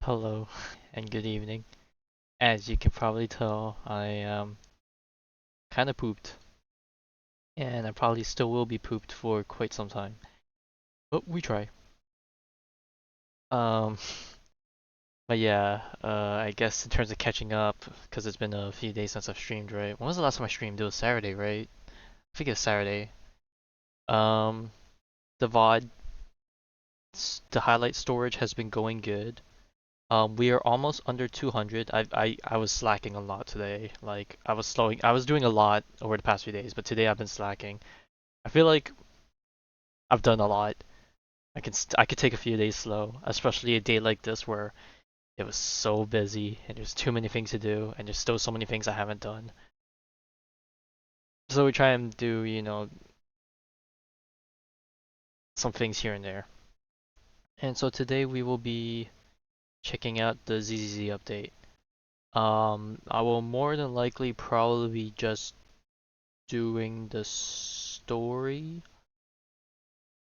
Hello and good evening. As you can probably tell, I kind of pooped, and I probably still will be pooped for quite some time. But we try. Um, but yeah, I guess in terms of catching up, because it's been a few days since I've streamed, right? When was the last time I streamed? It was Saturday, right? I think it was Saturday. Um, the VOD, the highlight storage has been going good. We are almost under 200. I was slacking a lot today. Like I was doing a lot over the past few days, but today I've been slacking. I feel like I've done a lot. I could take a few days slow, especially a day like this where it was so busy and there's too many things to do and there's still so many things I haven't done. So we try and do, some things here and there. And so today we will be checking out the ZZZ update. I will more than likely probably be just doing the story,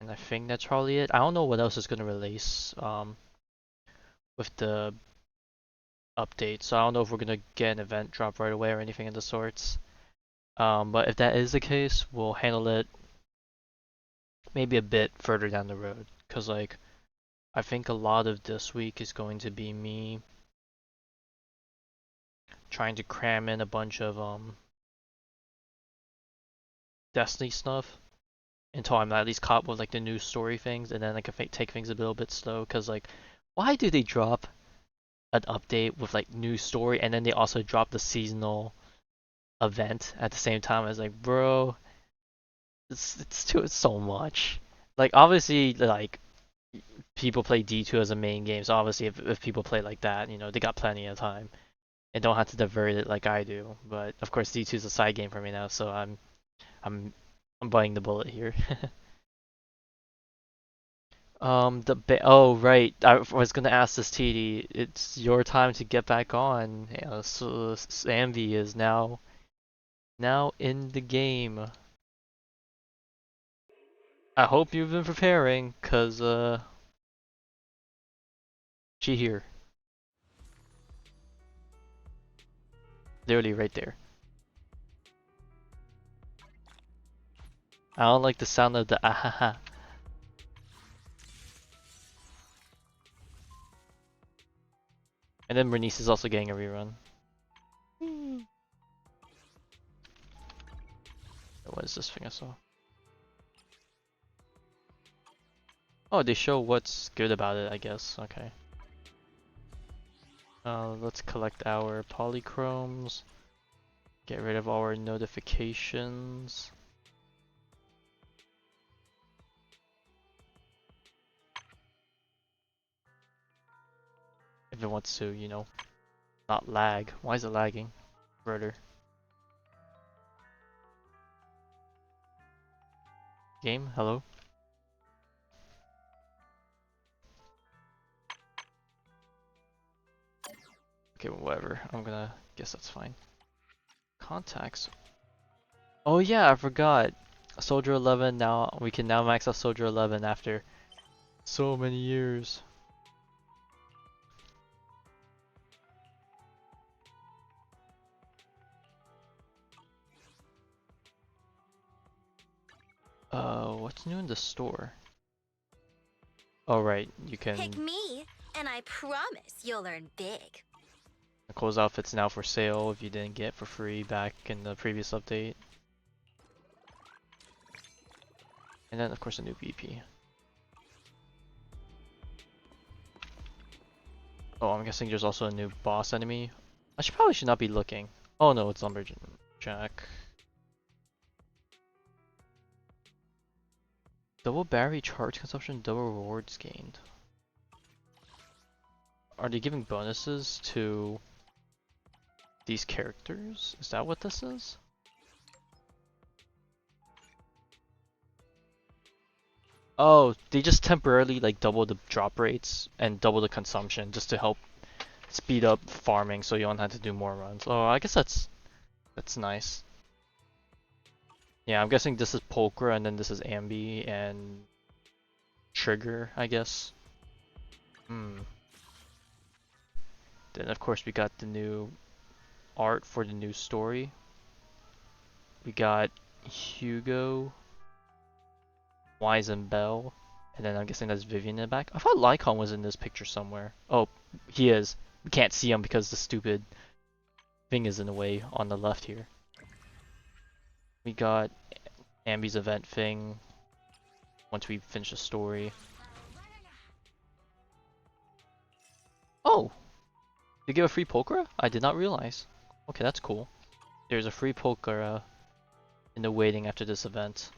and I think that's probably it. I don't know what else is gonna release with the update, so I don't know if we're gonna get an event drop right away or anything of the sorts. But if that is the case, we'll handle it maybe a bit further down the road, cause like I think a lot of this week is going to be me trying to cram in a bunch of Destiny stuff until I'm at least caught with like the new story things, and then I can take things a little bit slow. Cause like, why do they drop an update with like new story and then they also drop the seasonal event at the same time? I was like, bro, it's so much. Like obviously like people play D2 as a main game, so obviously if people play like that, they got plenty of time and don't have to divert it like I do. But of course D2 is a side game for me now, so I'm I'm biting the bullet here. Oh right, I was gonna ask this TD. It's your time to get back on. So Sambi is now in the game. I hope you've been preparing, cause she here, literally right there. I don't like the sound of the ahaha. And then Bernice is also getting a rerun. What is this thing I saw? Oh, they show what's good about it, I guess. Okay. Let's collect our polychromes. Get rid of our notifications. If it wants to, not lag. Why is it lagging? Brother. Game? Hello? Okay, whatever. I'm gonna guess that's fine. Contacts. Oh yeah, I forgot. Soldier 11 now. We can now max out Soldier 11 after so many years. What's new in the store? Oh right, you Pick can. me, and I promise you'll earn big. Nicole's outfit's now for sale if you didn't get for free back in the previous update. And then of course a new VP. Oh, I'm guessing there's also a new boss enemy. Probably should not be looking. Oh no, it's Lumberjack. Double battery charge consumption, double rewards gained. Are they giving bonuses to these characters? Is that what this is? Oh, they just temporarily like double the drop rates and double the consumption just to help speed up farming so you don't have to do more runs. Oh, I guess that's nice. Yeah, I'm guessing this is Pulchra and then this is Ambi and Trigger, I guess. Hmm. Then of course we got the new art for the new story. We got Hugo, Wise and Bell, and then I'm guessing that's Vivian in the back. I thought Lycon was in this picture somewhere. Oh, he is. We can't see him because the stupid thing is in the way on the left here. We got Ambi's event thing once we finish the story. Oh! They give a free Pokera? I did not realize. Okay, that's cool. There's a free Pokera in the waiting after this event.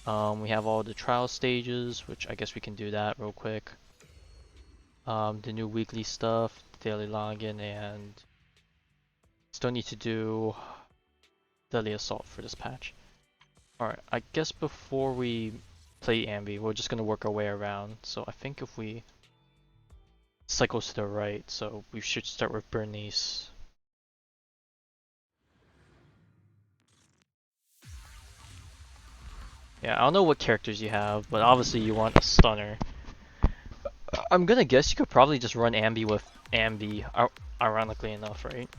We have all the trial stages, which I guess we can do that real quick. The new weekly stuff, daily login, and still need to do Deadly Assault for this patch. Alright, I guess before we play Ambi, we're just gonna work our way around. So I think if we cycle to the right, so we should start with Bernice. Yeah, I don't know what characters you have, but obviously you want a stunner. I'm gonna guess you could probably just run Ambi with Ambi, ironically enough, right?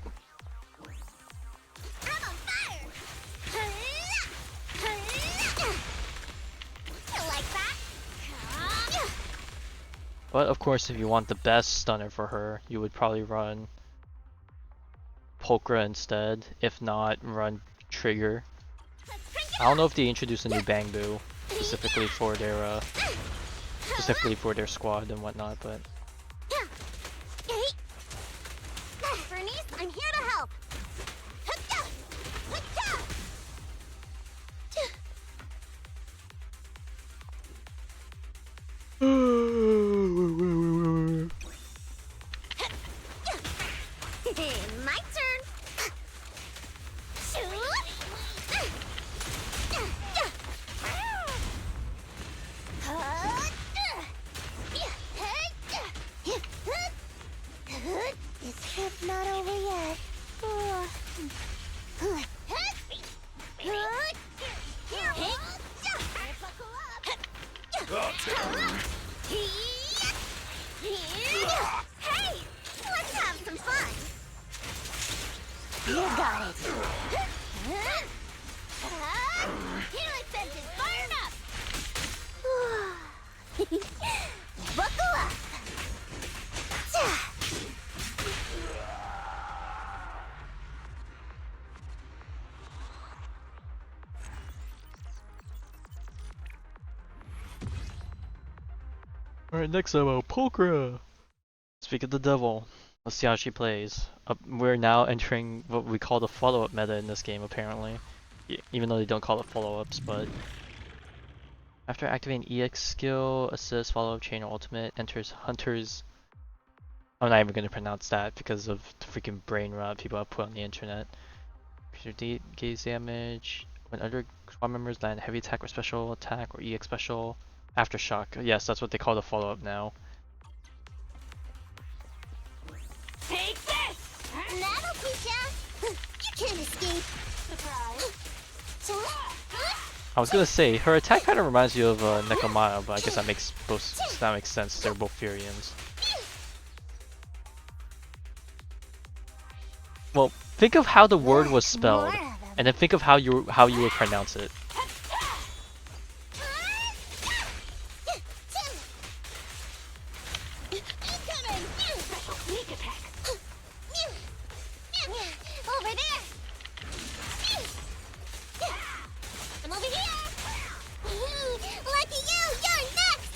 I'm on fire! You like that? But of course, if you want the best stunner for her, you would probably run Pokra instead. If not, run Trigger. I don't know if they introduced a new Bangbu specifically for their squad and whatnot, but Bernice, I'm here to help. My turn. This trip's not over yet. Hey, let's have some fun. You got it. Healing sense is fired up. Buckle up. alright, next up, Pokra! Speak of the devil. Let's see how she plays. We're now entering what we call the follow-up meta in this game, apparently. Even though they don't call it follow-ups, but... After activating EX skill, assist, follow-up, chain, or ultimate, enters Hunter's... I'm not even going to pronounce that because of the freaking brain rot people have put on the internet. Gaze damage. When other squad members land heavy attack or special attack or EX special, aftershock. Yes, that's what they call the follow-up now. Take this! That'll teach ya! You can't escape! Surprise! I was gonna say, her attack kind of reminds you of Nekomata, but I guess that makes sense. They're both Furians. Well, think of how the word was spelled, and then think of how you would pronounce it. Over there! I'm over here! Lucky you! You're next!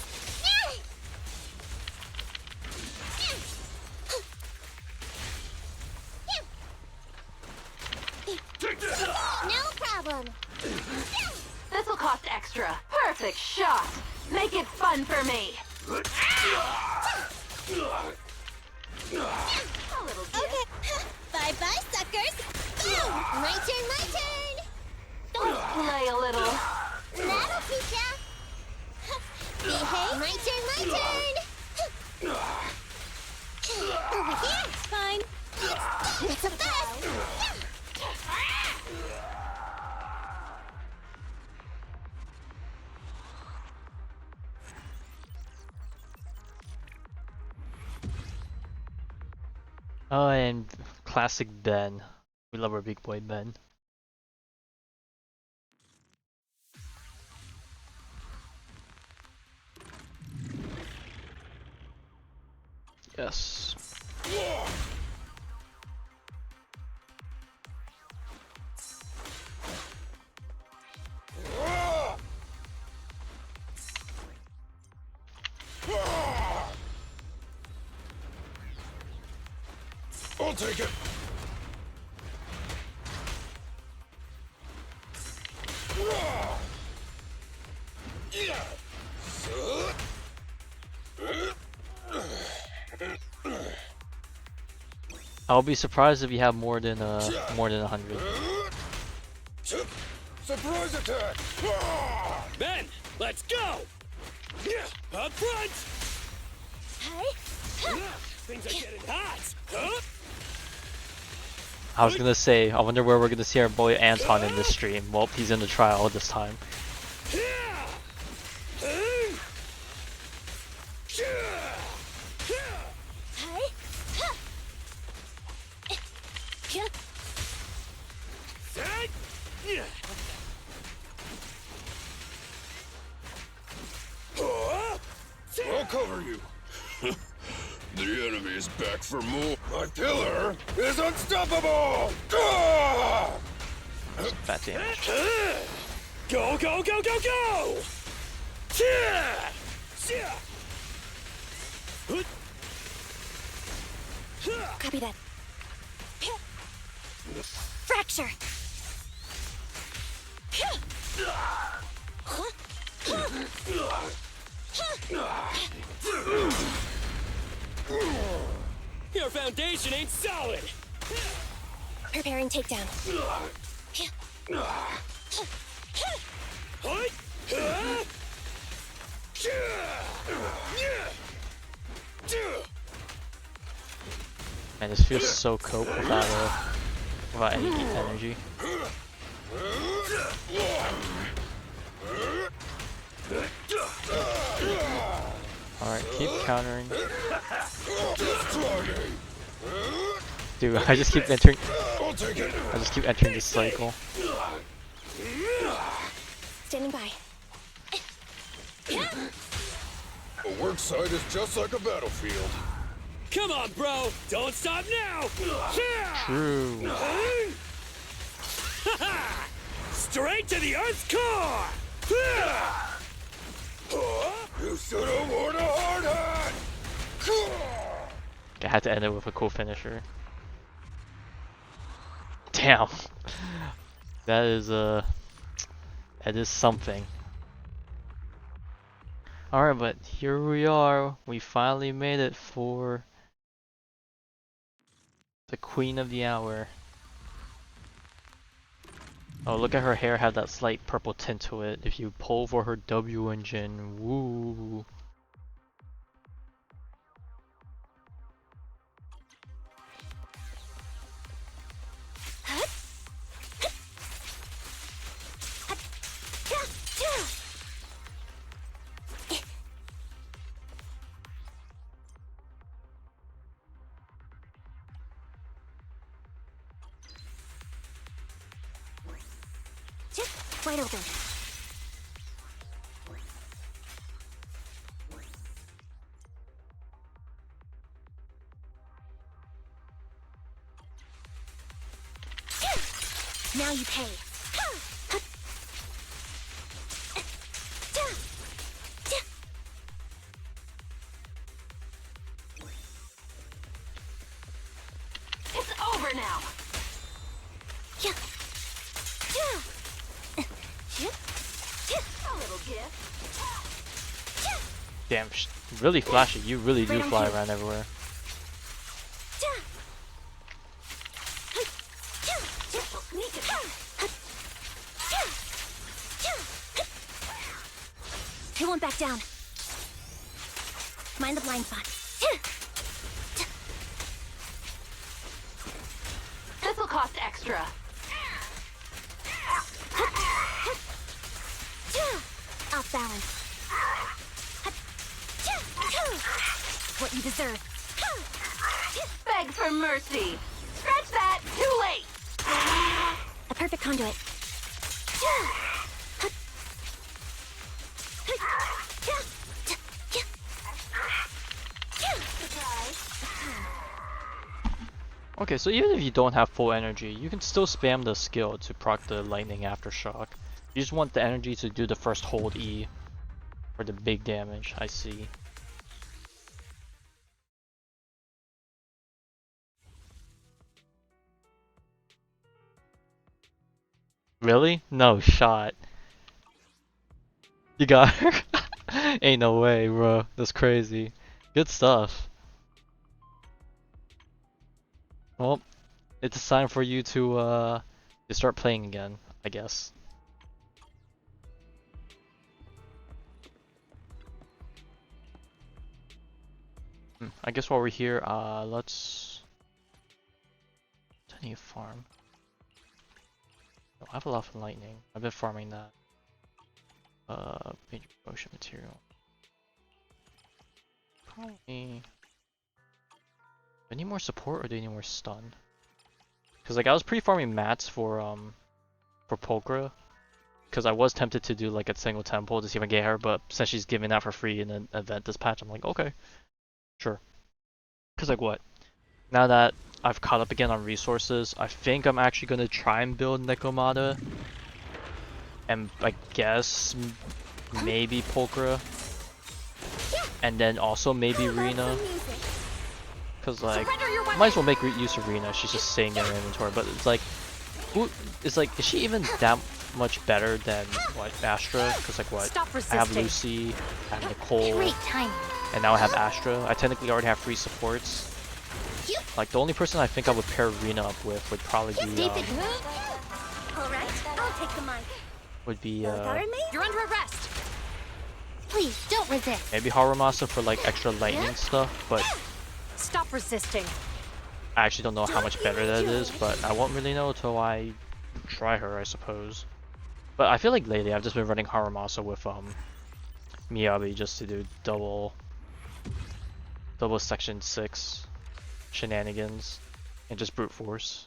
No problem! This'll cost extra. Perfect shot. Make it fun for me. A little bit. Okay. Bye-bye, suckers! Boom! My turn, my turn! Play a little. That'll teach ya! Behave! My turn, my turn! Over here! Fine. It's a fast! Oh, and classic Ben. We love our big boy Ben. Yes. I'll take it. I'll be surprised if you have more than 100. Surprise attack! Ben, let's go! Up front! Things are getting hot! Huh? I was gonna say, I wonder where we're gonna see our boy Anton in this stream. Well, he's in the trial this time. I'll cover you. The enemy is back for more. My killer is unstoppable! Fat damage. Go, go, go, go, go! Copy that. Fracture. Your foundation ain't solid! Preparing takedown. Man, this feels so cope without any energy. Alright, keep countering. Dude, I just keep entering this cycle. Standing by. A work site is just like a battlefield. Come on, bro! Don't stop now! True. Straight to the Earth's core! You should have worn a hard hat! I had to end it with a cool finisher. Damn. That is something. Alright, but here we are. We finally made it for the Queen of the Hour. Oh, look at her hair have that slight purple tint to it. If you pull for her W engine, woo. Wide open. Now you pay. It's over now! A little gift. Damn, really flashy. You really do Right on fly cue. around everywhere. I won't back down. Mind the blind spot. This'll cost extra. Off balance. What you deserve. Bang! begs for mercy. Scratch that, too late. A perfect conduit. Okay, so even if you don't have full energy, you can still spam the skill to proc the lightning aftershock. You just want the energy to do the first hold E for the big damage, I see. Really? No shot. You got her? Ain't no way, bro. That's crazy. Good stuff. Well, it's time for you to start playing again, I guess. I guess while we're here, let's continue farm. Oh, I have a lot of lightning. I've been farming that. Major potion material. Probably. Do I need more support or do I need more stun? Cause like I was pre-farming mats for Pulchra, cause I was tempted to do like a single temple to see if I can get her, but since she's giving that for free in an event this patch, I'm like okay, sure. Cause like what? Now that I've caught up again on resources, I think I'm actually gonna try and build Nekomata, and I guess maybe Pulchra, and then also maybe Rena. Cause like, might as well make use of Rena. She's just sitting in her inventory. But it's like, is she even that much better than what Astra? Cause like what? I have Lucy, I have Nicole, and now I have Astra. I technically already have 3 supports. Like the only person I think I would pair Rena up with would probably be Alright, I'll take the mic. would be You're under arrest. Please don't resist. maybe Harumasa for like extra lightning stuff, but Stop resisting. I actually don't know how much better that is, but I won't really know until I try her, I suppose. But I feel like lately I've just been running Harumasa with Miyabi just to do double section 6 shenanigans and just brute force.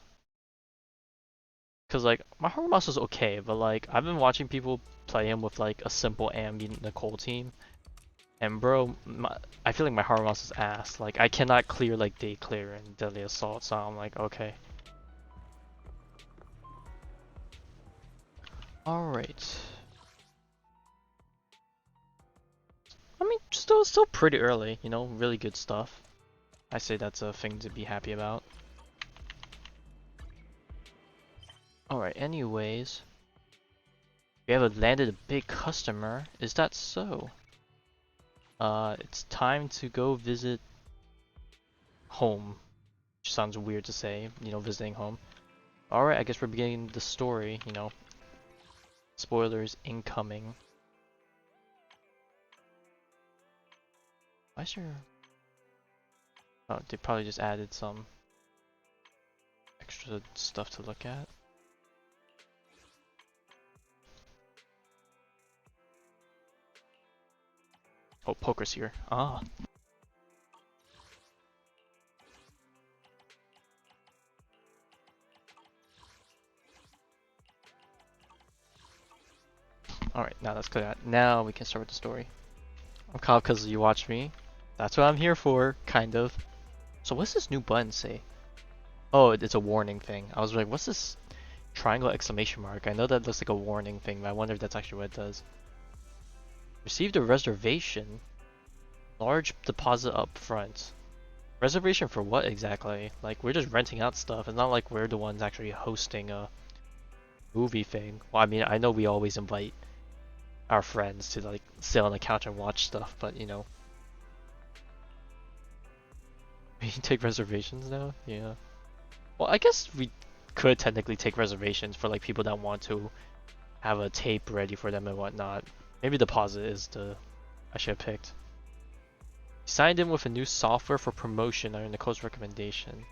Cause like my Harumasa's okay, but like I've been watching people play him with like a simple Ambi Nicole team. And bro, I feel like my Harumasa's ass. Like I cannot clear like Day Clear and Deadly Assault, so I'm like, okay. Alright. I mean, still pretty early, you know, really good stuff. I say that's a thing to be happy about. Alright, anyways. We have landed a big customer. Is that so? It's time to go visit home. Which sounds weird to say, you know, visiting home. Alright, I guess we're beginning the story, you know. Spoilers incoming. Why is there... Oh, they probably just added some extra stuff to look at. Oh, Poker's here. Ah. Alright, now that's clear. Now we can start with the story. I'm caught because you watched me. That's what I'm here for, kind of. So what's this new button say? Oh, it's a warning thing. I was like, what's this triangle exclamation mark? I know that looks like a warning thing, but I wonder if that's actually what it does. Received a reservation. Large deposit up front. Reservation for what exactly? Like, we're just renting out stuff. It's not like we're the ones actually hosting a movie thing. Well, I mean, I know we always invite our friends to like sit on the couch and watch stuff, but you know. We can take reservations now? Yeah. Well, I guess we could technically take reservations for like people that want to have a tape ready for them and whatnot. Maybe deposit is the I should have picked. Signed in with a new software for promotion under Nicole's recommendation.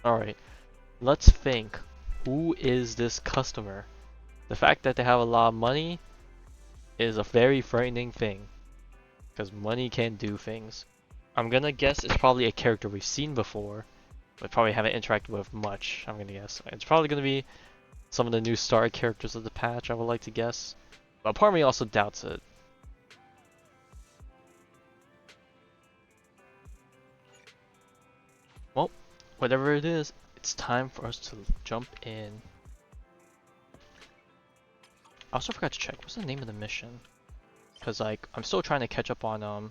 Alright, let's think. Who is this customer? The fact that they have a lot of money is a very frightening thing. Because money can do things. I'm gonna guess it's probably a character we've seen before, but probably haven't interacted with much, I'm gonna guess. It's probably gonna be some of the new star characters of the patch, I would like to guess. But part of me also doubts it. Well, whatever it is, it's time for us to jump in. I also forgot to check, what's the name of the mission? Because like, I'm still trying to catch up on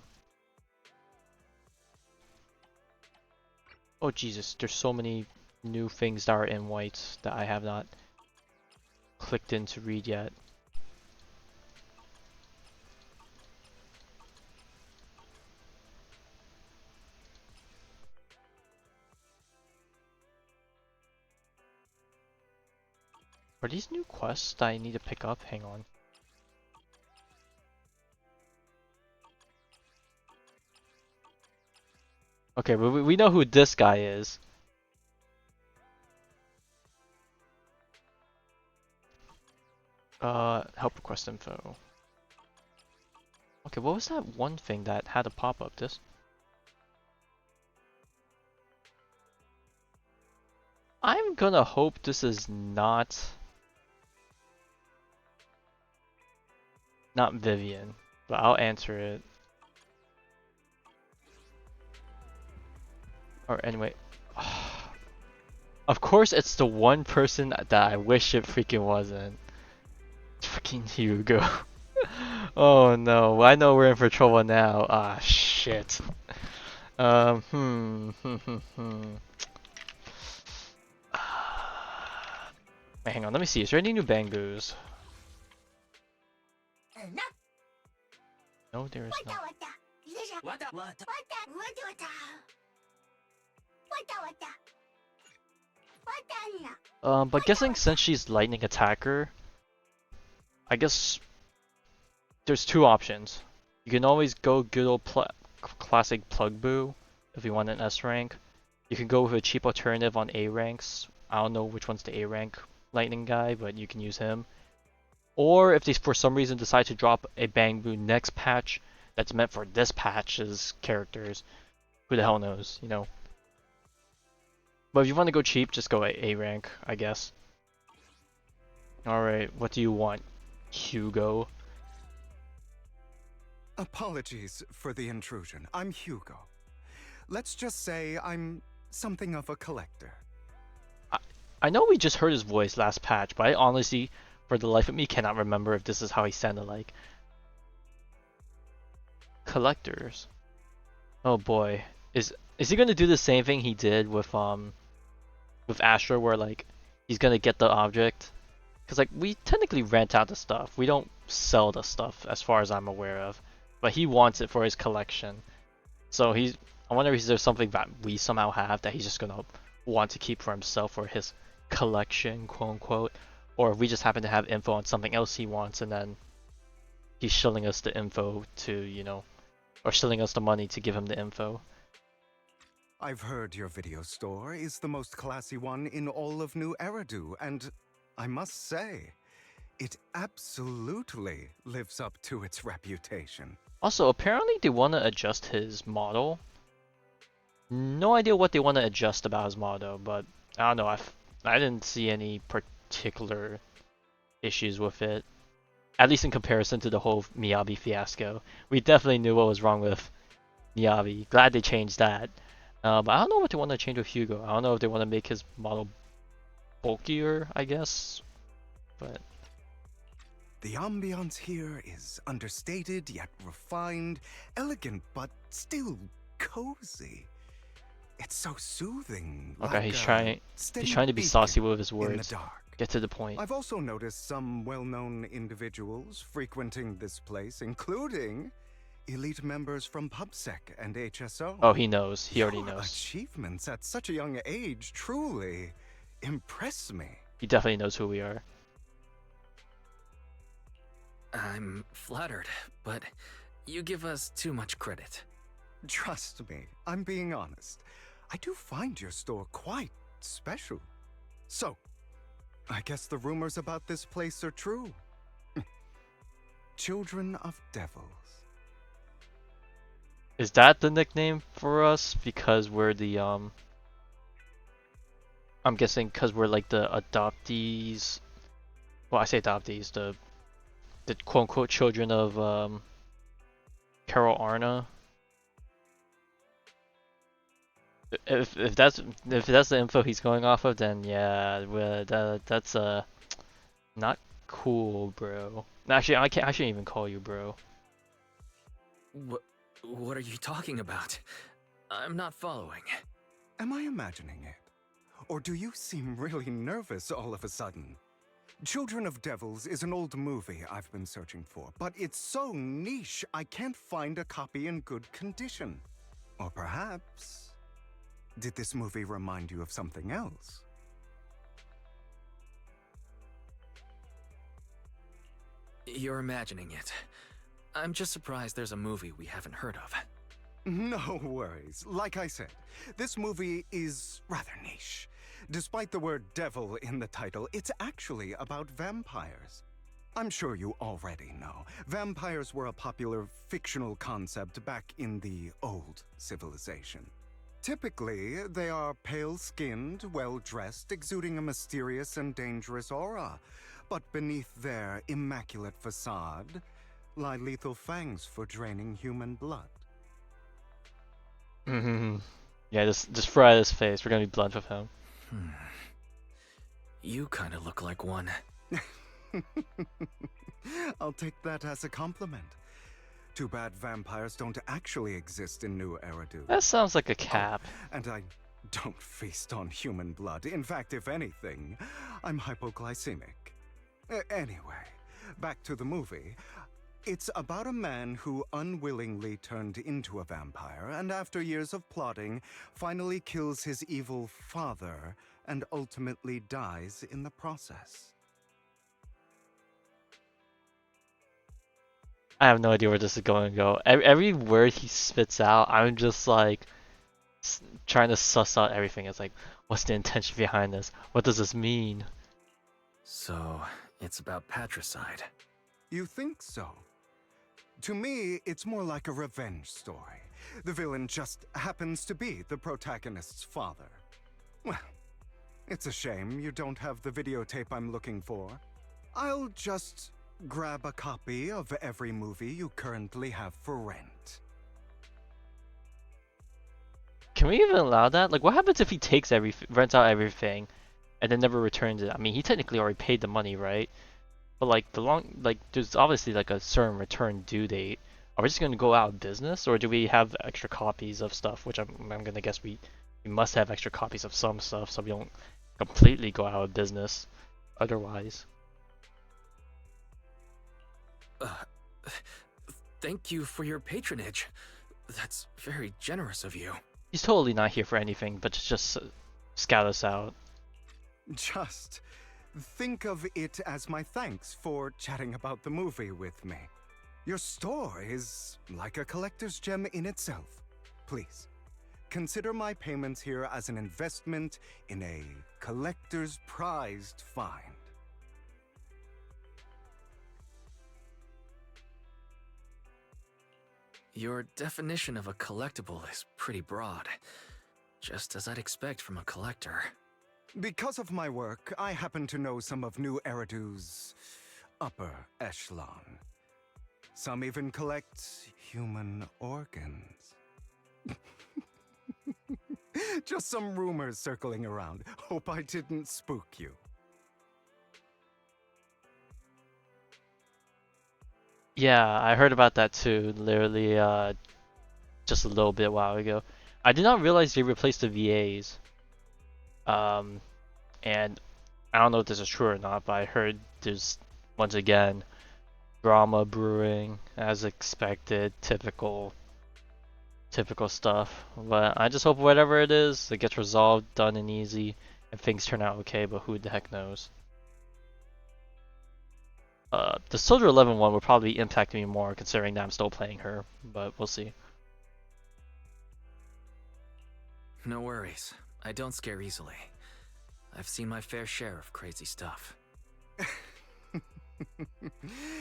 oh Jesus, there's so many new things that are in white that I have not clicked in to read yet. Are these new quests that I need to pick up? Hang on. Okay, we know who this guy is. Help request info. Okay, what was that one thing that had a pop-up? This? I'm gonna hope this is not Vivian, but I'll answer it. Or anyway, of course it's the one person that I wish it freaking wasn't. It's freaking Hugo. Oh no, I know we're in for trouble now. Ah shit. Wait, hang on, let me see. Is there any new Bangoos? No, there is not. But guessing since she's lightning attacker, I guess there's two options. You can always go good old classic plug boo if you want an S rank. You can go with a cheap alternative on A ranks. I don't know which one's the A rank lightning guy, but you can use him. Or if they for some reason decide to drop a Bangbu next patch that's meant for this patch's characters, who the hell knows, you know. But if you want to go cheap, just go A rank, I guess. Alright, what do you want, Hugo? Apologies for the intrusion. I'm Hugo. Let's just say I'm something of a collector. I know we just heard his voice last patch, but I honestly, for the life of me, cannot remember if this is how he sounded like. Collectors. Oh boy. Is he gonna do the same thing he did with Astra, where like he's gonna get the object? Cause like we technically rent out the stuff. We don't sell the stuff as far as I'm aware of. But he wants it for his collection. So I wonder if there's something that we somehow have that he's just gonna want to keep for himself or his collection, quote unquote. Or if we just happen to have info on something else he wants and then he's shilling us the info to, you know, or shilling us the money to give him the info. I've heard your video store is the most classy one in all of New Eridu, and I must say, it absolutely lives up to its reputation. Also, apparently they want to adjust his model. No idea what they want to adjust about his model, but I don't know. I didn't see any particular issues with it. At least in comparison to the whole Miyabi fiasco. We definitely knew what was wrong with Miyabi. Glad they changed that. But I don't know what they want to change with Hugo. I don't know if they want to make his model bulkier, I guess. But the ambiance here is understated yet refined, elegant but still cozy. It's so soothing. Okay, like he's trying to be saucy with his words. Get to the point. I've also noticed some well-known individuals frequenting this place, including elite members from PubSec and HSO. Oh, he knows. He already Your knows. Achievements at such a young age truly impress me. He definitely knows who we are. I'm flattered, but you give us too much credit. Trust me, I'm being honest. I do find your store quite special. So, I guess the rumors about this place are true. Children of Devils. Is that the nickname for us because we're the I'm guessing because we're like the adoptees. Well, I say adoptees, the quote unquote children of Carol Arna. If that's the info he's going off of, then yeah, well, that's not cool, bro. Actually, I shouldn't even call you bro. What are you talking about? I'm not following. Am I imagining it? Or do you seem really nervous all of a sudden? Children of Devils is an old movie I've been searching for, but it's so niche I can't find a copy in good condition. Or perhaps, did this movie remind you of something else? You're imagining it. I'm just surprised there's a movie we haven't heard of. No worries. Like I said, this movie is rather niche. Despite the word devil in the title, it's actually about vampires. I'm sure you already know. Vampires were a popular fictional concept back in the old civilization. Typically, they are pale-skinned, well-dressed, exuding a mysterious and dangerous aura. But beneath their immaculate facade lie lethal fangs for draining human blood. Yeah, just fry his face. We're gonna be blunt with him. You kind of look like one. I'll take that as a compliment. Too bad vampires don't actually exist in New Eridu. That sounds like a cap. And I don't feast on human blood. In fact, if anything, I'm hypoglycemic. Anyway, back to the movie. It's about a man who unwillingly turned into a vampire, and after years of plotting, finally kills his evil father and ultimately dies in the process. I have no idea where this is going to go. Every word he spits out, I'm just like trying to suss out everything. It's like, what's the intention behind this? What does this mean? So, it's about patricide. You think so? To me, it's more like a revenge story. The villain just happens to be the protagonist's father. Well, it's a shame you don't have the videotape I'm looking for. I'll just grab a copy of every movie you currently have for rent. Can we even allow that? Like, what happens if he takes rents out everything, and then never returns it? I mean, he technically already paid the money, right? But like there's obviously like a certain return due date. Are we just gonna go out of business, or do we have extra copies of stuff? Which I'm gonna guess we must have extra copies of some stuff, so we don't completely go out of business. Otherwise. Thank you for your patronage. That's very generous of you. He's totally not here for anything, but to just scout us out. Just think of it as my thanks for chatting about the movie with me. Your store is like a collector's gem in itself. Please, consider my payments here as an investment in a collector's prized find. Your definition of a collectible is pretty broad. Just as I'd expect from a collector. Because of my work, I happen to know some of New Eridu's upper echelon. Some even collect human organs. Just some rumors circling around. Hope I didn't spook you. Yeah, I heard about that too, literally just a little bit a while ago. I did not realize they replaced the VAs. And I don't know if this is true or not, but I heard there's, once again, drama brewing, as expected, typical stuff. But I just hope whatever it is, it gets resolved, done and easy, and things turn out okay, but who the heck knows. The Soldier 11 one will probably impact me more, considering that I'm still playing her, but we'll see. No worries. I don't scare easily. I've seen my fair share of crazy stuff.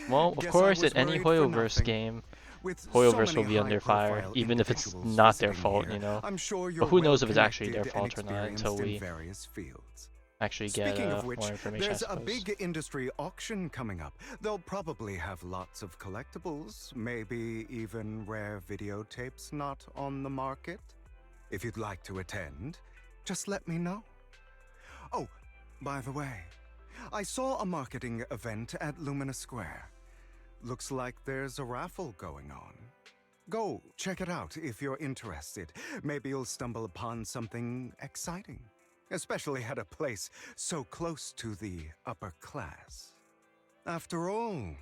Well, of Guess I course, in was any worried for Hoyoverse nothing. game, With so Hoyoverse will many be under fire, high-profile even if it's individuals not their visiting fault, here, you know. I'm sure you're But who knows if it's actually well-connected their and fault or not until experienced in we various fields. actually get Speaking of more which, information, I there's a suppose. big industry auction coming up. They'll probably have lots of collectibles, maybe even rare videotapes not on the market. If you'd like to attend, just let me know. Oh, by the way, I saw a marketing event at Lumina Square. Looks like there's a raffle going on. Go check it out if you're interested. Maybe you'll stumble upon something exciting, especially at a place so close to the upper class. After all,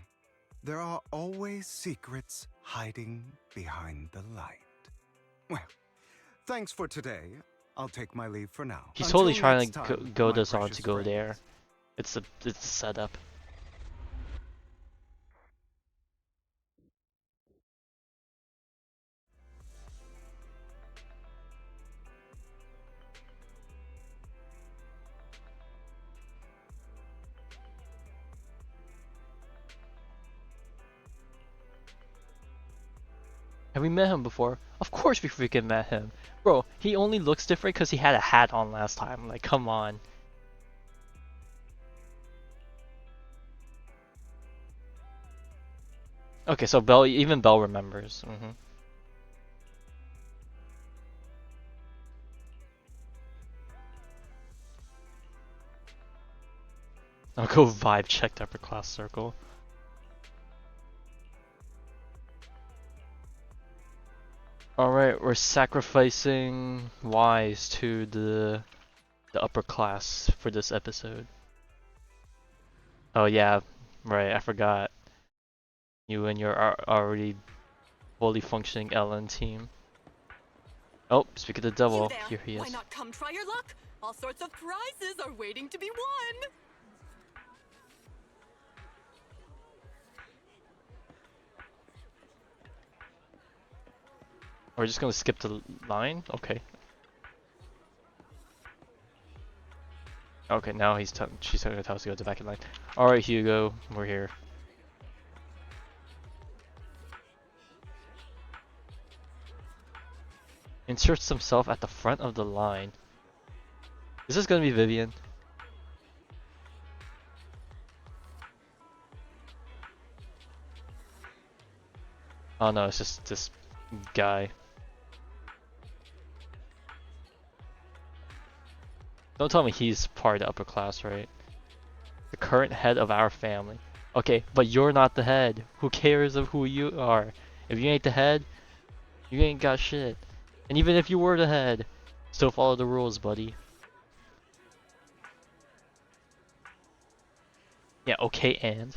there are always secrets hiding behind the light. Well, thanks for today. I'll take my leave for now. He's Until totally trying next to time, goad my us on precious to go friends. there. It's a setup. Have we met him before? Of course we freaking met him. Bro, he only looks different because he had a hat on last time. Like, come on. Okay, so even Belle remembers. I'll go vibe check the upper class circle. Alright, we're sacrificing Wise to the upper class for this episode. Oh yeah, right, I forgot. You and your already fully functioning Ellen team. Oh, speak of the devil, You there. here he Why is. not come try your luck? All sorts of prizes are waiting to be won. We're just gonna skip the line? Okay. Okay, now she's gonna tell us to go to the back of the line. Alright, Hugo, we're here. Inserts himself at the front of the line. Is this gonna be Vivian? Oh no, it's just this guy. Don't tell me he's part of the upper class, right? The current head of our family. Okay, but you're not the head. Who cares of who you are? If you ain't the head, you ain't got shit. And even if you were the head, still follow the rules, buddy. Yeah, okay, and?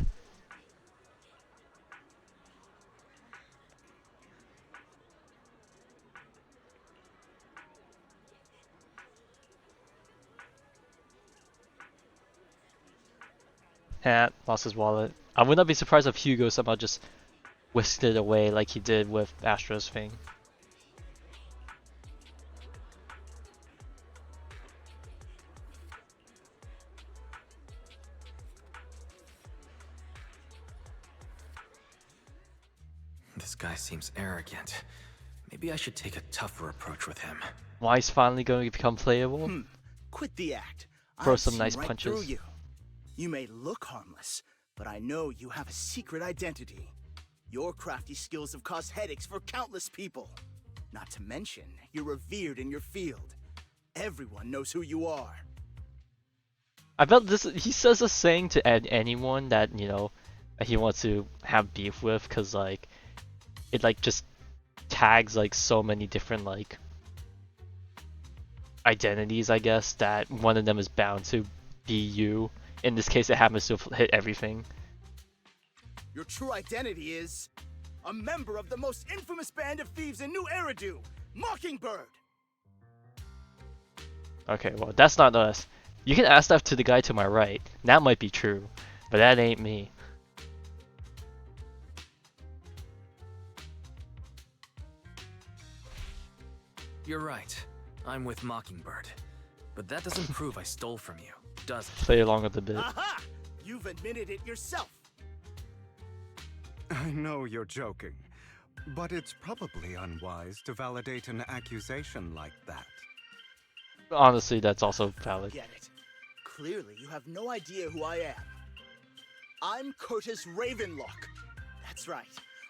Lost his wallet. I would not be surprised if Hugo somehow just whisked it away like he did with Astro's thing. This guy seems arrogant. Maybe I should take a tougher approach with him. Why he's finally going to become playable? Quit the act. Throw I've some seen nice right punches. through you. You may look harmless, but I know you have a secret identity. Your crafty skills have caused headaches for countless people. Not to mention, you're revered in your field. Everyone knows who you are. I bet this. He says a saying to anyone that, you know, that he wants to have beef with, cause like it like just tags like so many different like identities, I guess, that one of them is bound to be you. In this case, it happens to hit everything. Your true identity is a member of the most infamous band of thieves in New Eridu, Mockingbird. Okay, well that's not us. You can ask that to the guy to my right. That might be true, but that ain't me. You're right. I'm with Mockingbird. But that doesn't prove I stole from you, does it? Play along with the bit. Aha! You've admitted it yourself. I know you're joking, but it's probably unwise to validate an accusation like that. Honestly, that's also valid. Get it. Clearly, you have no idea who I am. I'm Curtis Ravenlock. That's right.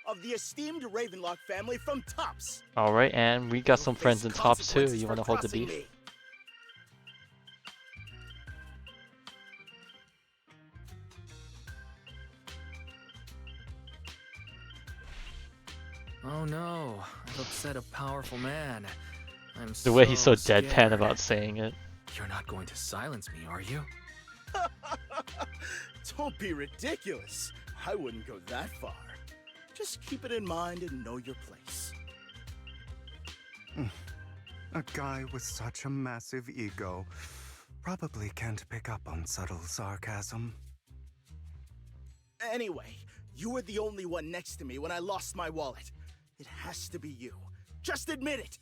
Of the esteemed Ravenlock family from Tops. Alright, and we got some You'll friends face in Tops too. consequences You for wanna hold the crossing beef? me. Oh no, I've upset a powerful man. I'm The way he's so scared. deadpan about saying it. You're not going to silence me, are you? Don't be ridiculous. I wouldn't go that far. Just keep it in mind and know your place. A guy with such a massive ego probably can't pick up on subtle sarcasm. Anyway, you were the only one next to me when I lost my wallet. It has to be you. Just admit it.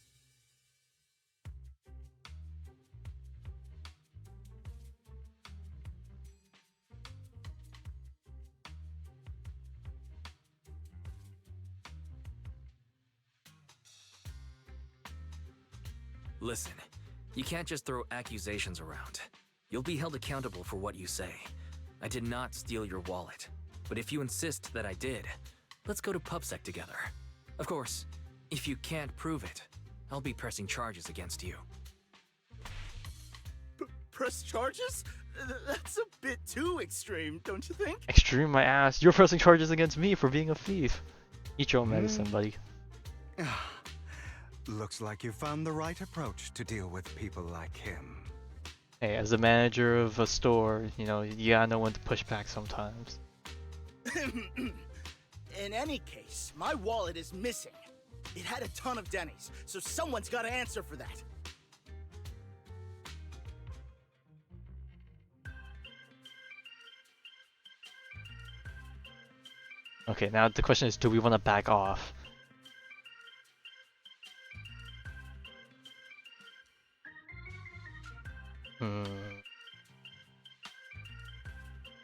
Listen, you can't just throw accusations around. You'll be held accountable for what you say. I did not steal your wallet. But if you insist that I did, let's go to PubSec together. Of course, if you can't prove it, I'll be pressing charges against you. Press charges? That's a bit too extreme, don't you think? Extreme my ass. You're pressing charges against me for being a thief. Eat your own medicine, buddy. Looks like you found the right approach to deal with people like him. Hey, as a manager of a store, you know, you gotta know when to push back sometimes. In any case, my wallet is missing. It had a ton of Denny's, so someone's got to answer for that. Okay, now the question is, do we want to back off?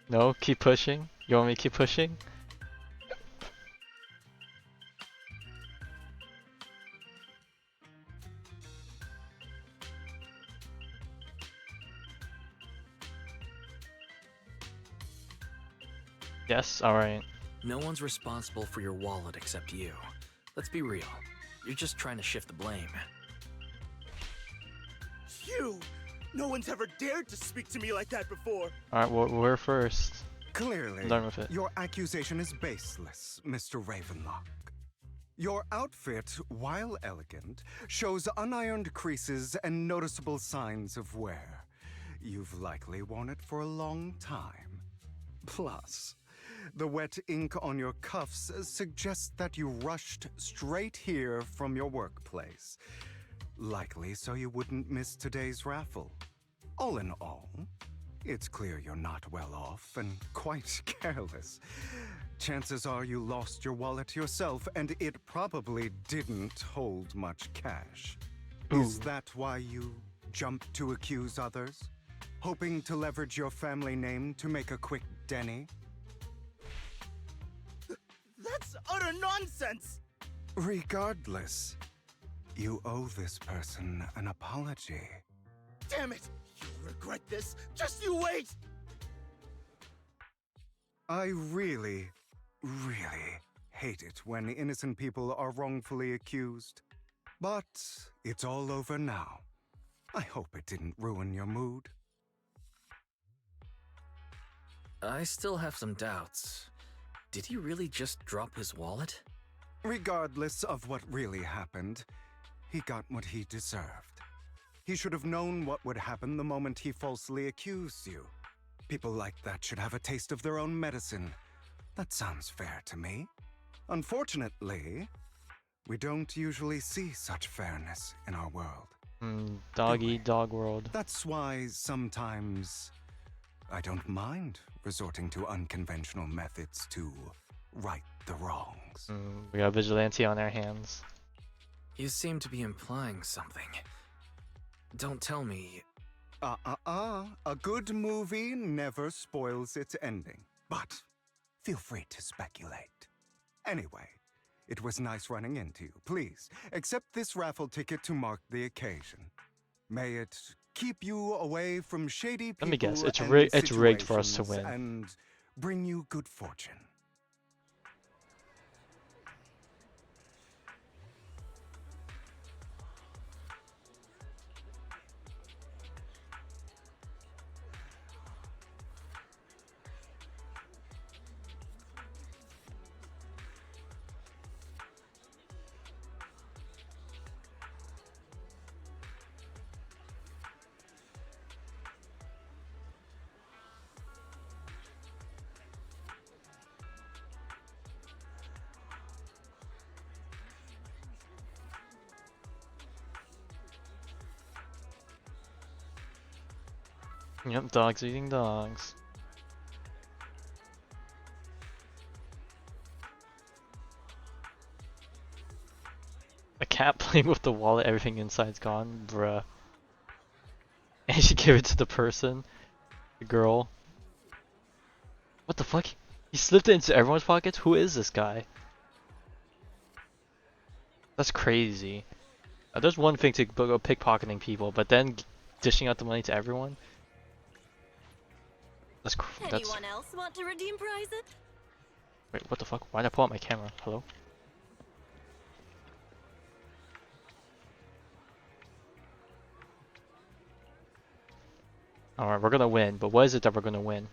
No, keep pushing. You want me to keep pushing? Yes, alright. No one's responsible for your wallet except you. Let's be real. You're just trying to shift the blame. You! No one's ever dared to speak to me like that before. Alright, we're first. Clearly, Learn with it. your accusation is baseless, Mr. Ravenlock. Your outfit, while elegant, shows unironed creases and noticeable signs of wear. You've likely worn it for a long time. Plus, the wet ink on your cuffs suggests that you rushed straight here from your workplace. Likely so you wouldn't miss today's raffle. All in all, it's clear you're not well off and quite careless. Chances are you lost your wallet yourself, and it probably didn't hold much cash. Is that why you jumped to accuse others? Hoping to leverage your family name to make a quick Denny? That's utter nonsense! Regardless, you owe this person an apology. Damn it! You'll regret this. Just you wait! I really hate it when innocent people are wrongfully accused. But it's all over now. I hope it didn't ruin your mood. I still have some doubts. Did he really just drop his wallet? Regardless of what really happened, he got what he deserved. He should have known what would happen the moment he falsely accused you. People like that should have a taste of their own medicine. That sounds fair to me. Unfortunately, we don't usually see such fairness in our world. Dog eat dog world. That's why sometimes I don't mind resorting to unconventional methods to right the wrongs. We got vigilante on our hands. You seem to be implying something. Don't tell me. A good movie never spoils its ending. But feel free to speculate. Anyway, it was nice running into you. Please, accept this raffle ticket to mark the occasion. May it keep you away from shady people Let me guess, it's and it's rigged for us to situations win. and bring you good fortune. Yep, dogs eating dogs. A cat playing with the wallet, everything inside's gone, bruh. And she gave it to the person, the girl. What the fuck? He slipped it into everyone's pockets? Who is this guy? That's crazy. There's one thing to go pickpocketing people, but then dishing out the money to everyone? That's Anyone else want to redeem prizes? Wait, what the fuck? Why'd I pull out my camera? Hello? Alright, we're gonna win, but what is it that we're gonna win?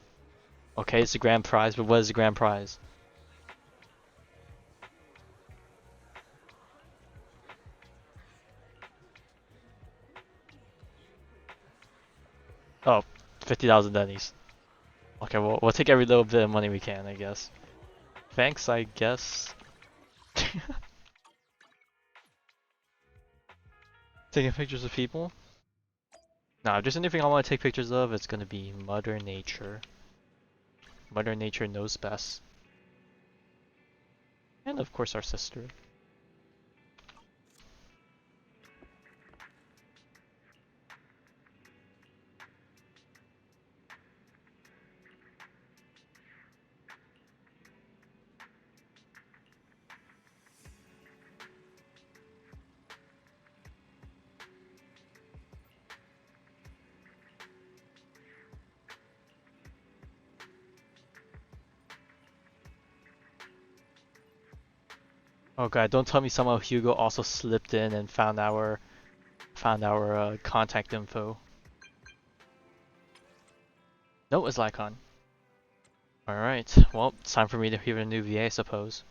Okay, it's the grand prize, but what is the grand prize? Oh, 50,000 Denny's. Okay, well, we'll take every little bit of money we can, I guess. Thanks, I guess. Taking pictures of people? Nah, if there's anything I want to take pictures of, it's gonna be Mother Nature. Mother Nature knows best. And of course our sister. Oh god, don't tell me somehow Hugo also slipped in and found our contact info. No, it's Lycon. Alright, well, it's time for me to hear a new VA, I suppose.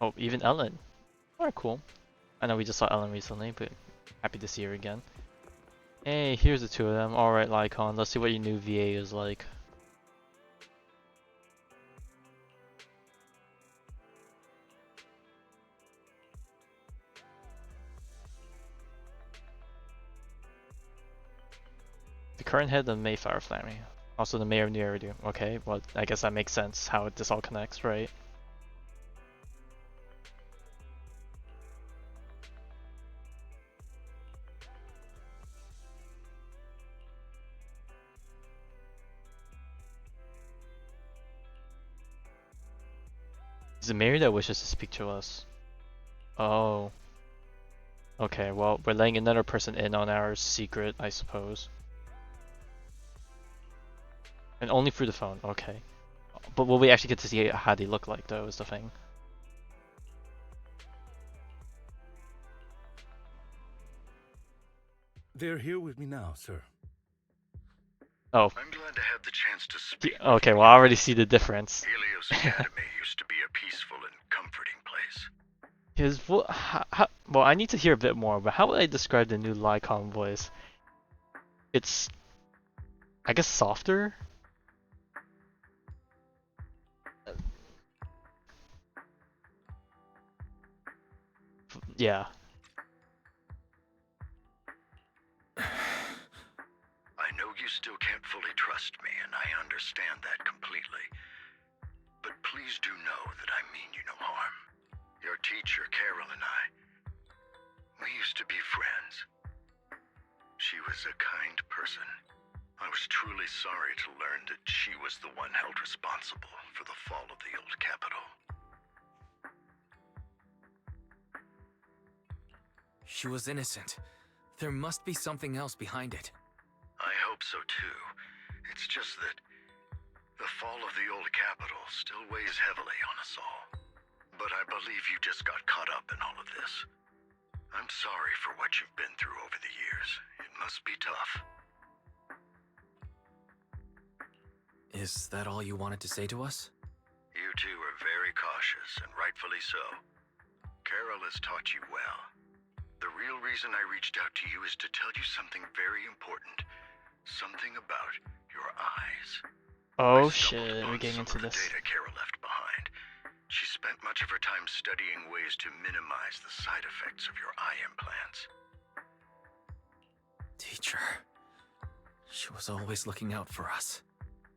Oh, even Ellen. Alright, cool. I know we just saw Ellen recently, but happy to see her again. Hey, here's the two of them. Alright, Lycon, let's see what your new VA is like. The current head of Mayflower family. Also the mayor of New Eridu. Okay, well, I guess that makes sense how this all connects, right? It's the mayor that wishes to speak to us. Oh. Okay, well, we're letting another person in on our secret, I suppose. And only through the phone, okay. But will we actually get to see how they look like, though, is the thing. They're here with me now, sir. Oh. I'm glad to have the chance to speak. Okay, well, I already see the difference. Helios Academy used to be a peaceful and comforting place. Well, I need to hear a bit more, but how would I describe the new Lycon voice? It's, I guess, softer? Yeah. I know you still can't fully trust me, and I understand that completely. But please do know that I mean you no harm. Your teacher, Carol, and I, we used to be friends. was a kind person. I was truly sorry to learn that she was the one held responsible for the fall of the old capital. She was innocent. There must be something else behind it. I hope so too. It's just that the fall of the old capital still weighs heavily on us all. But I believe you just got caught up in all of this. I'm sorry for what you've been through over the years. It must be tough. Is that all you wanted to say to us? You two are very cautious, and rightfully so. Carol has taught you well. The real reason I reached out to you is to tell you something very important. Something about your eyes. Oh shit, we're getting into the this. data Carol left behind. She spent much of her time studying ways to minimize the side effects of your eye implants. Teacher. She was always looking out for us.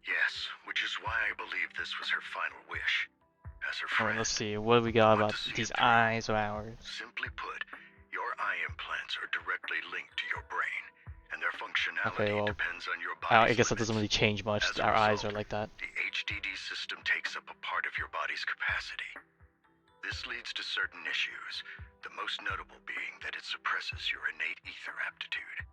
Yes, which is why I believe this was her final wish. As her friend. Alright, let's see. What do we got about these eyes of ours? Simply put, your eye implants are directly linked to your brain, and their functionality Okay, well, depends on your body's I guess that limits. doesn't really change much. As a Our eyes result, are like that. The HDD system takes up a part of your body's capacity. This leads to certain issues, the most notable being that it suppresses your innate ether aptitude.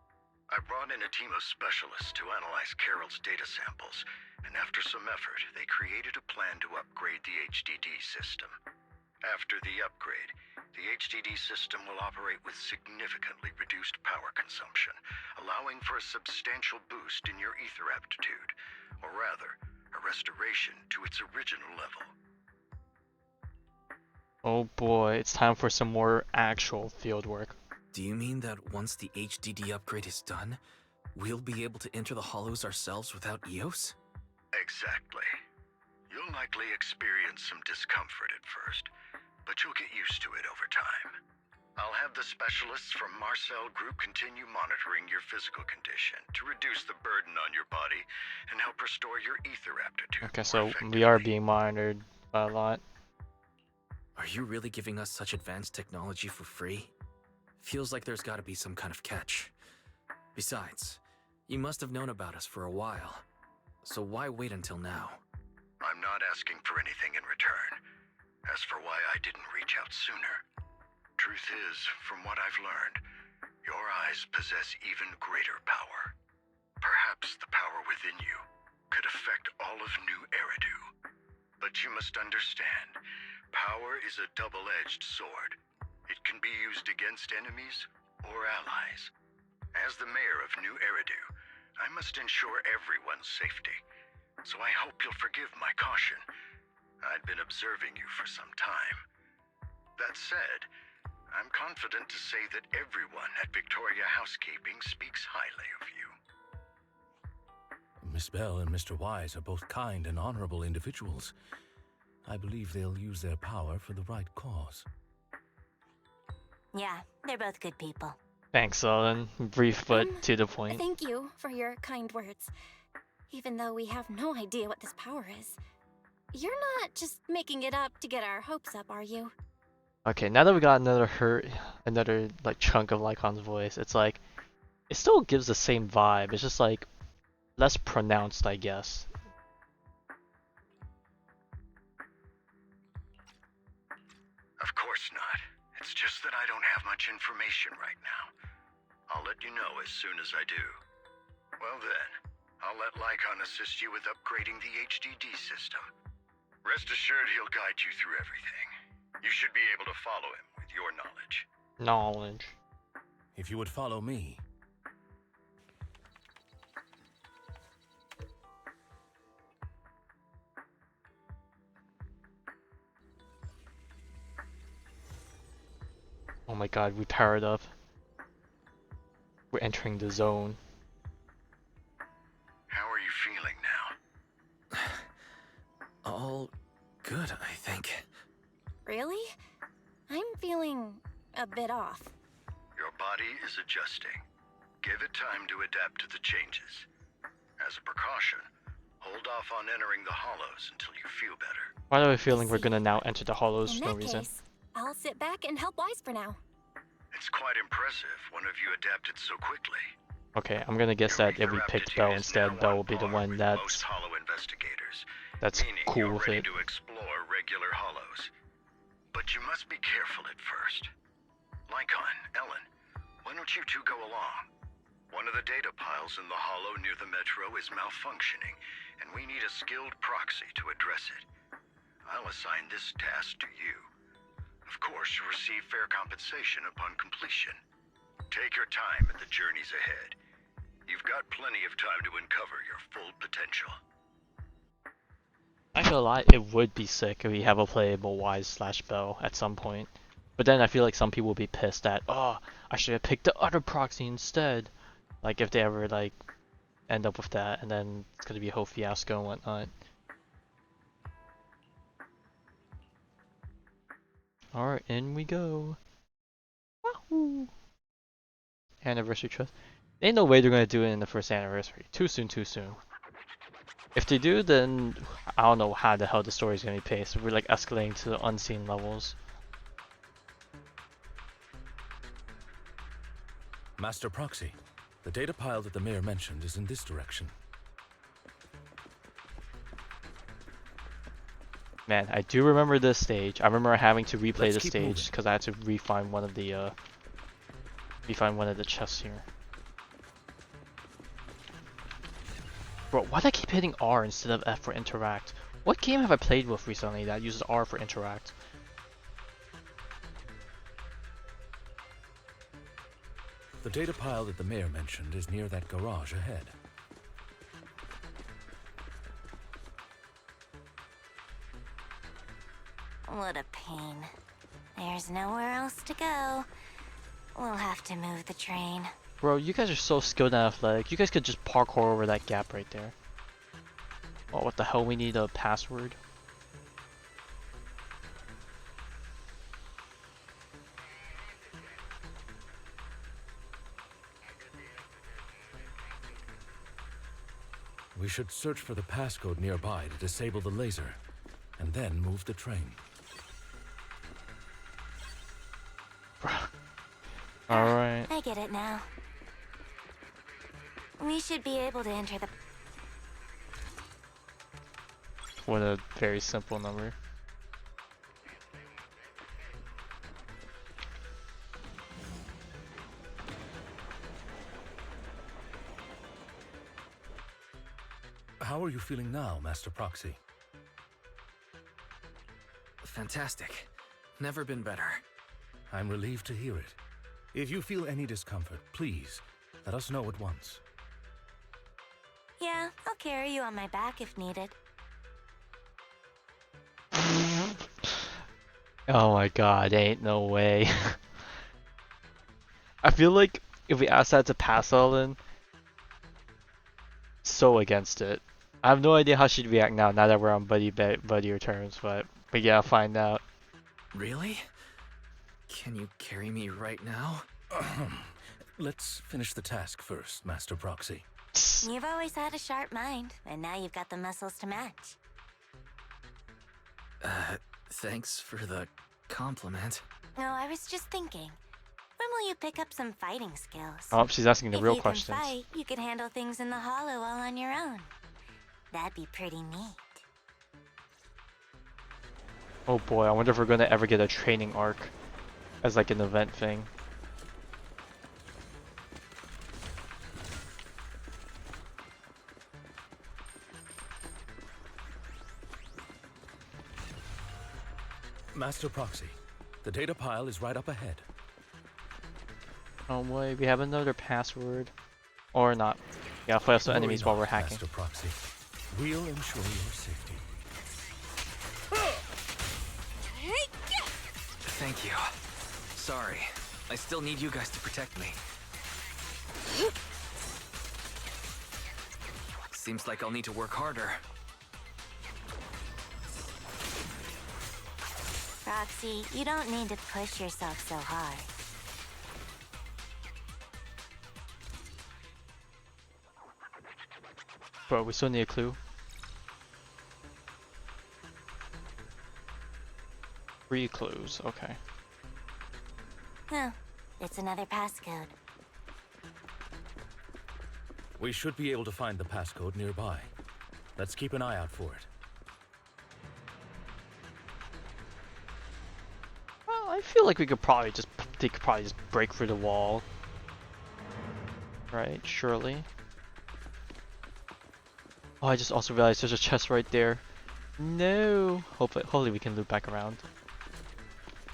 I brought in a team of specialists to analyze Carol's data samples, and after some effort, they created a plan to upgrade the HDD system. After the upgrade, the HDD system will operate with significantly reduced power consumption, allowing for a substantial boost in your ether aptitude, or rather, a restoration to its original level. Oh boy, it's time for some more actual field work. Do you mean that once the HDD upgrade is done, we'll be able to enter the hollows ourselves without EOS? Exactly. You'll likely experience some discomfort at first, but you'll get used to it over time. I'll have the specialists from Marcel Group continue monitoring your physical condition to reduce the burden on your body and help restore your ether aptitude. Okay, so we are being monitored by a lot. Are you really giving us such advanced technology for free? Feels like there's gotta be some kind of catch. Besides, you must have known about us for a while. So why wait until now? I'm not asking for anything in return. As for why I didn't reach out sooner, truth is, from what I've learned, your eyes possess even greater power. Perhaps the power within you could affect all of New Eridu. But you must understand, power is a double-edged sword. It can be used against enemies or allies. As the mayor of New Eridu, I must ensure everyone's safety. So I hope you'll forgive my caution. I'd been observing you for some time. That said, I'm confident to say that everyone at Victoria Housekeeping speaks highly of you. Miss Bell and Mr. Wise are both kind and honorable individuals. I believe they'll use their power for the right cause. Yeah, they're both good people. Thanks, Ellen. Brief but to the point. Thank you for your kind words. Even though we have no idea what this power is. You're not just making it up to get our hopes up, are you? Okay, now that we got another like chunk of Lycon's voice, it's like it still gives the same vibe. It's just like less pronounced, I guess. Of course not. It's just that I don't have much information right now. I'll let you know as soon as I do. Well then, I'll let Lycon assist you with upgrading the HDD system. Rest assured he'll guide you through everything. You should be able to follow him with your knowledge. Knowledge. If you would follow me. Oh my god, we powered up. We're entering the zone. How are you feeling now? All good, I think. Really? I'm feeling a bit off. Your body is adjusting. Give it time to adapt to the changes. As a precaution, hold off on entering the hollows until you feel better. Why do I have a feeling we're gonna now enter the hollows? In No that reason. case, I'll sit back and help Wise for now. It's quite impressive one of you adapted so quickly. Okay, I'm gonna guess that if we picked Bell instead, Bell will be the one most that's hollow investigators, cool you're with ready it. to explore regular hollows. But you must be careful at first. Lycon, Ellen, why don't you two go along? One of the data piles in the hollow near the metro is malfunctioning, and we need a skilled proxy to address it. I'll assign this task to you. Of course, you'll receive fair compensation upon completion. Take your time and the journey's ahead. You've got plenty of time to uncover your full potential. I feel like it would be sick if we have a playable Wise/Bell at some point. But then I feel like some people will be pissed that, oh, I should have picked the other proxy instead. Like if they ever like end up with that, and then it's gonna be a whole fiasco and whatnot. Alright, in we go. Wahoo! Anniversary trust. Ain't no way they're gonna do it in the first anniversary. Too soon, too soon. If they do, then I don't know how the hell the story's gonna be paced. We're like escalating to the unseen levels. Master Proxy, the data pile that the mayor mentioned is in this direction. Man, I do remember this stage. I remember having to replay Let's the keep stage because I had to refine one of the chests here. Bro, why do I keep hitting R instead of F for interact? What game have I played with recently that uses R for interact? The data pile that the mayor mentioned is near that garage ahead. What a pain. There's nowhere else to go. We'll have to move the train. Bro, you guys are so skilled and athletic. You guys could just parkour over that gap right there. Oh, what the hell? We need a password. We should search for the passcode nearby to disable the laser, and then move the train. Alright. I get it now. We should be able to enter the... What a very simple number. How are you feeling now, Master Proxy? Fantastic. Never been better. I'm relieved to hear it. If you feel any discomfort, please, let us know at once. Yeah, I'll carry you on my back if needed. Oh my god, ain't no way. I feel like if we ask that to pass Ellen, so against it. I have no idea how she'd react now that we're on buddier terms, but yeah, I'll find out. Really? Can you carry me right now? Let's finish the task first, Master Proxy. You've always had a sharp mind, and now you've got the muscles to match. Thanks for the compliment. No, I was just thinking. When will you pick up some fighting skills? Oh, she's asking the real If questions. you can fight, you can handle things in the hollow all on your own. That'd be pretty neat. Oh boy, I wonder if we're gonna ever get a training arc as like an event thing. Master Proxy, the data pile is right up ahead. Oh boy, we have another password. Or not. We gotta fight off some enemies while we're hacking. Master Proxy, we'll ensure your safety. Thank you. Sorry. I still need you guys to protect me. Seems like I'll need to work harder. Roxy, you don't need to push yourself so hard. Bro, we still need a clue. 3 clues, okay. Oh, it's another passcode. We should be able to find the passcode nearby. Let's keep an eye out for it. Well, I feel like we could probably just break through the wall. Right, surely. Oh, I just also realized there's a chest right there. No! Hopefully we can loop back around.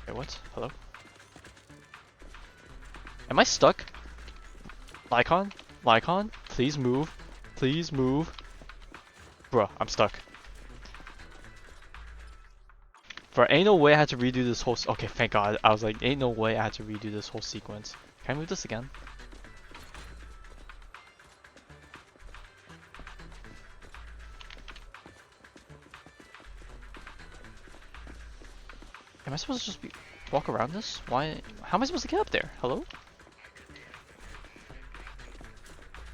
Wait, what? Hello? Am I stuck? Lycon? Lycon? Please move. Please move. Bruh, I'm stuck. Bro, ain't no way I had to redo this whole okay, thank god. I was like, ain't no way I had to redo this whole sequence. Can I move this again? Am I supposed to just walk around this? Why? How am I supposed to get up there? Hello?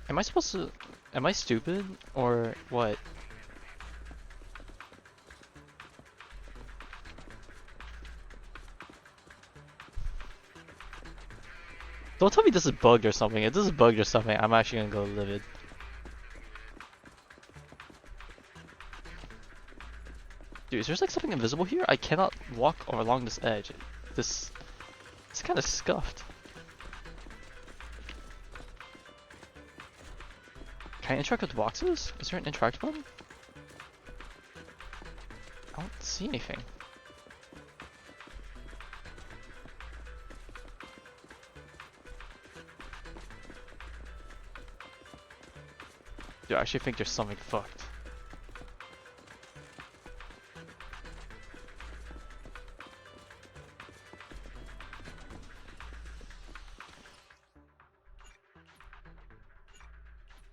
Am I supposed to... Am I stupid? Or what? Don't tell me this is bugged or something. If this is bugged or something, I'm actually gonna go livid. Dude, is there like something invisible here? I cannot walk along this edge. It's kind of scuffed. Can I interact with the boxes? Is there an interact button? I don't see anything. Dude, I actually think there's something fucked.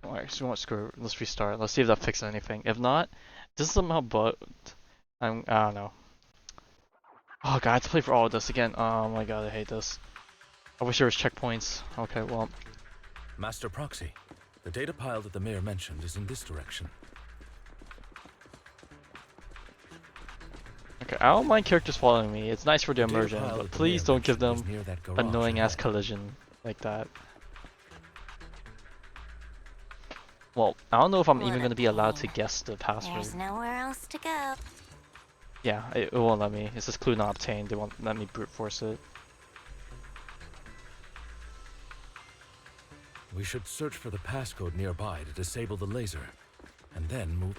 Alright, so screw it. Let's restart. Let's see if that fixes anything. If not, this is somehow bugged. I don't know. Oh god, I have to play for all of this again. Oh my god, I hate this. I wish there was checkpoints. Okay, well. Master Proxy, the data pile that the mayor mentioned is in this direction. Okay, I don't mind characters following me. It's nice for the immersion, but please don't give them annoying ass collision like that. Well, I don't know if I'm even going to be allowed to guess the password. There's nowhere else to go. Yeah, it won't let me. It says clue not obtained. They won't let me brute force it. We should search for the passcode nearby to disable the laser, and then move.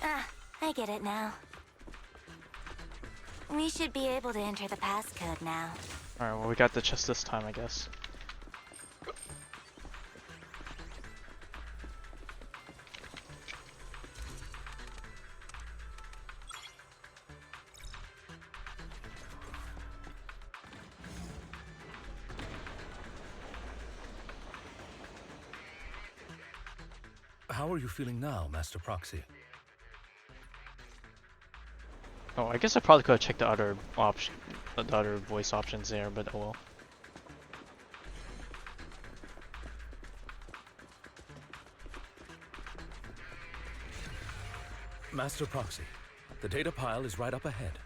Ah, I get it now. We should be able to enter the passcode now. Alright, well we got the chest this time, I guess. How are you feeling now, Master Proxy? Oh, I guess I probably could have checked the other option, the other voice options there, but oh well. Master Proxy, the data pile is right up ahead.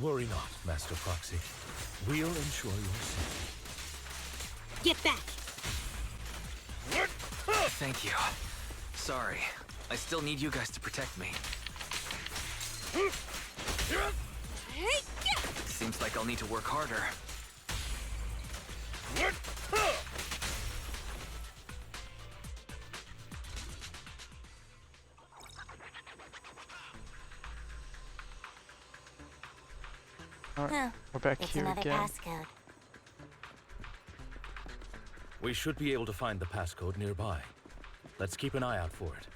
Worry not, Master Proxy. We'll ensure your safety. Get back! Thank you. Sorry. I still need you guys to protect me. Seems like I'll need to work harder. Alright, we're back It's here another again. passcode. We should be able to find the passcode nearby. Let's keep an eye out for it.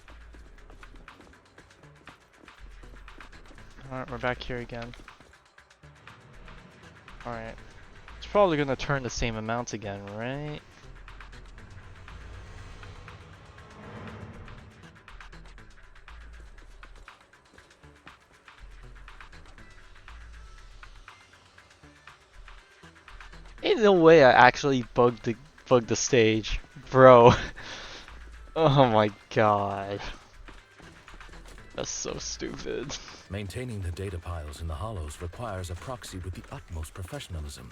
Alright, we're back here again. Alright. It's probably gonna turn the same amount again, right? Ain't no way I actually bugged the stage, bro. Oh my god. That's so stupid. Maintaining the data piles in the hollows requires a proxy with the utmost professionalism.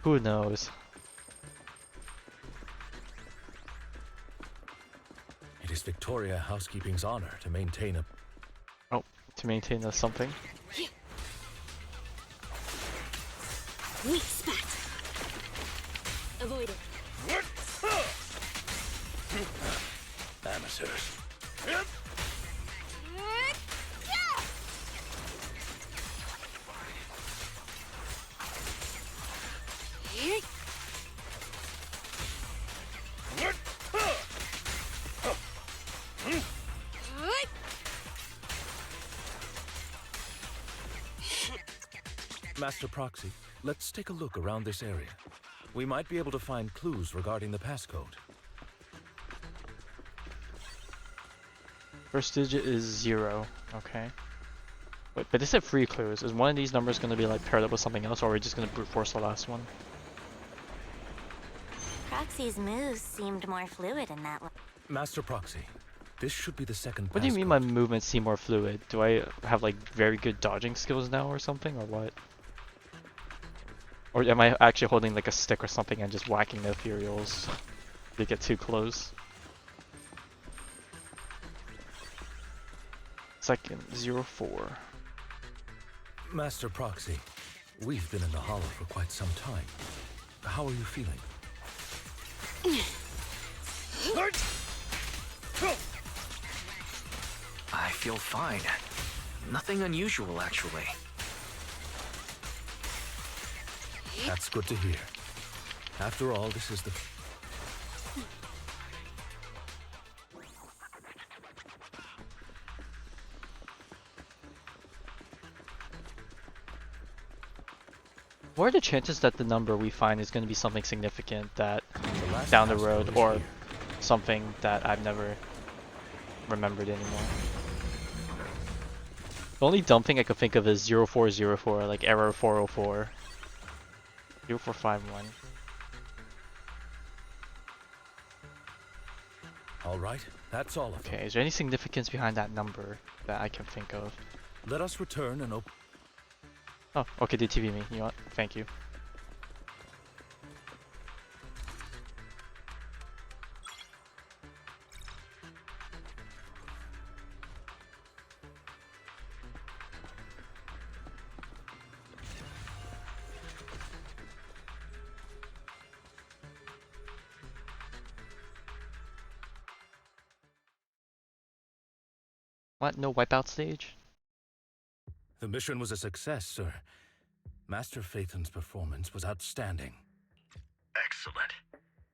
Who knows? It is Victoria Housekeeping's honor to maintain a... Oh, to maintain the something? Weak spot. Avoid it. Amateurs. Master Proxy, let's take a look around this area. We might be able to find clues regarding the passcode. First digit is 0. Okay. Wait, but they said 3 clues. Is one of these numbers going to be like paired up with something else, or are we just going to brute force the last one? Proxy's moves seemed more fluid in that one. Master Proxy, this should be the second What do you mean passcode. my movements seem more fluid? Do I have like very good dodging skills now or something, or what? Or am I actually holding like a stick or something and just whacking the ethereals? They get too close. Second, 04. Master Proxy, we've been in the Hollow for quite some time. How are you feeling? I feel fine. Nothing unusual, actually. That's good to hear. After all, this is the... What are the chances that the number we find is going to be something significant that last down the passcode road, is or here. something that I've never remembered anymore? The only dumb thing I could think of is 0404, like error 404. 0451. All right, that's all of them. Okay, is there any significance behind that number that I can think of? Let us return and open... Oh, okay, they TV me. You know what? Thank you. What? No wipeout stage? The mission was a success, sir. Master Phaethon's performance was outstanding. Excellent.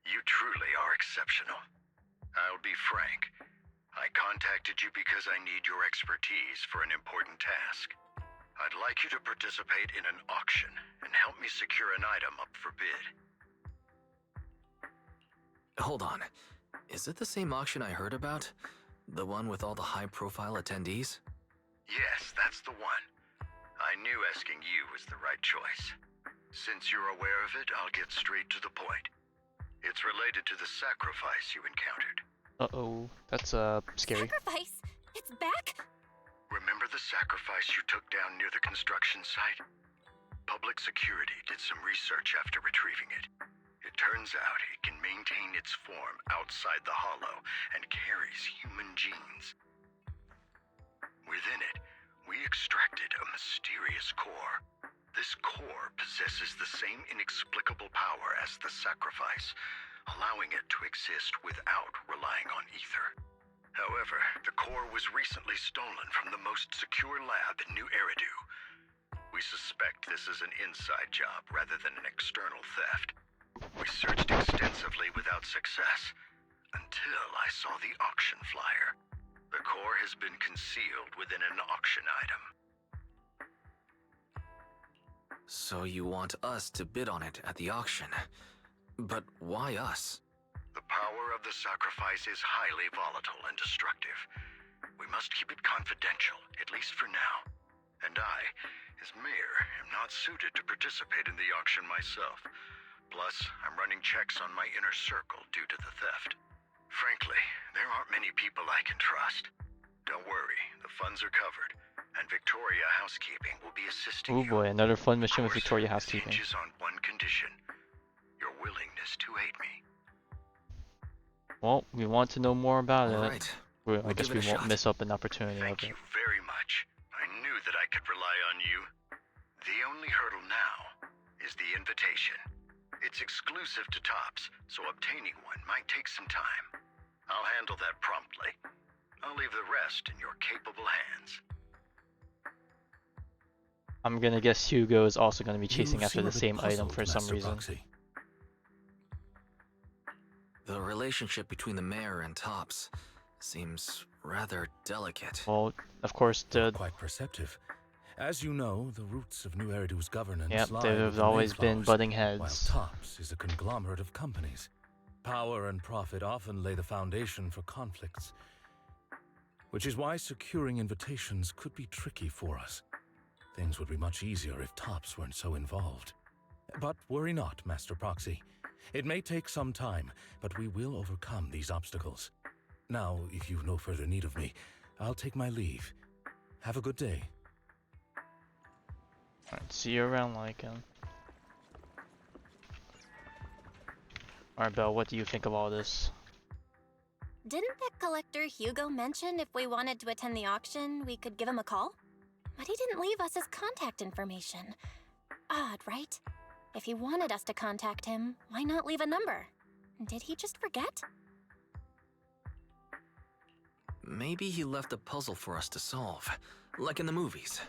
You truly are exceptional. I'll be frank. I contacted you because I need your expertise for an important task. I'd like you to participate in an auction and help me secure an item up for bid. Hold on. Is it the same auction I heard about? The one with all the high-profile attendees? Yes, that's the one. I knew asking you was the right choice. Since you're aware of it, I'll get straight to the point. It's related to the sacrifice you encountered. Uh-oh, that's scary. Sacrifice? It's back? Remember the sacrifice you took down near the construction site? Public security did some research after retrieving it. It turns out it can maintain its form outside the hollow and carries human genes. Within it, we extracted a mysterious core. This core possesses the same inexplicable power as the sacrifice, allowing it to exist without relying on ether. However, the core was recently stolen from the most secure lab in New Eridu. We suspect this is an inside job rather than an external theft. We searched extensively without success, until I saw the auction flyer. The core has been concealed within an auction item. So you want us to bid on it at the auction. But why us? The power of the sacrifice is highly volatile and destructive. We must keep it confidential, at least for now. And I, as mayor, am not suited to participate in the auction myself. Plus, I'm running checks on my inner circle due to the theft. Frankly, there aren't many people I can trust. Don't worry, the funds are covered, and Victoria Housekeeping will be assisting Oh you. boy, another fun mission with Of course, Victoria this Housekeeping. hinges on one condition: your willingness to aid me. Well, we want to know more about it. Alright, I we'll guess give we it a won't shot. miss up an opportunity of Thank it. you very much. I knew that I could rely on you. The only hurdle now is the invitation. It's exclusive to Tops, so obtaining one might take some time. I'll handle that promptly. I'll leave the rest in your capable hands. I'm gonna guess Hugo is also gonna be chasing You after seem the a bit same item puzzled, for some Master reason. Proxy. The relationship between the mayor and Tops seems rather delicate. Well, of course, You're quite perceptive. As you know, the roots of New Eridu's governance yep, lie there with have the always been Mayflowers, butting while heads. Tops is a conglomerate of companies. Power and profit often lay the foundation for conflicts, which is why securing invitations could be tricky for us. Things would be much easier if Tops weren't so involved. But worry not, Master Proxy. It may take some time, but we will overcome these obstacles. Now, if you've no further need of me, I'll take my leave. Have a good day. Alright, see you around, Lycan. Alright, Belle, what do you think of all this? Didn't that collector Hugo mention if we wanted to attend the auction, we could give him a call? But he didn't leave us his contact information. Odd, right? If he wanted us to contact him, why not leave a number? Did he just forget? Maybe he left a puzzle for us to solve, like in the movies.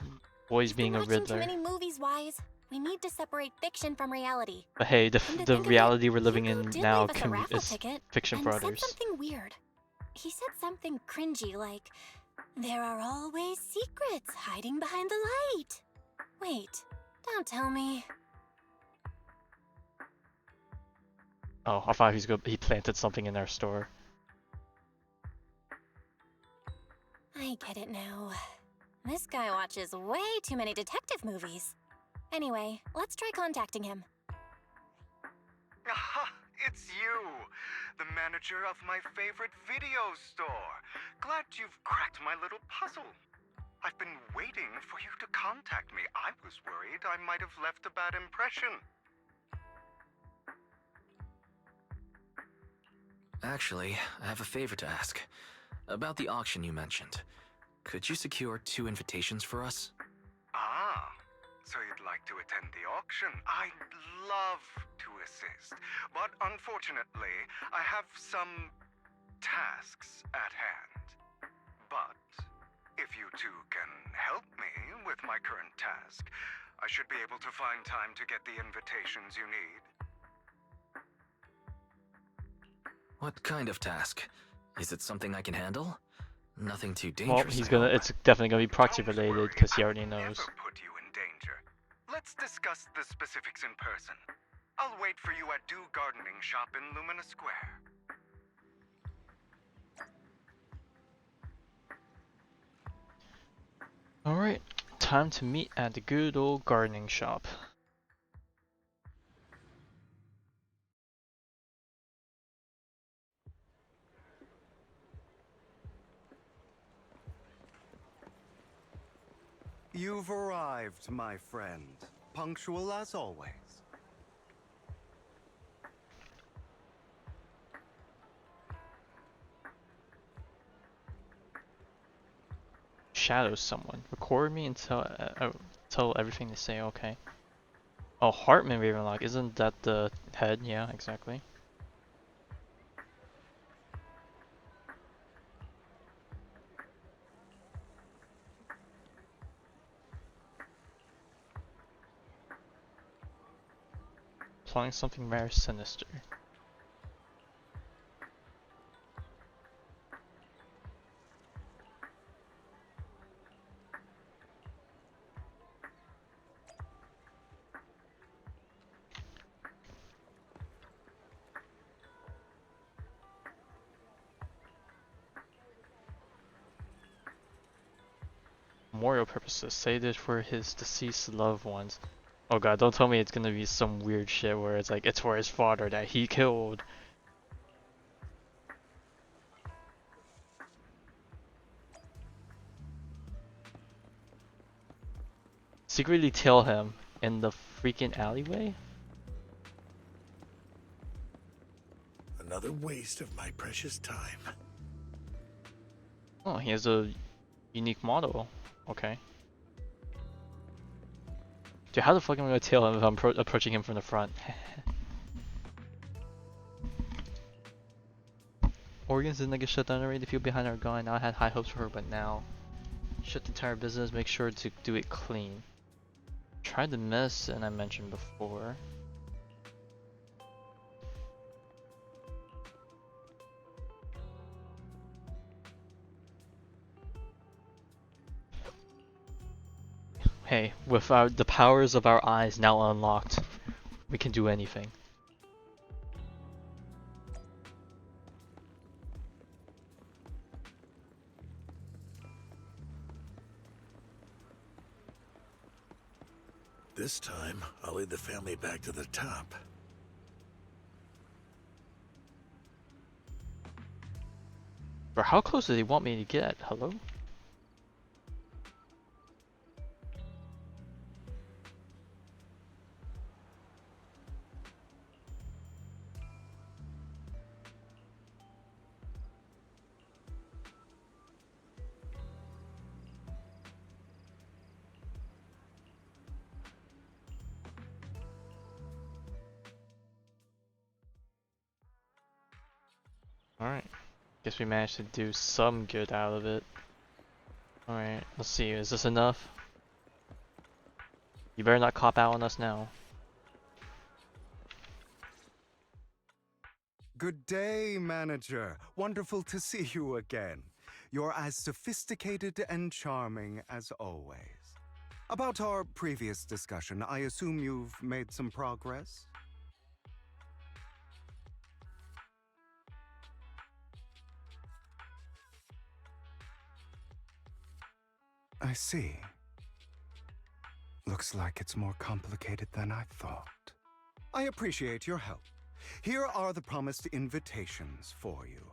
Boys being a Watching too Riddler. many movies, Wise. We need to separate fiction from reality. But hey, the Come to the think of reality it, we're living Hugo in did now leave us a raffle is ticket fiction and for said others. something weird. He said something cringy like, "There are always secrets hiding behind the light." Wait, don't tell me. Oh, I thought he planted something in our store. I get it now. This guy watches way too many detective movies. Anyway, let's try contacting him. Aha! It's you! The manager of my favorite video store. Glad you've cracked my little puzzle. I've been waiting for you to contact me. I was worried I might have left a bad impression. Actually, I have a favor to ask. About the auction you mentioned. Could you secure 2 invitations for us? Ah, so you'd like to attend the auction? I'd love to assist, but unfortunately, I have some tasks at hand. But if you two can help me with my current task, I should be able to find time to get the invitations you need. What kind of task? Is it something I can handle? Nothing too Well, dangerous. it's definitely gonna be proxy related because he already knows. Never put you in danger. Let's discuss the specifics in person. I'll wait for you at Do Gardening Shop in Lumina Square. Alright, time to meet at the good old gardening shop. You've arrived, my friend. Punctual as always. Shadow someone. Record me and tell everything they say, okay. Oh, Hartman Ravenlock, isn't that the head? Yeah, exactly. Plotting something very sinister. Memorial purposes. Say this for his deceased loved ones. Oh god, don't tell me it's gonna be some weird shit where it's like, it's for his father that he killed. secretly tail him in the freaking alleyway? Another waste of my precious time. Oh, he has a unique model. Okay. Dude, how the fuck am I gonna tail him if I'm approaching him from the front? Organs didn't get shut down already. The people behind are gone. Now I had high hopes for her, but now shut the entire business. Make sure to do it clean. Tried the mess, and I mentioned before. Hey, with the powers of our eyes now unlocked, we can do anything. This time, I'll lead the family back to the top. Bro, how close do they want me to get? Hello? Alright. Guess we managed to do some good out of it. Alright, let's see. Is this enough? You better not cop out on us now. Good day, manager. Wonderful to see you again. You're as sophisticated and charming as always. About our previous discussion, I assume you've made some progress? I see. Looks like it's more complicated than I thought. I appreciate your help. Here are the promised invitations for you.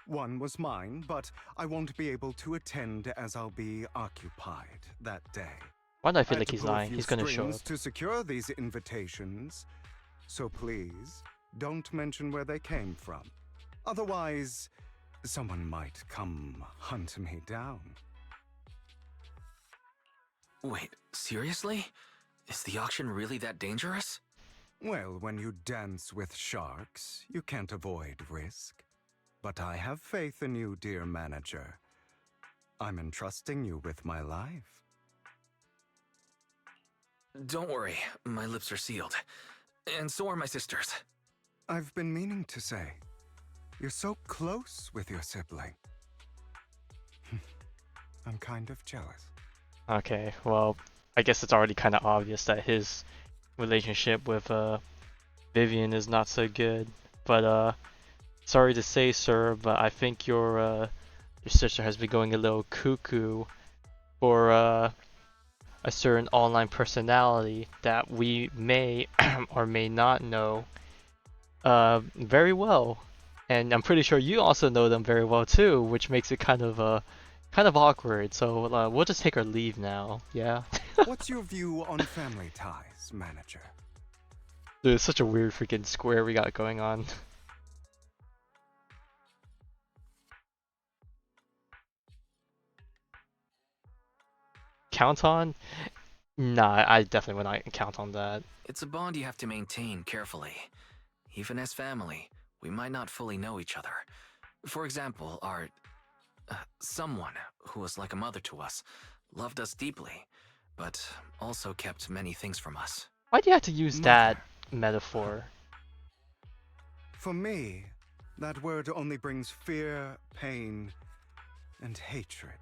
One was mine, but I won't be able to attend as I'll be occupied that day. Why do I feel had like to he's pull a lying? few He's gonna show strings up. to secure these invitations, so please don't mention where they came from. Otherwise, someone might come hunt me down. Wait, seriously? Is the auction really that dangerous? Well, when you dance with sharks, you can't avoid risk. But I have faith in you, dear manager. I'm entrusting you with my life. Don't worry, my lips are sealed. And so are my sisters. I've been meaning to say, you're so close with your sibling. I'm kind of jealous. Okay, well, I guess it's already kind of obvious that his relationship with Vivian is not so good. But sorry to say, sir, but I think your sister has been going a little cuckoo for a certain online personality that we may or may not know very well, and I'm pretty sure you also know them very well too, which makes it kind of awkward. So we'll just take our leave now. Yeah. What's your view on family ties, manager? Dude, it's such a weird freaking square we got going on. Count on? Nah, I definitely would not count on that. It's a bond you have to maintain carefully. Even as family, we might not fully know each other. For example, our someone who was like a mother to us, loved us deeply, but also kept many things from us. Why do you have to use that metaphor? For me, that word only brings fear, pain, and hatred.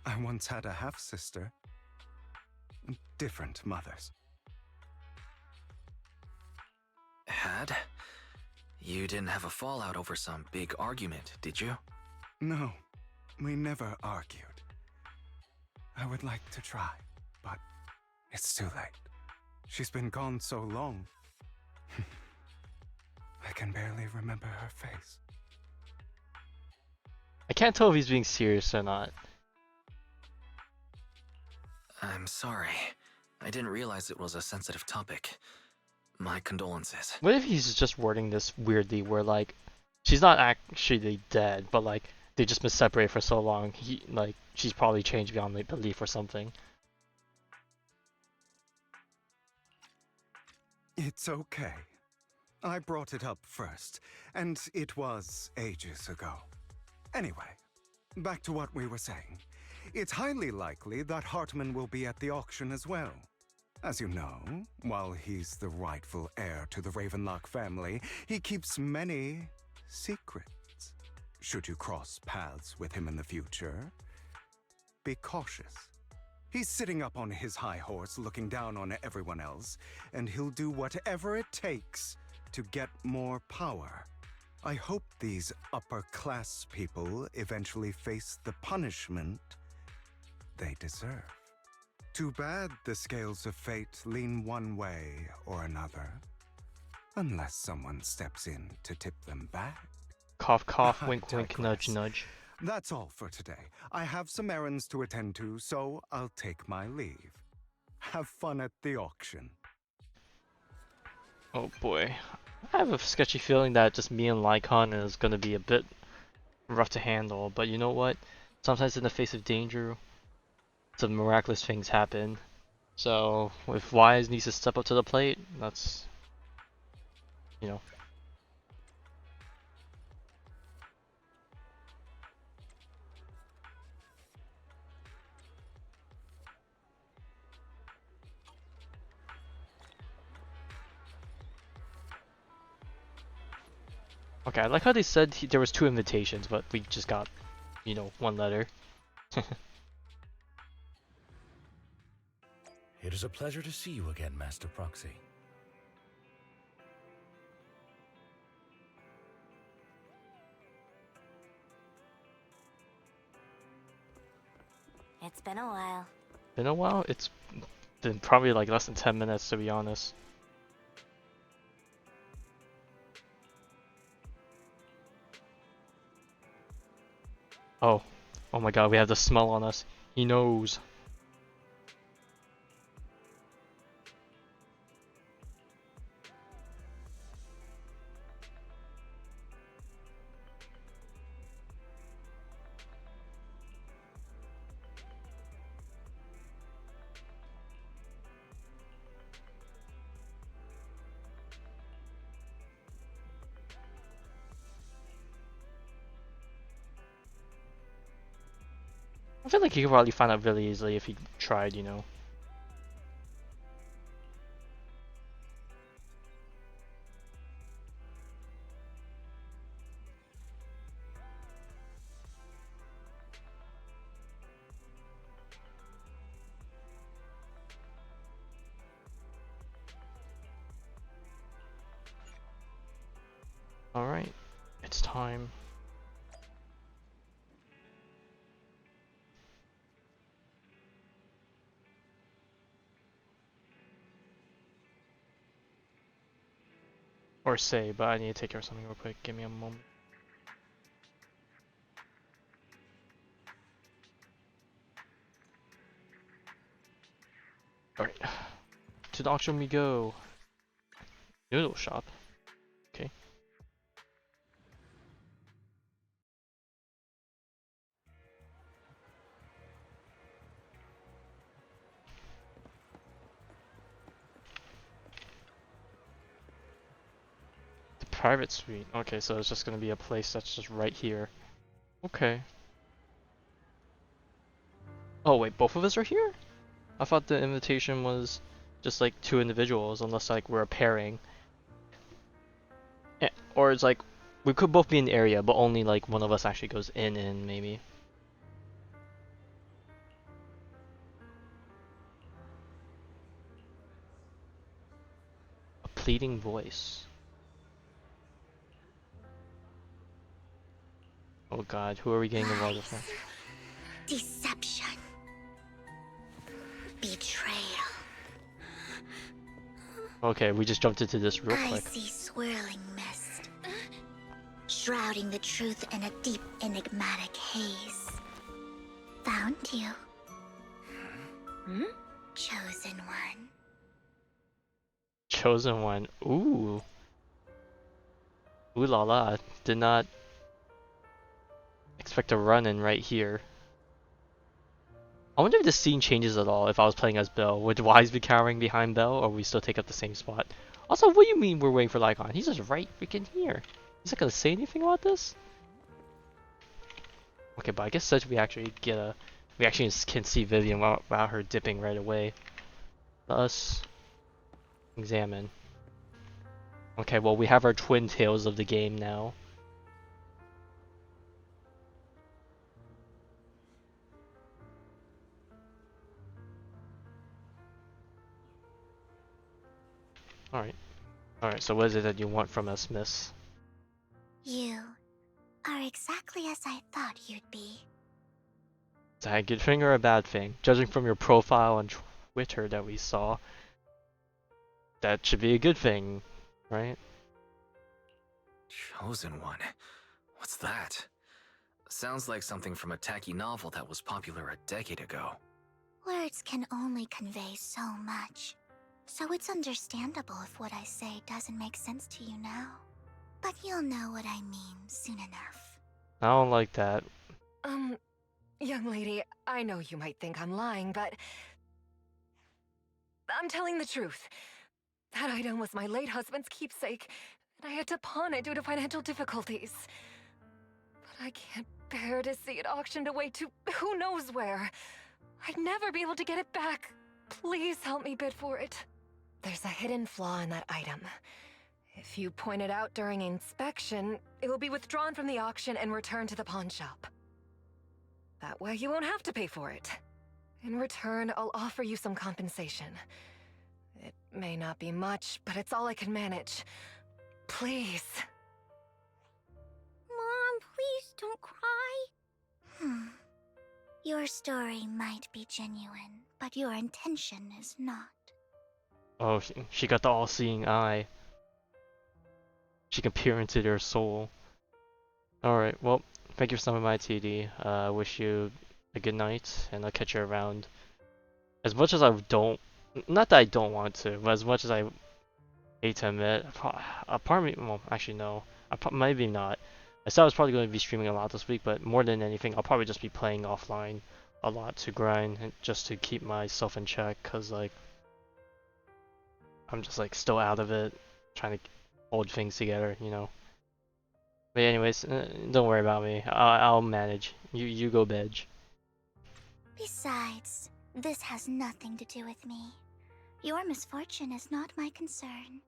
I once had a half-sister. Different mothers. Had? You didn't have a fallout over some big argument, did you? No, we never argued. I would like to try, but it's too late. She's been gone so long. I can barely remember her face. I can't tell if he's being serious or not. I'm sorry. I didn't realize it was a sensitive topic. My condolences. What if he's just wording this weirdly, where like, she's not actually dead, but like they just been separated for so long. She's probably changed beyond like, belief or something. It's okay. I brought it up first, and it was ages ago. Anyway, back to what we were saying. It's highly likely that Hartman will be at the auction as well. As you know, while he's the rightful heir to the Ravenlock family, he keeps many secrets. Should you cross paths with him in the future, be cautious. He's sitting up on his high horse looking down on everyone else, and he'll do whatever it takes to get more power. I hope these upper-class people eventually face the punishment they deserve. Too bad the scales of fate lean one way or another. Unless someone steps in to tip them back. Cough, cough, I wink, wink, nudge, digress. nudge. That's all for today. I have some errands to attend to, so I'll take my leave. Have fun at the auction. Oh boy. I have a sketchy feeling that just me and Lycon is gonna be a bit rough to handle, but you know what? Sometimes in the face of danger, some miraculous things happen. So if Wise needs to step up to the plate, that's, you know. Okay, I like how they said there was 2 invitations, but we just got, you know, 1 letter. It is a pleasure to see you again, Master Proxy. It's been a while. Been a while? It's been probably like less than 10 minutes, to be honest. Oh. Oh my god, we have the smell on us. He knows. I feel like he could probably find out really easily if he tried, you know. Alright, it's time. Or say, but I need to take care of something real quick. Give me a moment. Alright. To the auction we go. Noodle shop. Okay. The private suite. Okay, so it's just gonna be a place that's just right here. Okay. Oh wait, both of us are here? I thought the invitation was just like 2 individuals, unless like we're a pairing. Or it's like, we could both be in the area, but only like one of us actually goes in maybe. A pleading voice. Oh god, who are we getting involved with? Deception. Betrayal. Okay, we just jumped into this real I quick. see swirling mist, shrouding the truth in a deep, enigmatic haze. Found you. Chosen one. Chosen one. Ooh. Ooh la la. Did not expect a run-in right here. I wonder if the scene changes at all if I was playing as Bell. Would Wise be cowering behind Bell, or we still take up the same spot? Also, what do you mean we're waiting for Lycon? He's just right freaking here. He's not gonna say anything about this? Okay, but I guess such we actually get a... We actually can see Vivian without her dipping right away. Let us examine. Okay, well we have our twin tails of the game now. Alright. Alright, so what is it that you want from us, miss? You are exactly as I thought you'd be. Is that a good thing or a bad thing? Judging from your profile on Twitter that we saw, that should be a good thing, right? Chosen one? What's that? Sounds like something from a tacky novel that was popular a decade ago. Words can only convey so much, so it's understandable if what I say doesn't make sense to you now. But you'll know what I mean soon enough. I don't like that. Young lady, I know you might think I'm lying, but I'm telling the truth. That item was my late husband's keepsake, and I had to pawn it due to financial difficulties. But I can't bear to see it auctioned away to who knows where. I'd never be able to get it back. Please help me bid for it. There's a hidden flaw in that item. If you point it out during inspection, it will be withdrawn from the auction and returned to the pawn shop. That way you won't have to pay for it. In return, I'll offer you some compensation. It may not be much, but it's all I can manage. Please. Mom, please don't cry. Your story might be genuine, but your intention is not. Oh, she got the all-seeing eye. She can peer into their soul. Alright, well, thank you for stopping by, TD. I wish you a good night, and I'll catch you around. As much as I don't... Not that I don't want to, but as much as I hate to admit, a part of me... Well, actually no. Maybe not. I said I was probably going to be streaming a lot this week, but more than anything, I'll probably just be playing offline a lot to grind, and just to keep myself in check, because, like... I'm just, like, still out of it, trying to hold things together, you know. But anyways, don't worry about me. I'll manage. You go bedge. Besides, this has nothing to do with me. Your misfortune is not my concern.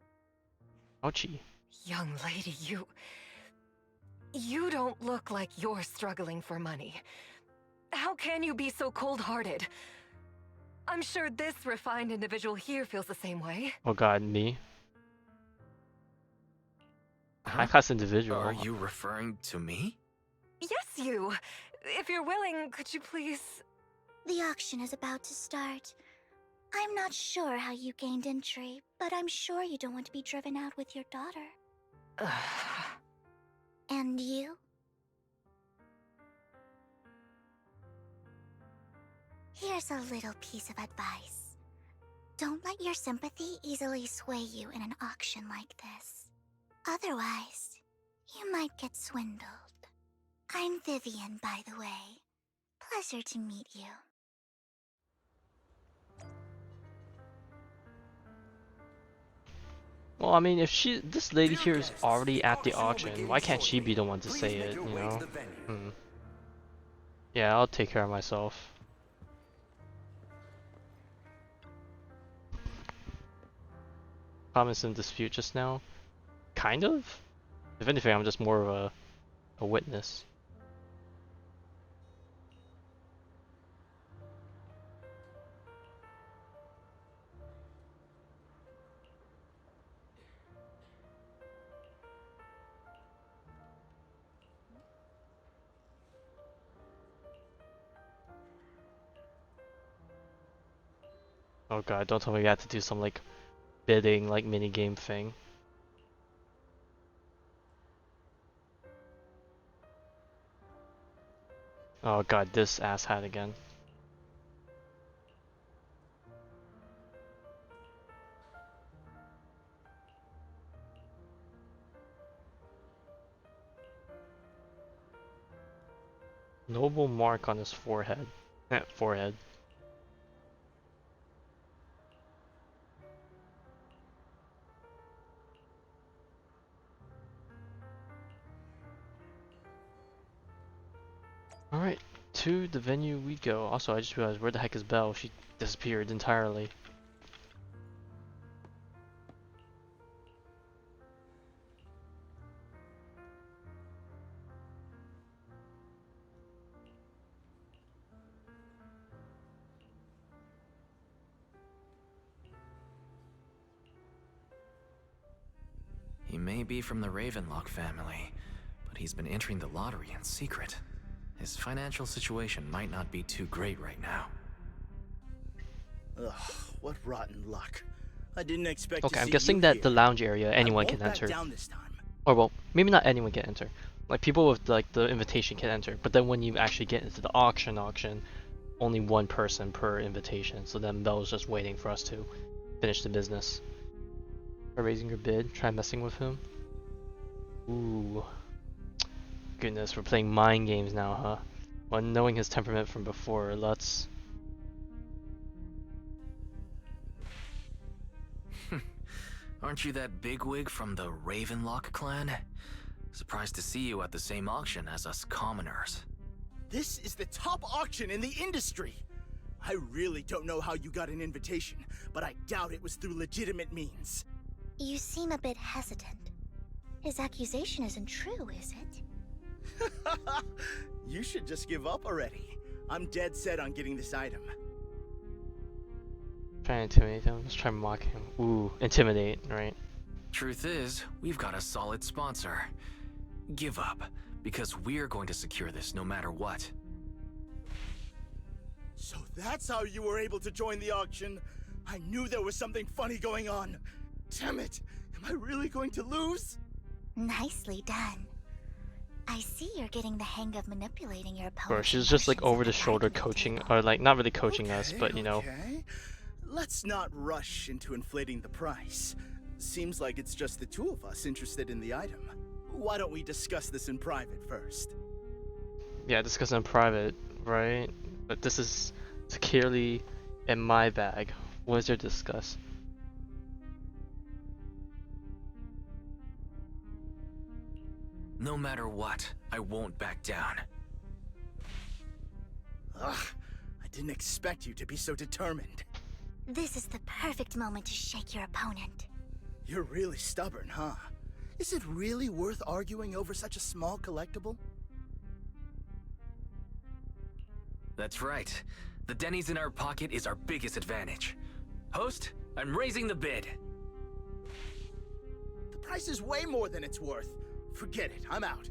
Ouchie. Young lady, you don't look like you're struggling for money. How can you be so cold-hearted? I'm sure this refined individual here feels the same way. Oh god, me? High-class individual. Are you referring to me? Yes, you! If you're willing, could you please... The auction is about to start. I'm not sure how you gained entry, but I'm sure you don't want to be driven out with your daughter. And you? Here's a little piece of advice. Don't let your sympathy easily sway you in an auction like this. Otherwise, you might get swindled. I'm Vivian, by the way. Pleasure to meet you. Well, I mean, if this lady here is already at the auction, why can't she be the one to say it, you know? Yeah, I'll take care of myself. Promise in dispute just now? Kind of? If anything, I'm just more of a witness. Oh god, don't tell me we have to do some like bidding like mini game thing. Oh god, this asshat again. Noble mark on his forehead. Forehead. Alright, to the venue we go. Also, I just realized, where the heck is Belle? She disappeared entirely. He may be from the Ravenlock family, but he's been entering the lottery in secret. His financial situation might not be too great right now. Ugh, what rotten luck. I didn't expect Okay, to I'm see guessing you that here. the lounge area anyone I can won't back enter. down this time. Or well, maybe not anyone can enter. Like people with like the invitation can enter, but then when you actually get into the auction, only one person per invitation. So then Belle's just waiting for us to finish the business. By raising your bid, try messing with him. Ooh. Goodness, we're playing mind games now, huh? Well, knowing his temperament from before, let's... Aren't you that bigwig from the Ravenlock clan? Surprised to see you at the same auction as us commoners. This is the top auction in the industry. I really don't know how you got an invitation, but I doubt it was through legitimate means. You seem a bit hesitant. His accusation isn't true, is it? You should just give up already. I'm dead set on getting this item. Try and intimidate him. Let's try and mock him. Ooh, intimidate, right? Truth is, we've got a solid sponsor. Give up, because we're going to secure this no matter what. So that's how you were able to join the auction? I knew there was something funny going on. Damn it! Am I really going to lose? Nicely done. I see you're getting the hang of manipulating your opponent. Or she's just like over the shoulder coaching, or like not really coaching us, but you know. Okay. Let's not rush into inflating the price. Seems like it's just the two of us interested in the item. Why don't we discuss this in private first? Yeah, discuss in private, right? But this is securely in my bag. What is there to discuss? No matter what, I won't back down. Ugh, I didn't expect you to be so determined. This is the perfect moment to shake your opponent. You're really stubborn, huh? Is it really worth arguing over such a small collectible? That's right. The Denny's in our pocket is our biggest advantage. Host, I'm raising the bid. The price is way more than it's worth. Forget it, I'm out.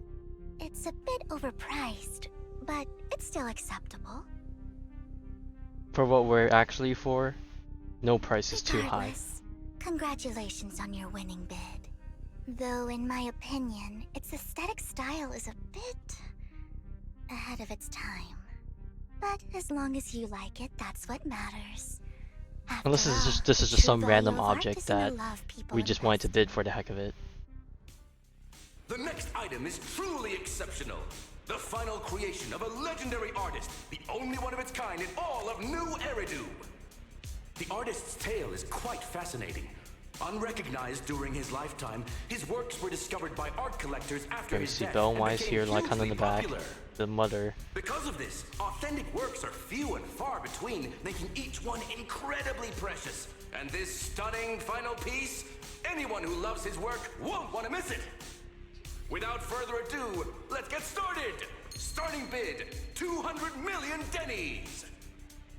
It's a bit overpriced, but it's still acceptable. For what we're actually for, no price is too high. Regardless, congratulations on your winning bid. Though in my opinion, its aesthetic style is a bit ahead of its time. But as long as you like it, that's what matters. Unless this is just some random object that we just wanted to bid for the heck of it. The next item is truly exceptional. The final creation of a legendary artist, the only one of its kind in all of New Eridu. The artist's tale is quite fascinating. Unrecognized during his lifetime, his works were discovered by art collectors after his death Bell and Wise became here, like on in hugely the back. popular. The mother. Because of this, authentic works are few and far between, making each one incredibly precious. And this stunning final piece, anyone who loves his work won't want to miss it. Without further ado, let's get started! Starting bid, 200 million Denny's!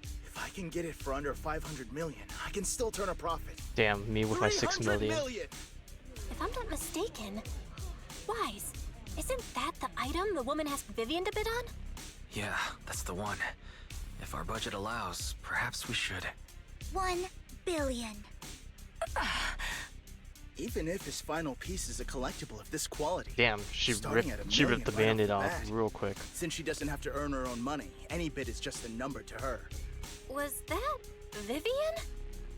If I can get it for under 500 million, I can still turn a profit. Damn, me with my 6 million. If I'm not mistaken, Wise, isn't that the item the woman asked Vivian to bid on? Yeah, that's the one. If our budget allows, perhaps we should. 1 billion. Even if his final piece is a collectible of this quality. Damn, she ripped the band-aid off real quick. Since she doesn't have to earn her own money, any bid is just a number to her. Was that Vivian?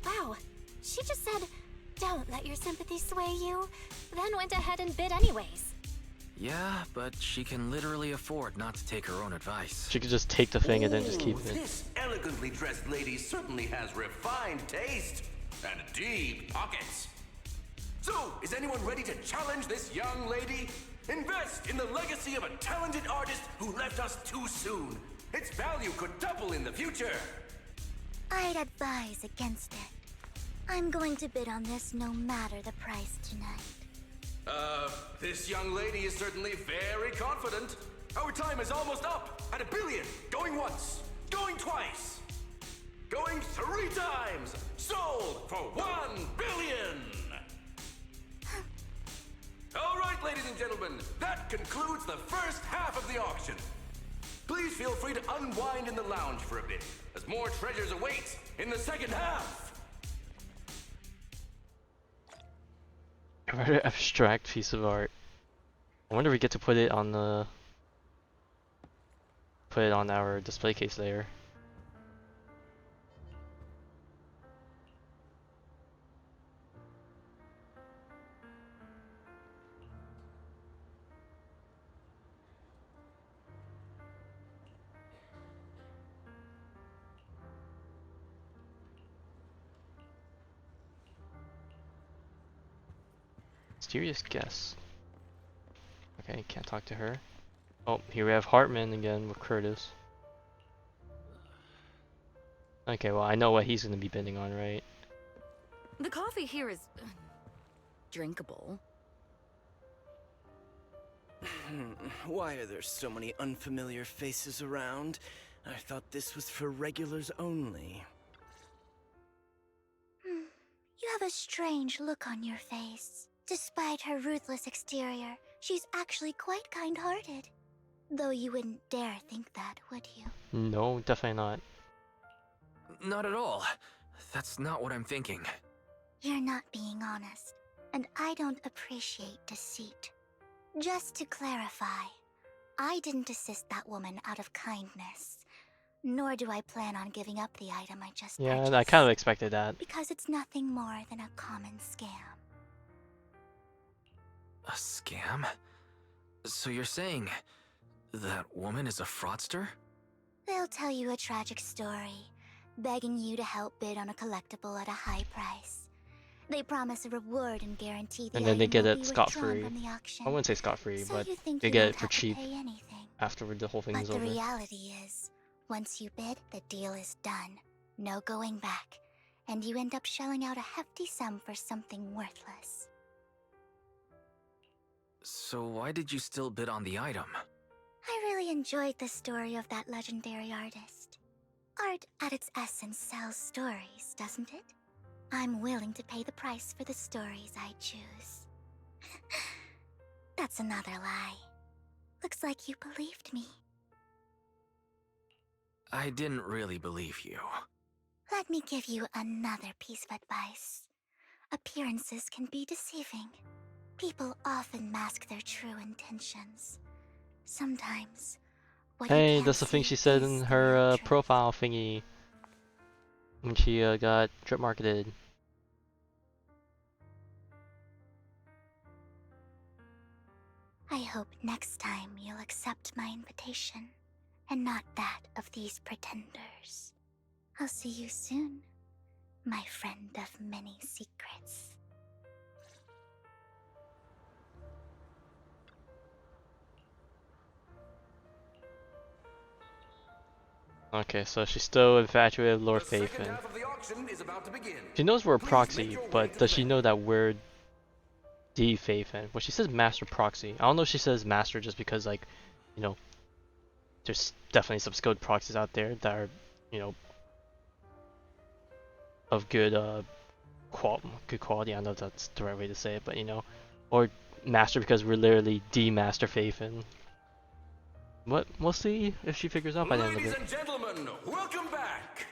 Wow, she just said, "Don't let your sympathy sway you," then went ahead and bid anyways. Yeah, but she can literally afford not to take her own advice. She could just take the thing and then just keep it. This elegantly dressed lady certainly has refined taste and deep pockets. So, is anyone ready to challenge this young lady? Invest in the legacy of a talented artist who left us too soon. Its value could double in the future. I'd advise against it. I'm going to bid on this no matter the price tonight. This young lady is certainly very confident. Our time is almost up at 1 billion. Going once, going twice, going 3 times. Sold for 1 billion. All right, ladies and gentlemen, that concludes the first half of the auction. Please feel free to unwind in the lounge for a bit, as more treasures await in the second half. A very abstract piece of art. I wonder if we get to put it on our display case later. Mysterious guess. Okay, can't talk to her. Oh, here we have Hartman again with Curtis. Okay, well I know what he's gonna be bidding on, right? The coffee here is drinkable. Why are there so many unfamiliar faces around? I thought this was for regulars only. You have a strange look on your face. Despite her ruthless exterior, she's actually quite kind-hearted. Though you wouldn't dare think that, would you? No, definitely not. Not at all. That's not what I'm thinking. You're not being honest, and I don't appreciate deceit. Just to clarify, I didn't assist that woman out of kindness. Nor do I plan on giving up the item I just purchased. Yeah, I kind of expected that. Because it's nothing more than a common scam. A scam? So you're saying that woman is a fraudster? They'll tell you a tragic story, begging you to help bid on a collectible at a high price. They promise a reward and guarantee the And then they item get will it be scot-free. withdrawn from the auction. I wouldn't say scot-free, So but you think they you get don't it for have to cheap pay anything. after the whole thing But is the over. reality is, once you bid, the deal is done. No going back. And you end up shelling out a hefty sum for something worthless. So why did you still bid on the item? I really enjoyed the story of that legendary artist. Art at its essence sells stories, doesn't it? I'm willing to pay the price for the stories I choose. That's another lie. Looks like you believed me. I didn't really believe you. Let me give you another piece of advice. Appearances can be deceiving. People often mask their true intentions. Sometimes, what you Hey, can't that's the thing see she said is in the her real truth. profile thingy when she got drip marketed. I hope next time you'll accept my invitation, and not that of these pretenders. I'll see you soon, my friend of many secrets. Okay, so she's still infatuated with Lord The second Phaethon. half of the auction is about to begin. She knows we're a Please proxy, make your way but to does the she know that we're the Phaethon? Well, she says master proxy. I don't know if she says master just because, like, you know, there's definitely some skilled proxies out there that are, you know, of good quality. I don't know if that's the right way to say it, but you know, or master because we're literally the master Phaethon. But we'll see if she figures out by the end of Ladies it. and gentlemen, welcome back.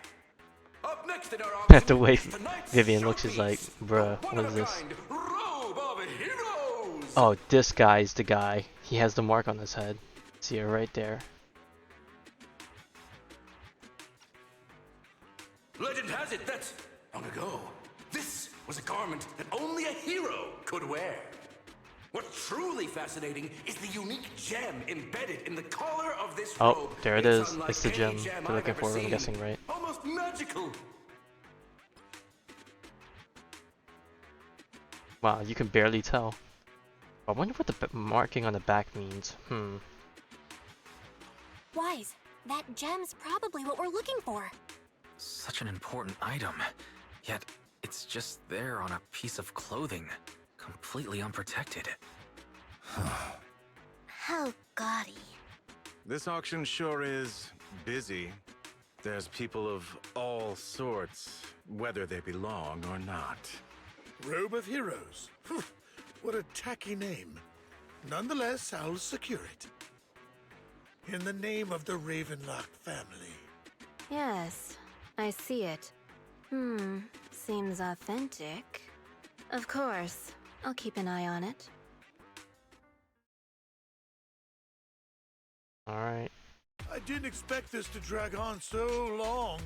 Up next in our auction, The way is tonight's Vivian looks is like, showpiece, bruh, the what is this? one-of-a-kind robe of heroes. Oh, this guy's the guy. He has the mark on his head. See it right there. Legend has it that, long ago, this was a garment that only a hero could wear. What's truly fascinating is the unique gem embedded in the collar of this Oh, robe. there it It's is. unlike It's the any gem gem we're I've looking ever for, I'm seen. guessing, right? Almost magical. Wow, you can barely tell. I wonder what the marking on the back means. Wise, that gem's probably what we're looking for. Such an important item, yet it's just there on a piece of clothing, completely unprotected. How gaudy. This auction sure is busy. There's people of all sorts, whether they belong or not. Robe of Heroes. What a tacky name. Nonetheless, I'll secure it. In the name of the Ravenlock family. Yes, I see it. Seems authentic. Of course, I'll keep an eye on it. Alright. I didn't expect this to drag on so long.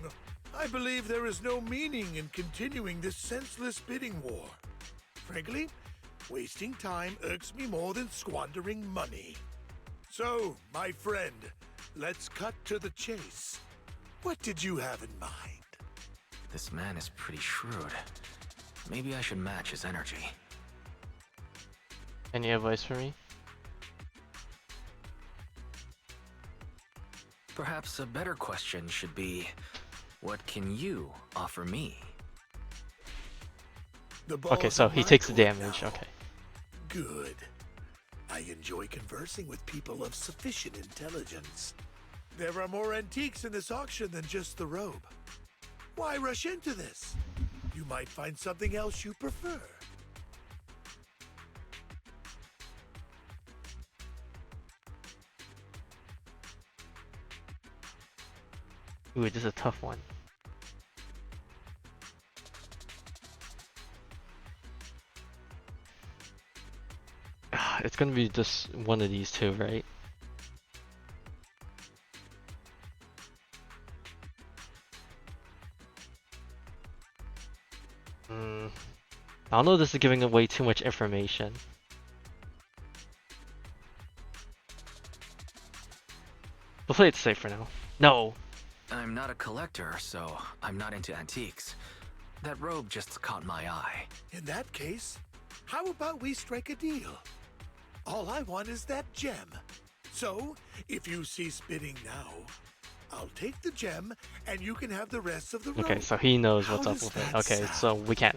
I believe there is no meaning in continuing this senseless bidding war. Frankly, wasting time irks me more than squandering money. So, my friend, let's cut to the chase. What did you have in mind? This man is pretty shrewd. Maybe I should match his energy. Any advice for me? Perhaps a better question should be, what can you offer me? Okay, so he takes the damage, okay. Good. I enjoy conversing with people of sufficient intelligence. There are more antiques in this auction than just the robe. Why rush into this? You might find something else you prefer. Ooh, this is a tough one. It's gonna be just one of these two, right? I don't know if this is giving away too much information. We'll play it safe for now. No! I'm not a collector, so I'm not into antiques. That robe just caught my eye. In that case, how about we strike a deal? All I want is that gem. So, if you cease bidding now, I'll take the gem and you can have the rest of the robe. Okay, so he knows How what's up does with it. that Okay, sound? so we can't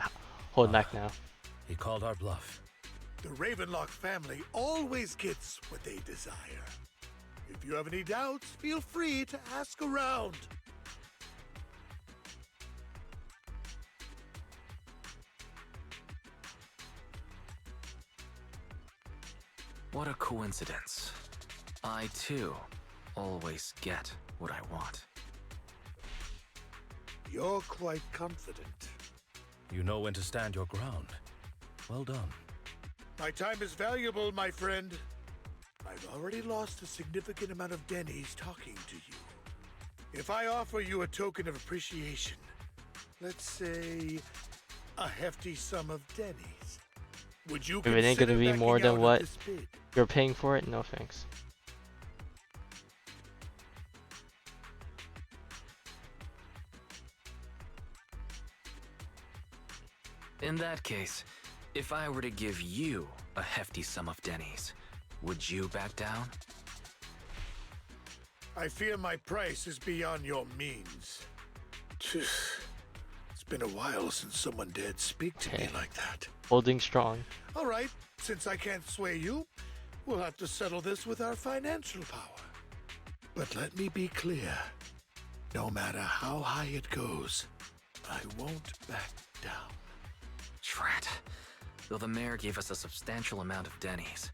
hold back now. He called our bluff. The Ravenlock family always gets what they desire. If you have any doubts, feel free to ask around. What a coincidence. I, too, always get what I want. You're quite confident. You know when to stand your ground. Well done. My time is valuable, my friend. I've already lost a significant amount of dennies talking to you. If I offer you a token of appreciation, let's say a hefty sum of dennies, would you If it ain't gonna consider be more backing out than of what this bid? you're paying for it, no thanks. In that case, if I were to give you a hefty sum of dennies, would you back down? I fear my price is beyond your means. It's been a while since someone dared speak to me like that. Holding strong. All right, since I can't sway you, we'll have to settle this with our financial power. But let me be clear. No matter how high it goes, I won't back down. Drat. Though the mayor gave us a substantial amount of dennies,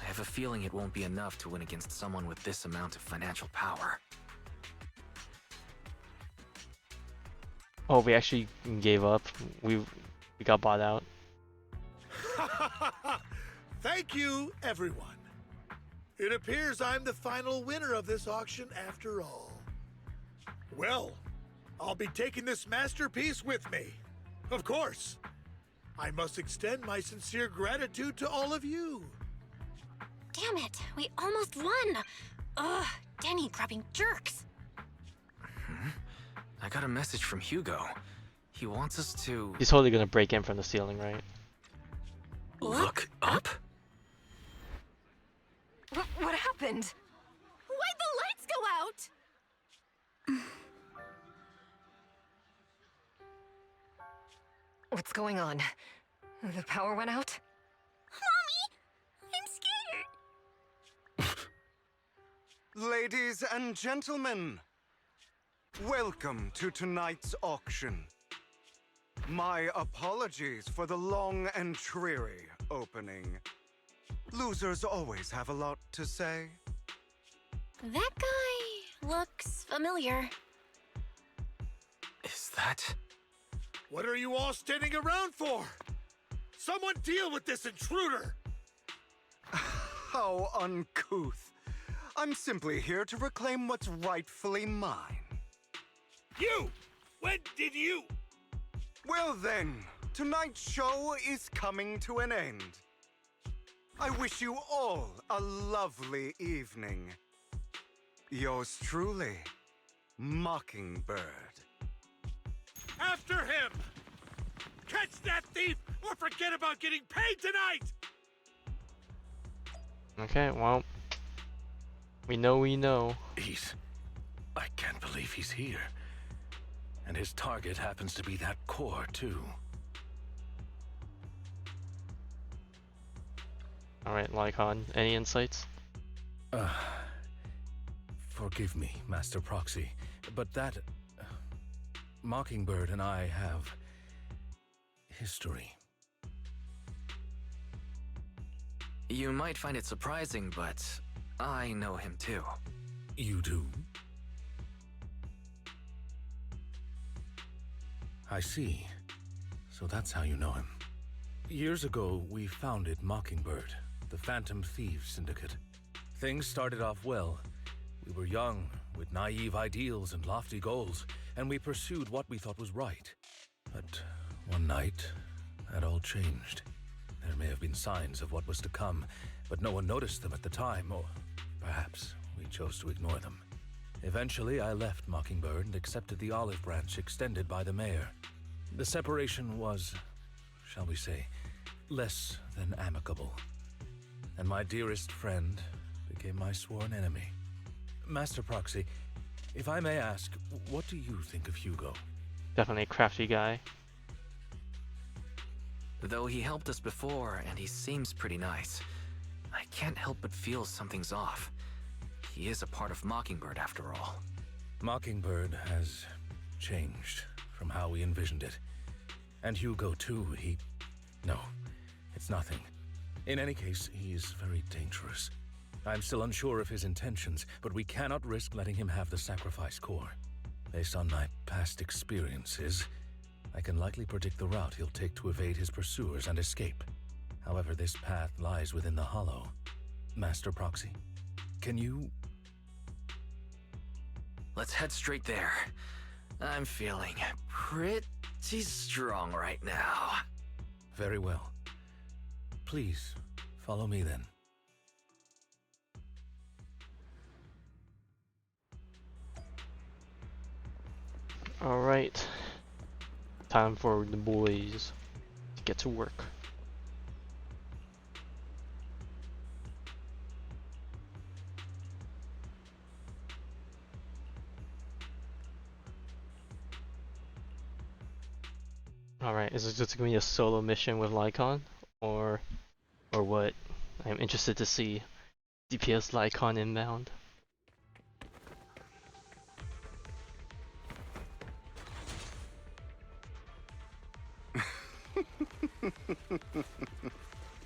I have a feeling it won't be enough to win against someone with this amount of financial power. Oh, we actually gave up. We got bought out. Thank you, everyone. It appears I'm the final winner of this auction after all. Well, I'll be taking this masterpiece with me. Of course. I must extend my sincere gratitude to all of you. Damn it, we almost won! Ugh, Denny grabbing jerks. I got a message from Hugo. He wants us to... He's totally gonna break in from the ceiling, right? Look up? What happened? Why'd the lights go out? What's going on? The power went out? Mommy! I'm scared! Ladies and gentlemen, welcome to tonight's auction. My apologies for the long and dreary opening. Losers always have a lot to say. That guy looks familiar. Is that... What are you all standing around for? Someone deal with this intruder! How uncouth. I'm simply here to reclaim what's rightfully mine. You! When did you... Well then, tonight's show is coming to an end. I wish you all a lovely evening. Yours truly, Mockingbird. After him! Catch that thief or forget about getting paid tonight! Okay, well, we know. I can't believe he's here. And his target happens to be that core, too. Alright, Lycon, any insights? Forgive me, Master Proxy, but that... Mockingbird and I have... history. You might find it surprising, but I know him too. You do? I see. So that's how you know him. Years ago, we founded Mockingbird, the Phantom Thieves Syndicate. Things started off well. We were young, with naive ideals and lofty goals, and we pursued what we thought was right. But one night, that all changed. There may have been signs of what was to come, but no one noticed them at the time, or perhaps we chose to ignore them. Eventually, I left Mockingbird and accepted the olive branch extended by the mayor. The separation was, shall we say, less than amicable. And my dearest friend became my sworn enemy. Master Proxy, if I may ask, what do you think of Hugo? Definitely a crafty guy. Though he helped us before, and he seems pretty nice, I can't help but feel something's off. He is a part of Mockingbird, after all. Mockingbird has changed from how we envisioned it. And Hugo, too, No, it's nothing. In any case, he is very dangerous. I'm still unsure of his intentions, but we cannot risk letting him have the sacrifice core. Based on my past experiences, I can likely predict the route he'll take to evade his pursuers and escape. However, this path lies within the Hollow. Master Proxy, can you... Let's head straight there. I'm feeling pretty strong right now. Very well. Please, follow me then. Alright. Time for the boys to get to work. Alright, is it just gonna be a solo mission with Lycon? Or what? I'm interested to see DPS Lycon inbound.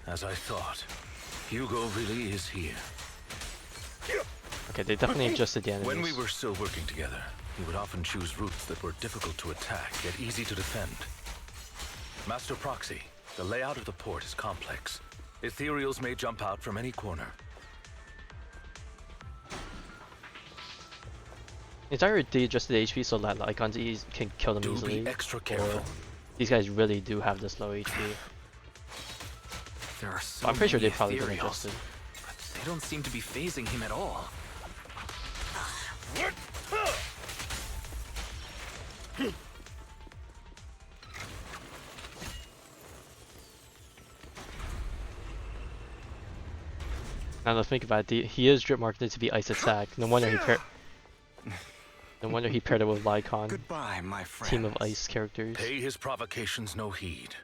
As I thought, Hugo really is here. Okay, they definitely adjusted the enemies. When we were still working together, he would often choose routes that were difficult to attack, yet easy to defend. Master Proxy, the layout of the port is complex. Ethereals may jump out from any corner. Is that already adjusted HP so that Lycons can kill them Do easily? be extra careful. These guys really do have this low HP. There are so I'm pretty sure many they've probably been ethereals, adjusted. but they don't seem to be phasing him at all. Now let's think about it. He is drip marketed to be ice attack. No wonder he paired. No wonder he paired it with Lycon. Goodbye, my friend. Team of ice characters. Pay his provocations no heed.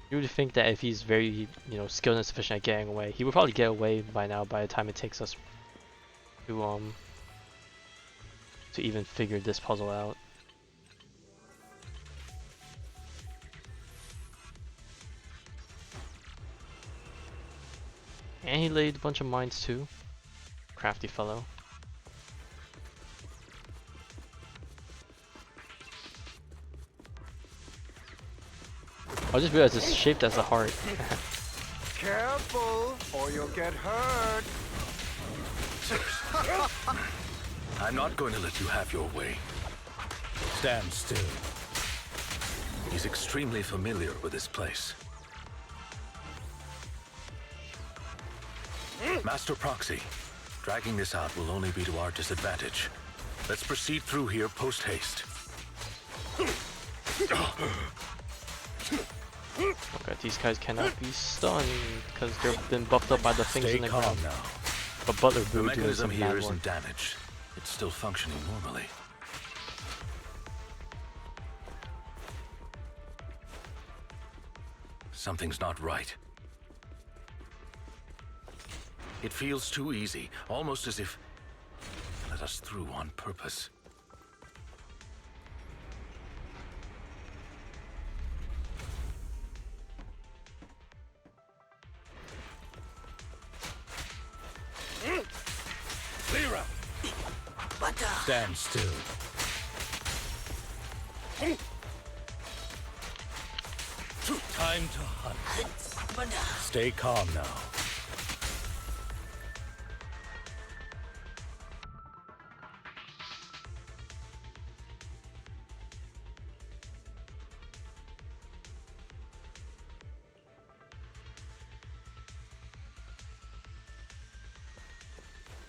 You would think that if he's very, skilled and sufficient at getting away, he would probably get away by now. By the time it takes us to even figure this puzzle out. And he laid a bunch of mines too. Crafty fellow. I just realized it's shaped as a heart. Careful, or you'll get hurt. I'm not going to let you have your way. Stand still. He's extremely familiar with this place. Master Proxy, dragging this out will only be to our disadvantage. Let's proceed through here post-haste. Okay, these guys cannot be stunned because they've been buffed up by the things Stay in the calm ground. now. But Butler The Boo doing mechanism some here mad isn't work. damaged. It's still functioning normally. Something's not right. It feels too easy, almost as if they let us through on purpose. Clear out. Stand still. Time to hunt. Stay calm now.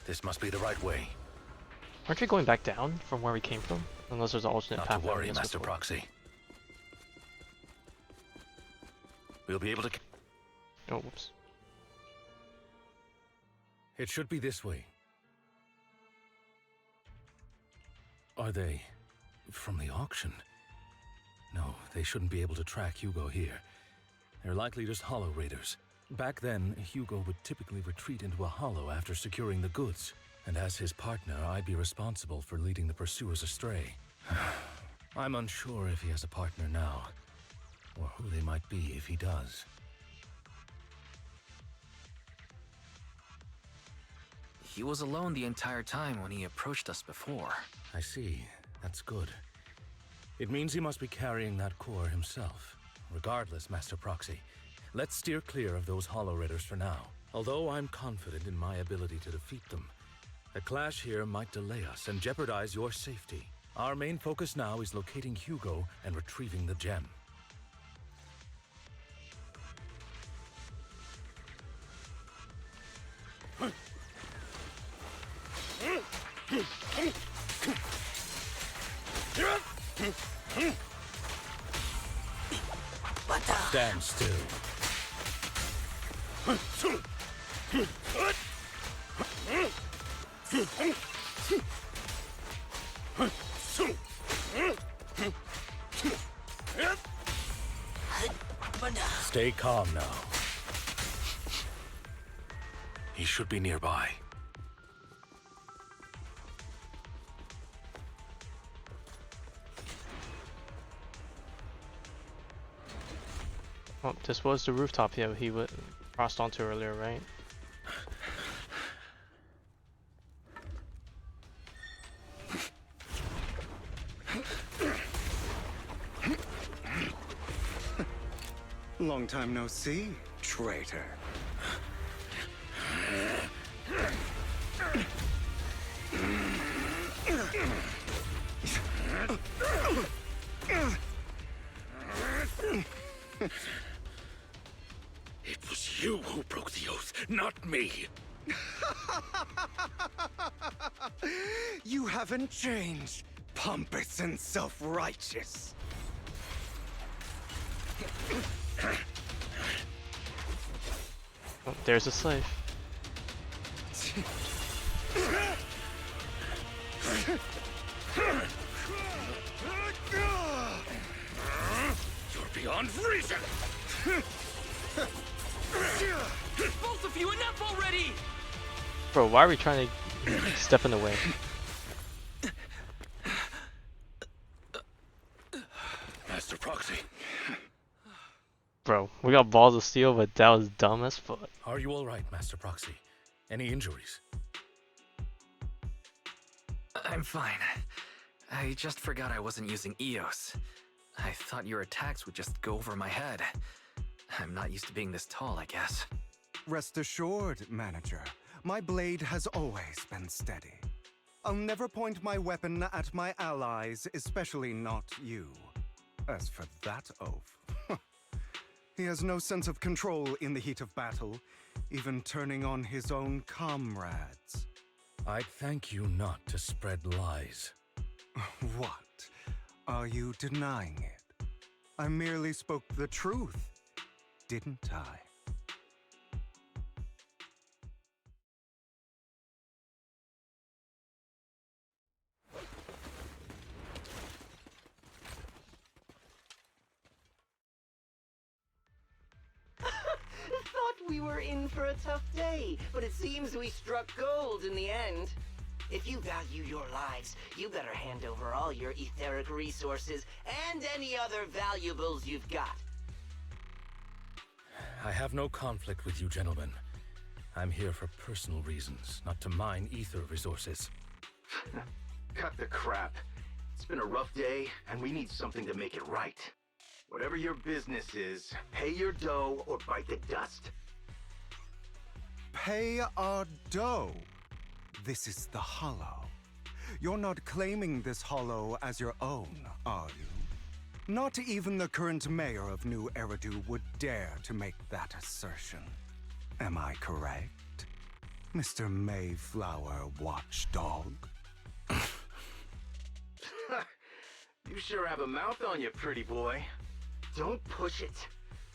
This must be the right way. Aren't we going back down from where we came from? Unless there's an alternate Not path. to worry, Master Proxy. We'll be able to... Oh, whoops. It should be this way. Are they from the auction? No, they shouldn't be able to track Hugo here. They're likely just hollow raiders. Back then, Hugo would typically retreat into a hollow after securing the goods. And as his partner, I'd be responsible for leading the pursuers astray. I'm unsure if he has a partner now, or who they might be if he does. He was alone the entire time when he approached us before. I see. That's good. It means he must be carrying that core himself. Regardless, Master Proxy, let's steer clear of those Hollow Raiders for now. Although I'm confident in my ability to defeat them, a clash here might delay us and jeopardize your safety. Our main focus now is locating Hugo and retrieving the gem. Stand still. Stay calm now. He should be nearby. Oh, this was the rooftop here he crossed onto earlier, right? Long time no see, traitor. Eos, not me. You haven't changed, pompous and self-righteous. Oh, there's a slave. You're beyond reason. Both of you, enough already! Bro, why are we trying to step in the way? Master Proxy. Bro, we got balls of steel, but that was dumb as fuck. Are you all right, Master Proxy? Any injuries? I'm fine. I just forgot I wasn't using Eos. I thought your attacks would just go over my head. I'm not used to being this tall, I guess. Rest assured, Manager. My blade has always been steady. I'll never point my weapon at my allies, especially not you. As for that oaf, he has no sense of control in the heat of battle, even turning on his own comrades. I'd thank you not to spread lies. What? Are you denying it? I merely spoke the truth, didn't I? Thought we were in for a tough day, but it seems we struck gold in the end. If you value your lives, you better hand over all your etheric resources and any other valuables you've got. I have no conflict with you, gentlemen. I'm here for personal reasons, not to mine ether resources. Cut the crap. It's been a rough day, and we need something to make it right. Whatever your business is, pay your dough or bite the dust. Pay our dough. This is the Hollow. You're not claiming this Hollow as your own, are you? Not even the current mayor of New Eridu would dare to make that assertion. Am I correct, Mr. Mayflower Watchdog? You sure have a mouth on you, pretty boy. Don't push it.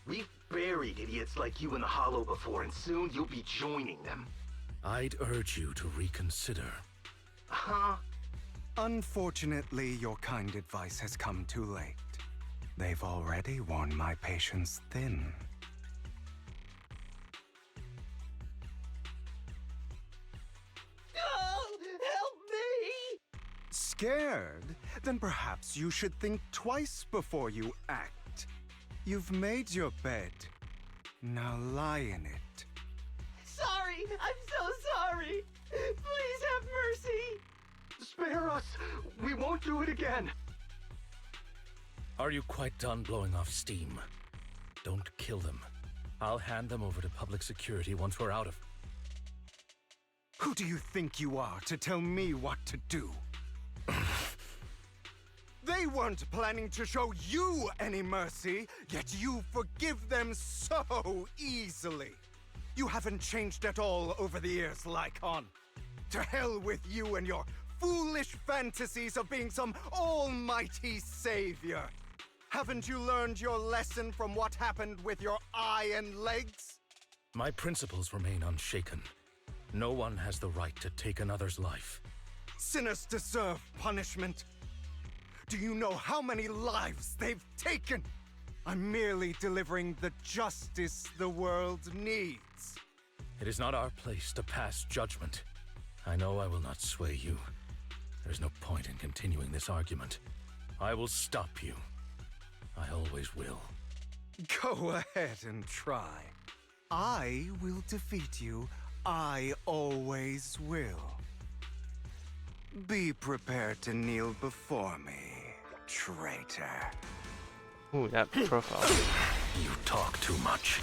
We've buried idiots like you in the Hollow before, and soon you'll be joining them. I'd urge you to reconsider. Huh? Unfortunately, your kind advice has come too late. They've already worn my patience thin. Oh, help me! Scared? Then perhaps you should think twice before you act. You've made your bed. Now lie in it. Sorry, I'm so sorry. Please have mercy. Spare us! We won't do it again! Are you quite done blowing off steam? Don't kill them. I'll hand them over to public security once we're out of... Who do you think you are to tell me what to do? They weren't planning to show you any mercy, yet you forgive them so easily. You haven't changed at all over the years, Lycon. To hell with you and your foolish fantasies of being some almighty savior. Haven't you learned your lesson from what happened with your eye and legs? My principles remain unshaken. No one has the right to take another's life. Sinners deserve punishment. Do you know how many lives they've taken? I'm merely delivering the justice the world needs. It is not our place to pass judgment. I know I will not sway you. There's no point in continuing this argument. I will stop you. I always will. Go ahead and try. I will defeat you. I always will. Be prepared to kneel before me, traitor. Ooh, that profile. You talk too much.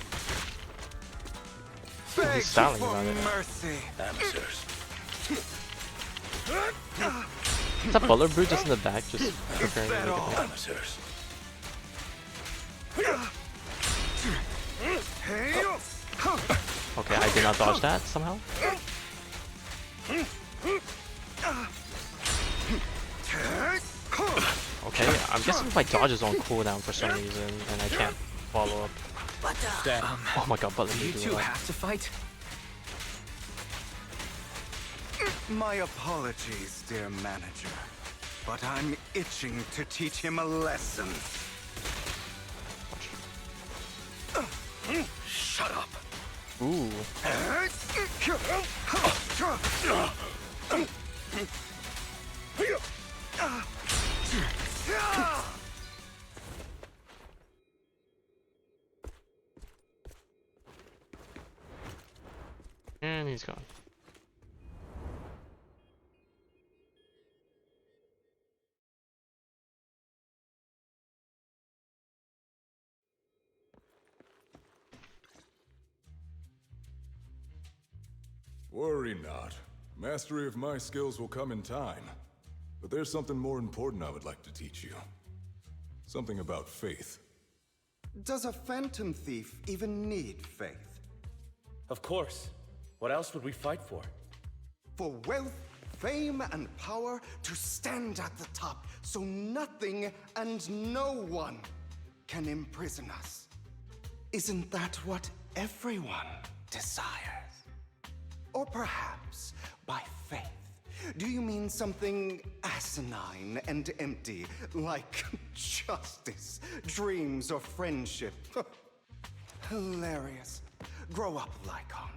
Beg He's styling for about it. mercy. Amateurs. Is that Butler Brew just in the back, just preparing to make a match? Amateurs. Okay, I did not dodge that somehow. Okay, I'm guessing my dodge is on cooldown for some reason, and I can't follow up. Oh my god, but let Do me you do two that. have to fight? My apologies, dear manager, but I'm itching to teach him a lesson. Shut up. Ooh. And he's gone. Worry not. Mastery of my skills will come in time. But there's something more important I would like to teach you. Something about faith. Does a phantom thief even need faith? Of course. What else would we fight for? For wealth, fame, and power to stand at the top, so nothing and no one can imprison us. Isn't that what everyone desires? Or perhaps by faith, do you mean something asinine and empty, like justice, dreams, or friendship? Hilarious. Grow up, Lycon.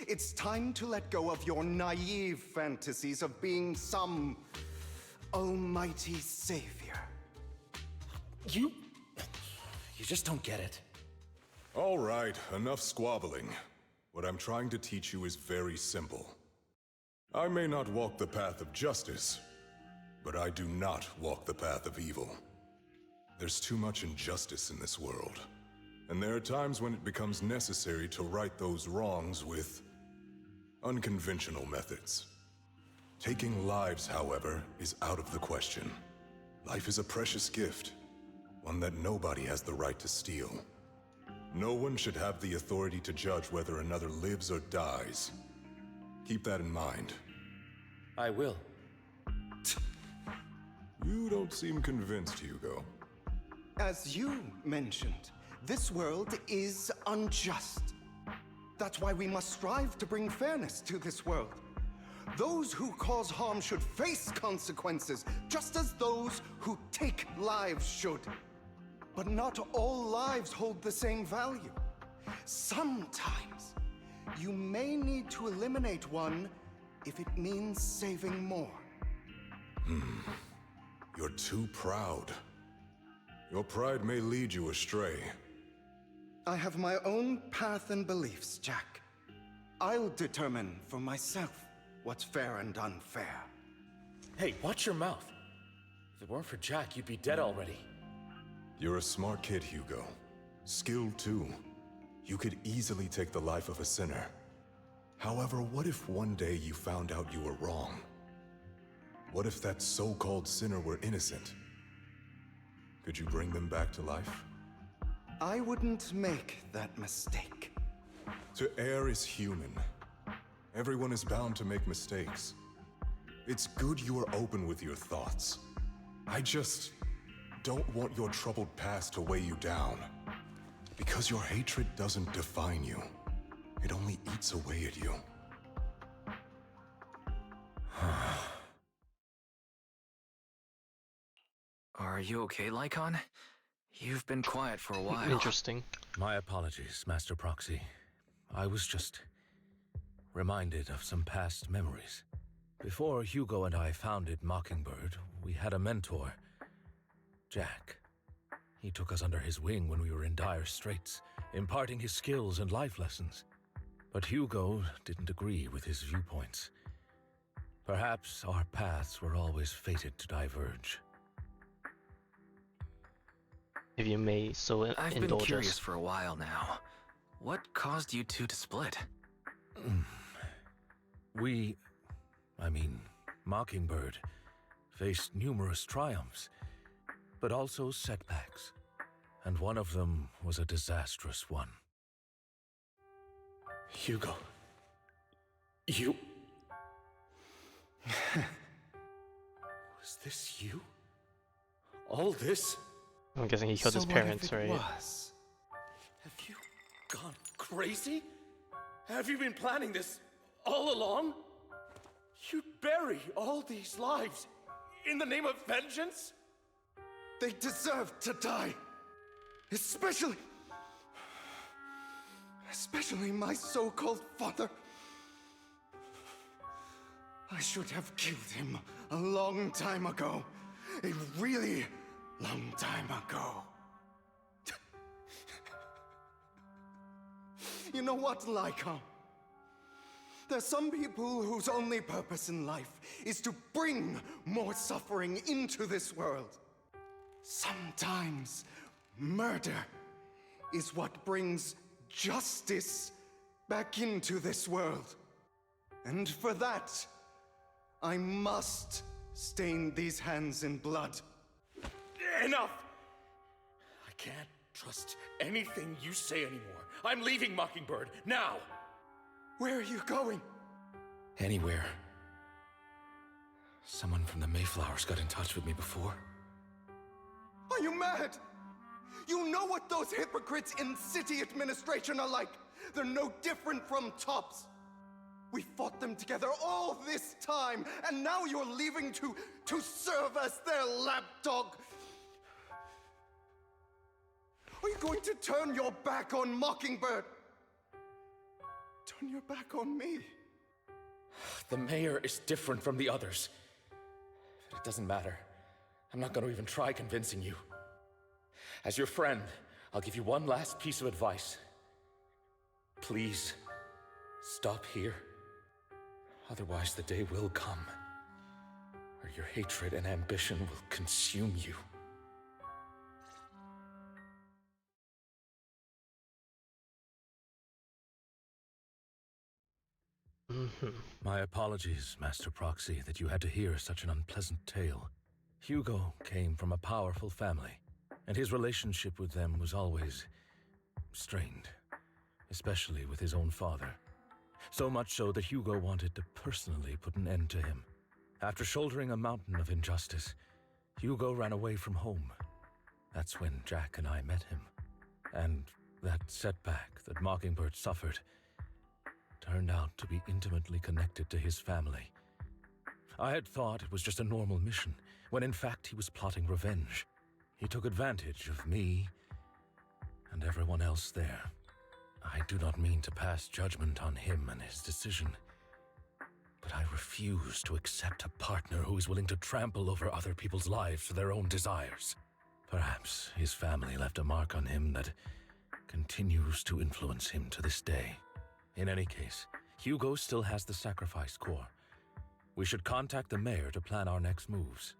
It's time to let go of your naive fantasies of being some almighty savior. You just don't get it. All right, enough squabbling. What I'm trying to teach you is very simple. I may not walk the path of justice, but I do not walk the path of evil. There's too much injustice in this world, and there are times when it becomes necessary to right those wrongs with unconventional methods. Taking lives, however, is out of the question. Life is a precious gift, one that nobody has the right to steal. No one should have the authority to judge whether another lives or dies. Keep that in mind. I will. You don't seem convinced, Hugo. As you mentioned, this world is unjust. That's why we must strive to bring fairness to this world. Those who cause harm should face consequences, just as those who take lives should. But not all lives hold the same value. Sometimes, you may need to eliminate one if it means saving more. You're too proud. Your pride may lead you astray. I have my own path and beliefs, Jack. I'll determine for myself what's fair and unfair. Hey, watch your mouth. If it weren't for Jack, you'd be dead already. You're a smart kid, Hugo. Skilled too. You could easily take the life of a sinner. However, what if one day you found out you were wrong? What if that so-called sinner were innocent? Could you bring them back to life? I wouldn't make that mistake. To err is human. Everyone is bound to make mistakes. It's good you are open with your thoughts. I just don't want your troubled past to weigh you down. Because your hatred doesn't define you. It only eats away at you. Are you okay, Lycon? You've been quiet for a while. Interesting. My apologies, Master Proxy. I was just reminded of some past memories. Before Hugo and I founded Mockingbird, we had a mentor, Jack. He took us under his wing when we were in dire straits, imparting his skills and life lessons. But Hugo didn't agree with his viewpoints. Perhaps our paths were always fated to diverge. If you may so I've been indulge curious us. for a while now. What caused you two to split? Mockingbird, faced numerous triumphs, but also setbacks. And one of them was a disastrous one. Hugo. You... Was this you? All this? I'm guessing he killed his parents, right? Have you gone crazy? Have you been planning this all along? You'd bury all these lives in the name of vengeance? They deserve to die. Especially my so-called father. I should have killed him a long time ago. A really long time ago. You know what, Lycon? There's some people whose only purpose in life is to bring more suffering into this world. Sometimes murder is what brings justice back into this world. And for that, I must stain these hands in blood. Enough! I can't trust anything you say anymore. I'm leaving Mockingbird, now! Where are you going? Anywhere. Someone from the Mayflowers got in touch with me before. Are you mad? You know what those hypocrites in city administration are like. They're no different from tops. We fought them together all this time, and now you're leaving to serve as their lapdog. Are you going to turn your back on Mockingbird? Turn your back on me? The mayor is different from the others. But it doesn't matter. I'm not going to even try convincing you. As your friend, I'll give you one last piece of advice. Please, stop here. Otherwise, the day will come where your hatred and ambition will consume you. My apologies, Master Proxy, that you had to hear such an unpleasant tale. Hugo came from a powerful family, and his relationship with them was always strained, especially with his own father. So much so that Hugo wanted to personally put an end to him. After shouldering a mountain of injustice, Hugo ran away from home. That's when Jack and I met him. And that setback that Mockingbird suffered turned out to be intimately connected to his family. I had thought it was just a normal mission, when in fact he was plotting revenge. He took advantage of me and everyone else there. I do not mean to pass judgment on him and his decision, but I refuse to accept a partner who is willing to trample over other people's lives for their own desires. Perhaps his family left a mark on him that continues to influence him to this day. In any case, Hugo still has the sacrifice core. We should contact the mayor to plan our next moves.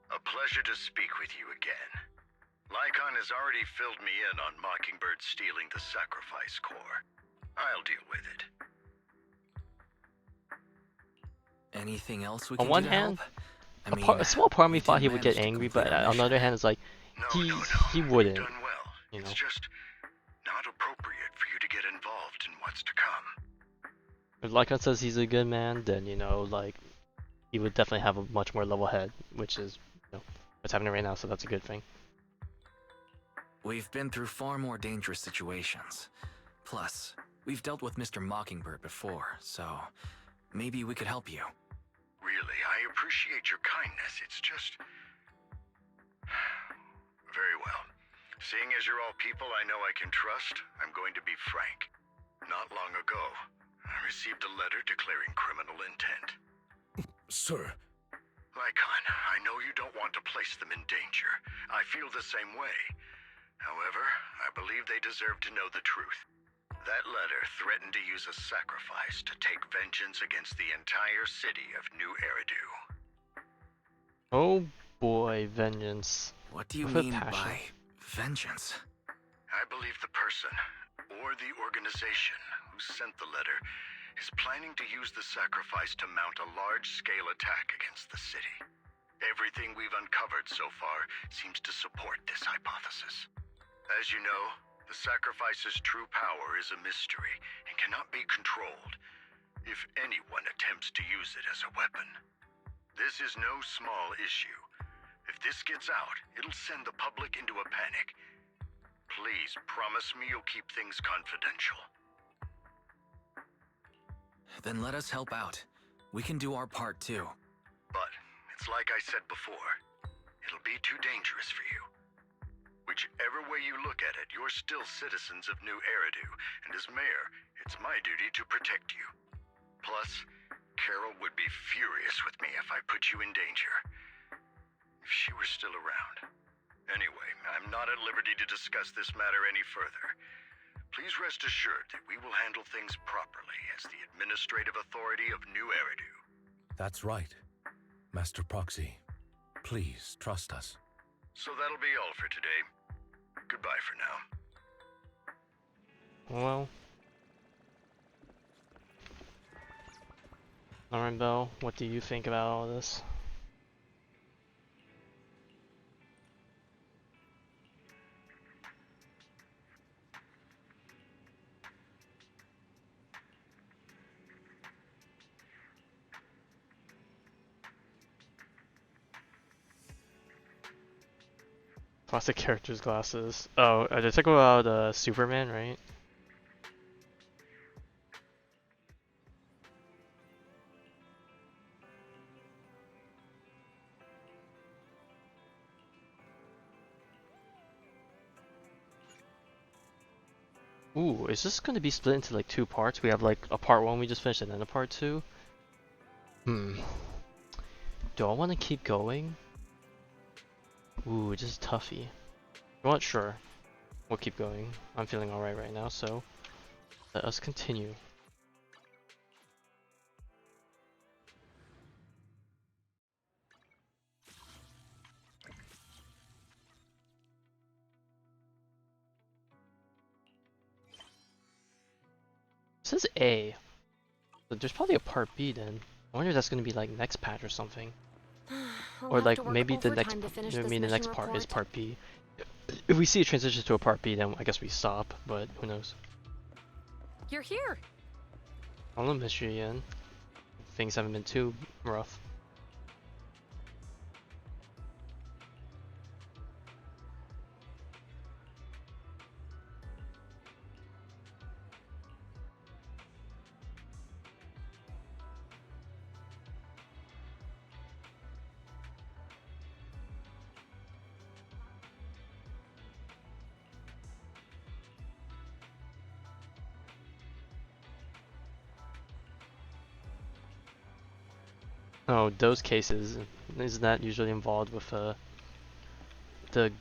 A pleasure to speak with you again. Lycon has already filled me in on Mockingbird stealing the sacrifice core. I'll deal with it. Anything else we On can one do to hand, help? a small part of me we thought did he would get manage to angry, complete but our on the other hand, it's like he wouldn't. You've done well. You know. It's just not appropriate for you to get involved in what's to come. If Lycon says he's a good man, then like he would definitely have a much more level head, which is what's happening right now. So that's a good thing. We've been through far more dangerous situations. Plus, we've dealt with Mr. Mockingbird before, so maybe we could help you. Really, I appreciate your kindness. It's just... Very well. Seeing as you're all people I know I can trust, I'm going to be frank. Not long ago, I received a letter declaring criminal intent. Sir. Lycon, I know you don't want to place them in danger. I feel the same way. However, I believe they deserve to know the truth. That letter threatened to use a sacrifice to take vengeance against the entire city of New Eridu. Oh boy, vengeance. What do you With mean passion. by vengeance? I believe the person, or the organization, who sent the letter is planning to use the sacrifice to mount a large-scale attack against the city. Everything we've uncovered so far seems to support this hypothesis. As you know, the sacrifice's true power is a mystery and cannot be controlled if anyone attempts to use it as a weapon. This is no small issue. If this gets out, it'll send the public into a panic. Please promise me you'll keep things confidential. Then let us help out. We can do our part too. But it's like I said before, it'll be too dangerous for you. Whichever way you look at it, you're still citizens of New Eridu, and as mayor, it's my duty to protect you. Plus, Carol would be furious with me if I put you in danger. If she were still around. Anyway, I'm not at liberty to discuss this matter any further. Please rest assured that we will handle things properly as the administrative authority of New Eridu. That's right. Master Proxy, please trust us. So that'll be all for today. Goodbye for now. Well. Alright, Belle, what do you think about all this? Plastic character's glasses. Oh, they're talking about Superman, right? Ooh, is this going to be split into like two parts? We have like a part 1 we just finished and then a part 2? Do I want to keep going? Ooh, this is toughy. You know what? Sure. We'll keep going. I'm feeling alright right now, so let us continue. This is A. But there's probably a part B then. I wonder if that's gonna be like next patch or something. Or like maybe the next, I mean the next part is part B. If we see a transition to a part B, then I guess we stop, but who knows. You're here! I don't miss you again. Things haven't been too rough. Oh, those cases, isn't that usually involved with the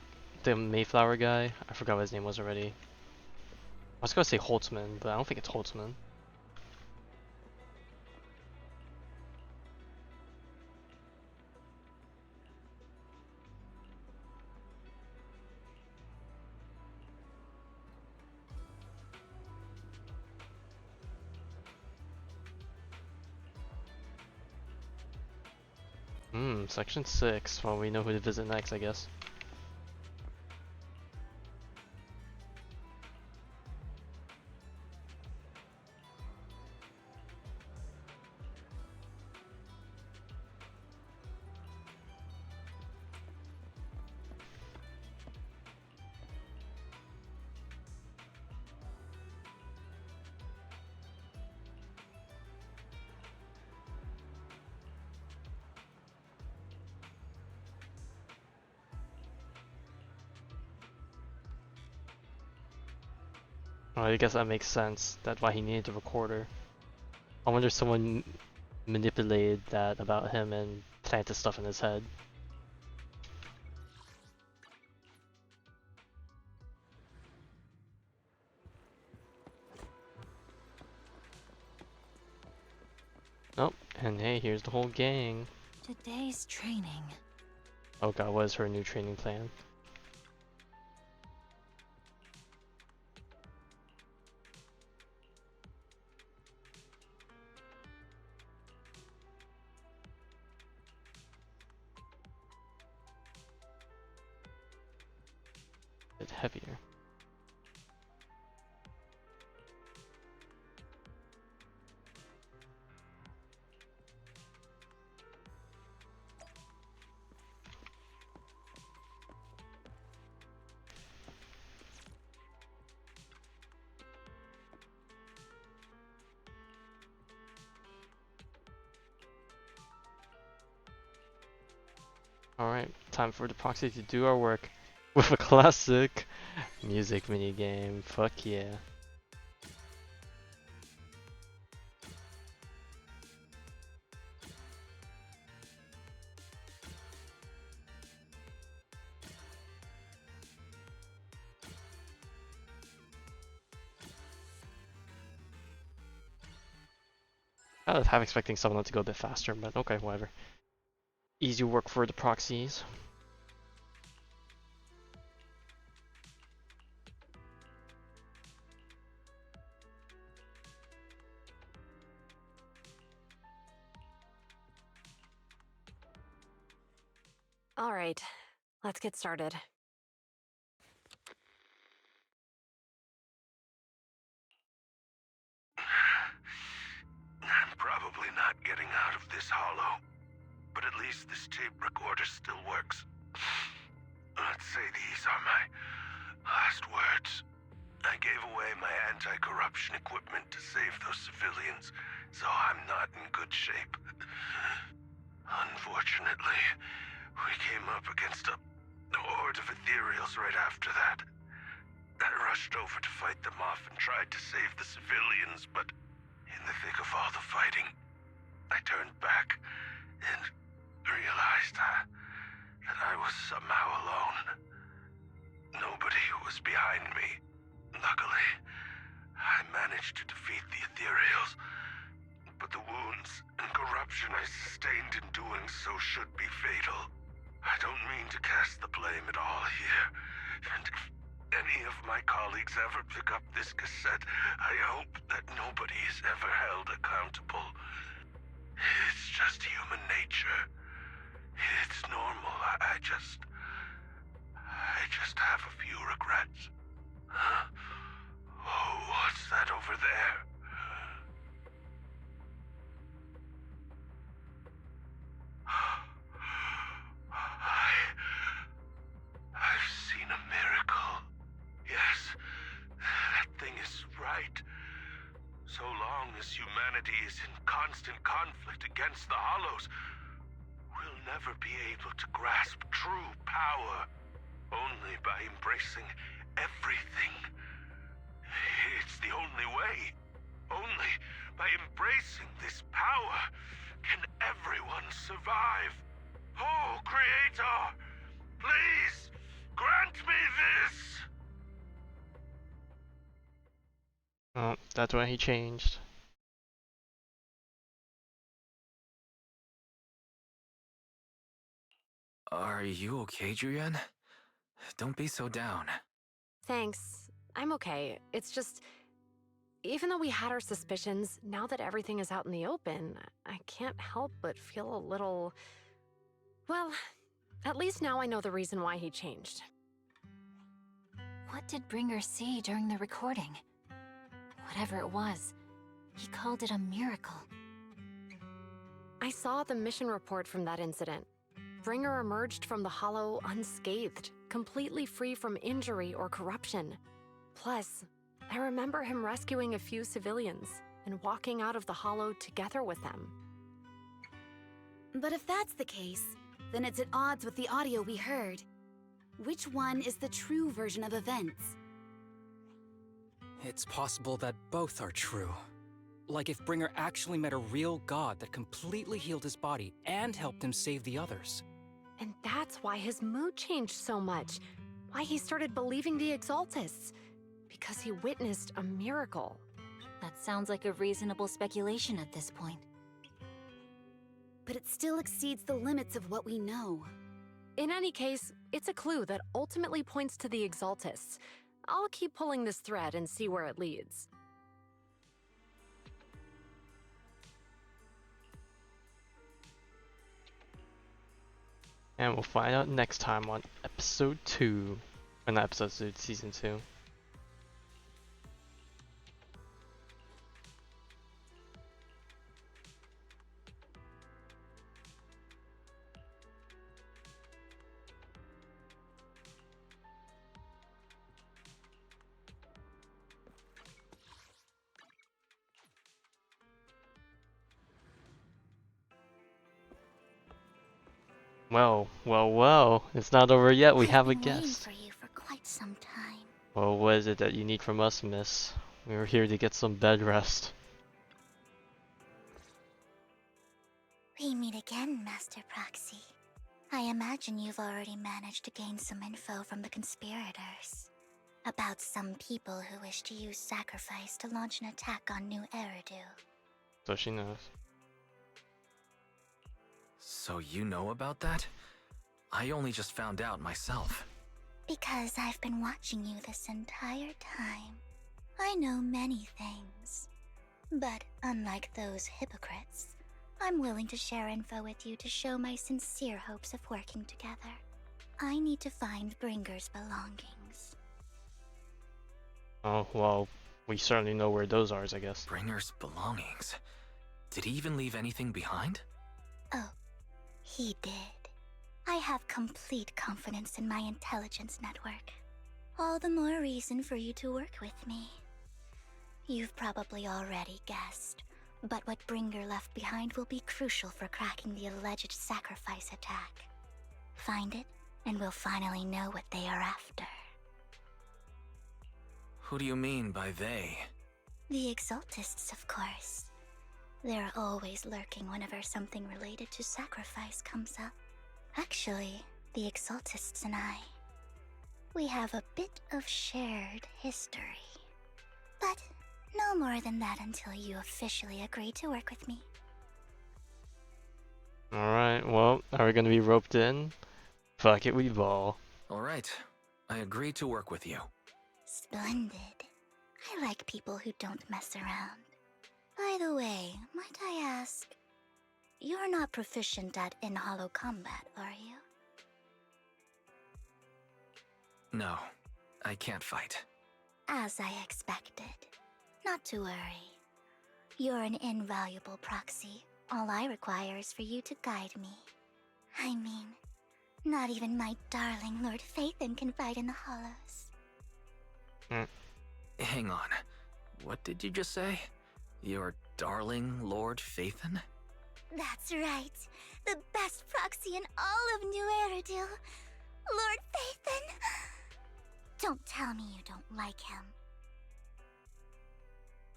Mayflower guy? I forgot what his name was already. I was gonna say Holtzman, but I don't think it's Holtzman. Section 6. Well, we know who to visit next, I guess. Well, I guess that makes sense. That's why he needed the recorder. I wonder if someone manipulated that about him and planted stuff in his head. Oh, and hey, here's the whole gang. Today's training. Oh god, what is her new training plan? Bit heavier. Alright, time for the proxy to do our work with a classic music minigame. Fuck yeah. I was half expecting some of them to go a bit faster, but okay, whatever. Easy work for the proxies. All right, let's get started. I'm probably not getting out of this hollow, but at least this tape recorder still works. Let's say these are my last words. I gave away my anti-corruption equipment to save those civilians, so I'm not in good shape. Unfortunately, we came up against a horde of ethereals right after that. I rushed over to fight them off and tried to save the civilians, but in the thick of all the fighting, I turned back and realized that I was somehow alone. Nobody was behind me. Luckily, I managed to defeat the ethereals, but the wounds and corruption I sustained in doing so should be fatal. I don't mean to cast the blame at all here, and if any of my colleagues ever pick up this cassette, I hope that nobody is ever held accountable. It's just human nature. It's normal. I just have a few regrets. Oh, what's that over there? I've seen a miracle. Yes, that thing is right. So long as humanity is in constant conflict against the Hollows, we'll never be able to grasp true power. Only by embracing everything. It's the only way. Only by embracing this power can everyone survive. Oh, Creator, please grant me this. Oh, that's when he changed. Are you okay, Julian? Don't be so down. Thanks. I'm okay. It's just, even though we had our suspicions, now that everything is out in the open, I can't help but feel a little... Well, at least now I know the reason why he changed. What did Bringer see during the recording? Whatever it was, he called it a miracle. I saw the mission report from that incident. Bringer emerged from the Hollow unscathed, completely free from injury or corruption. Plus, I remember him rescuing a few civilians and walking out of the Hollow together with them. But if that's the case, then it's at odds with the audio we heard. Which one is the true version of events? It's possible that both are true. Like if Bringer actually met a real god that completely healed his body and helped him save the others. And that's why his mood changed so much. Why he started believing the Exaltists. Because he witnessed a miracle. That sounds like a reasonable speculation at this point. But it still exceeds the limits of what we know. In any case, it's a clue that ultimately points to the Exaltists. I'll keep pulling this thread and see where it leads. And we'll find out next time on episode 2. Or not episode 2, season 2. Well. It's not over yet. We have a I've been waiting guest. for you for quite some time. Well, what is it that you need from us, miss? We were here to get some bed rest. We meet again, Master Proxy. I imagine you've already managed to gain some info from the conspirators. About some people who wish to use sacrifice to launch an attack on New Eridu. So she knows. So you know about that? I only just found out myself. Because I've been watching you this entire time. I know many things. But unlike those hypocrites, I'm willing to share info with you to show my sincere hopes of working together. I need to find Bringer's belongings. Oh, well, we certainly know where those are, I guess. Bringer's belongings. Did he even leave anything behind? Oh, he did. I have complete confidence in my intelligence network. All the more reason for you to work with me. You've probably already guessed, but what Bringer left behind will be crucial for cracking the alleged sacrifice attack. Find it, and we'll finally know what they are after. Who do you mean by they? The Exaltists, of course. They're always lurking whenever something related to sacrifice comes up. Actually, the Exaltists and I, we have a bit of shared history. But no more than that until you officially agree to work with me. Alright, well, are we gonna be roped in? Fuck it, we ball. Alright, I agree to work with you. Splendid. I like people who don't mess around. By the way, might I ask, you're not proficient at in-hollow combat, are you? No, I can't fight. As I expected. Not to worry. You're an invaluable proxy. All I require is for you to guide me. I mean, not even my darling Lord Phaethon can fight in the hollows. Hang on. What did you just say? Your darling Lord Phaethon? That's right. The best proxy in all of New Eridu. Lord Phaethon. Don't tell me you don't like him.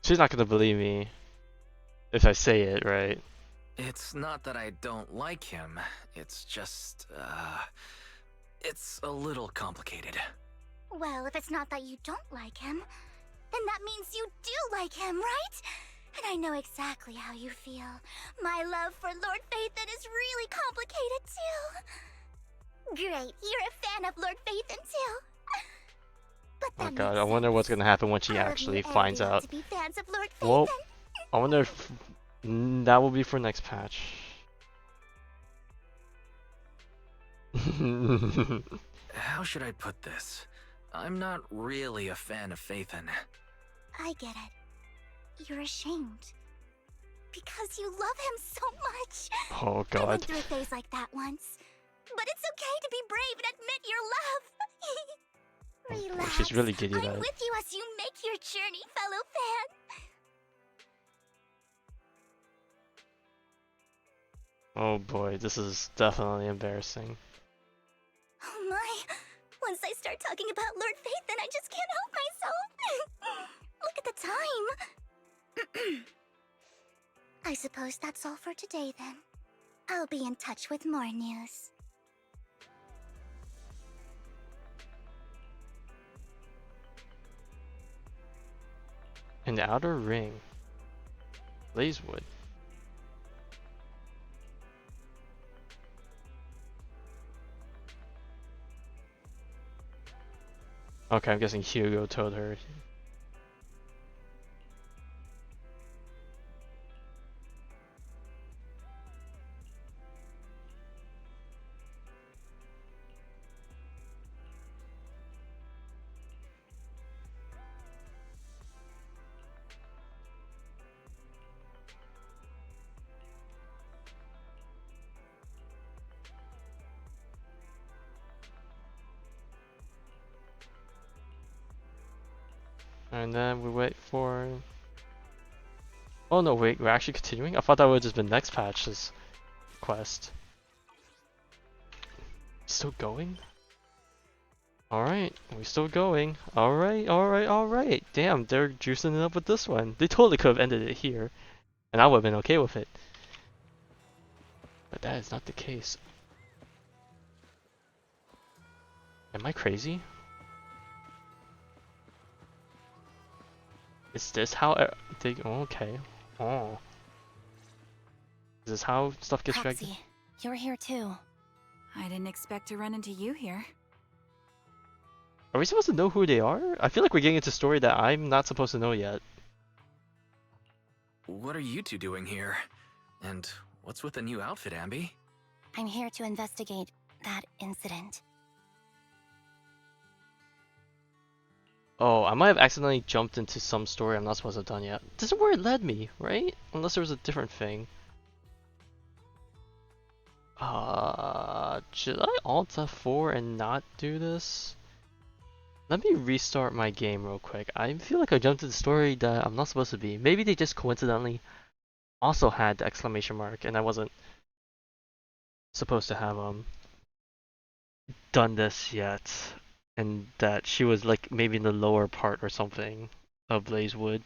She's not gonna believe me if I say it, right? It's not that I don't like him. It's just, it's a little complicated. Well, if it's not that you don't like him, then that means you do like him, right? And I know exactly how you feel. My love for Lord Phaethon is really complicated too. Great, you're a fan of Lord Phaethon too. But Oh that god, makes I wonder what's sense. gonna happen when she All of actually you finds Eridu out. to be fans of Lord Well, Phaethon. I wonder if that will be for next patch. How should I put this? I'm not really a fan of Phaethon. I get it. You're ashamed. Because you love him so much. Oh I god. went through a phase like that once. But it's okay to be brave and admit your love. Relax. She's really giddy I'm about it. with you as you make your journey, fellow fan. Oh boy, this is definitely embarrassing. Oh my. Once I start talking about Lord Phaethon, I just can't help myself. Look at the time. I suppose that's all for today then. I'll be in touch with more news. An outer ring. Blazewood. Okay, I'm guessing Hugo told her. And then we wait for... Oh no, wait, we're actually continuing? I thought that would have just been next patch's quest. Still going? Alright, we're still going. Alright, alright, alright. Damn, they're juicing it up with this one. They totally could have ended it here. And I would have been okay with it. But that is not the case. Am I crazy? Is this how they... Oh, okay. Oh. Is this how stuff gets dragged? Proxy, you're here too. I didn't expect to run into you here. Are we supposed to know who they are? I feel like we're getting into a story that I'm not supposed to know yet. What are you two doing here? And what's with the new outfit, Ambi? I'm here to investigate that incident. Oh, I might have accidentally jumped into some story I'm not supposed to have done yet. This is where it led me, right? Unless there was a different thing. Should I Alt F4 and not do this? Let me restart my game real quick. I feel like I jumped into the story that I'm not supposed to be. Maybe they just coincidentally also had the exclamation mark and I wasn't supposed to have done this yet. And that she was like maybe in the lower part or something of Blazewood.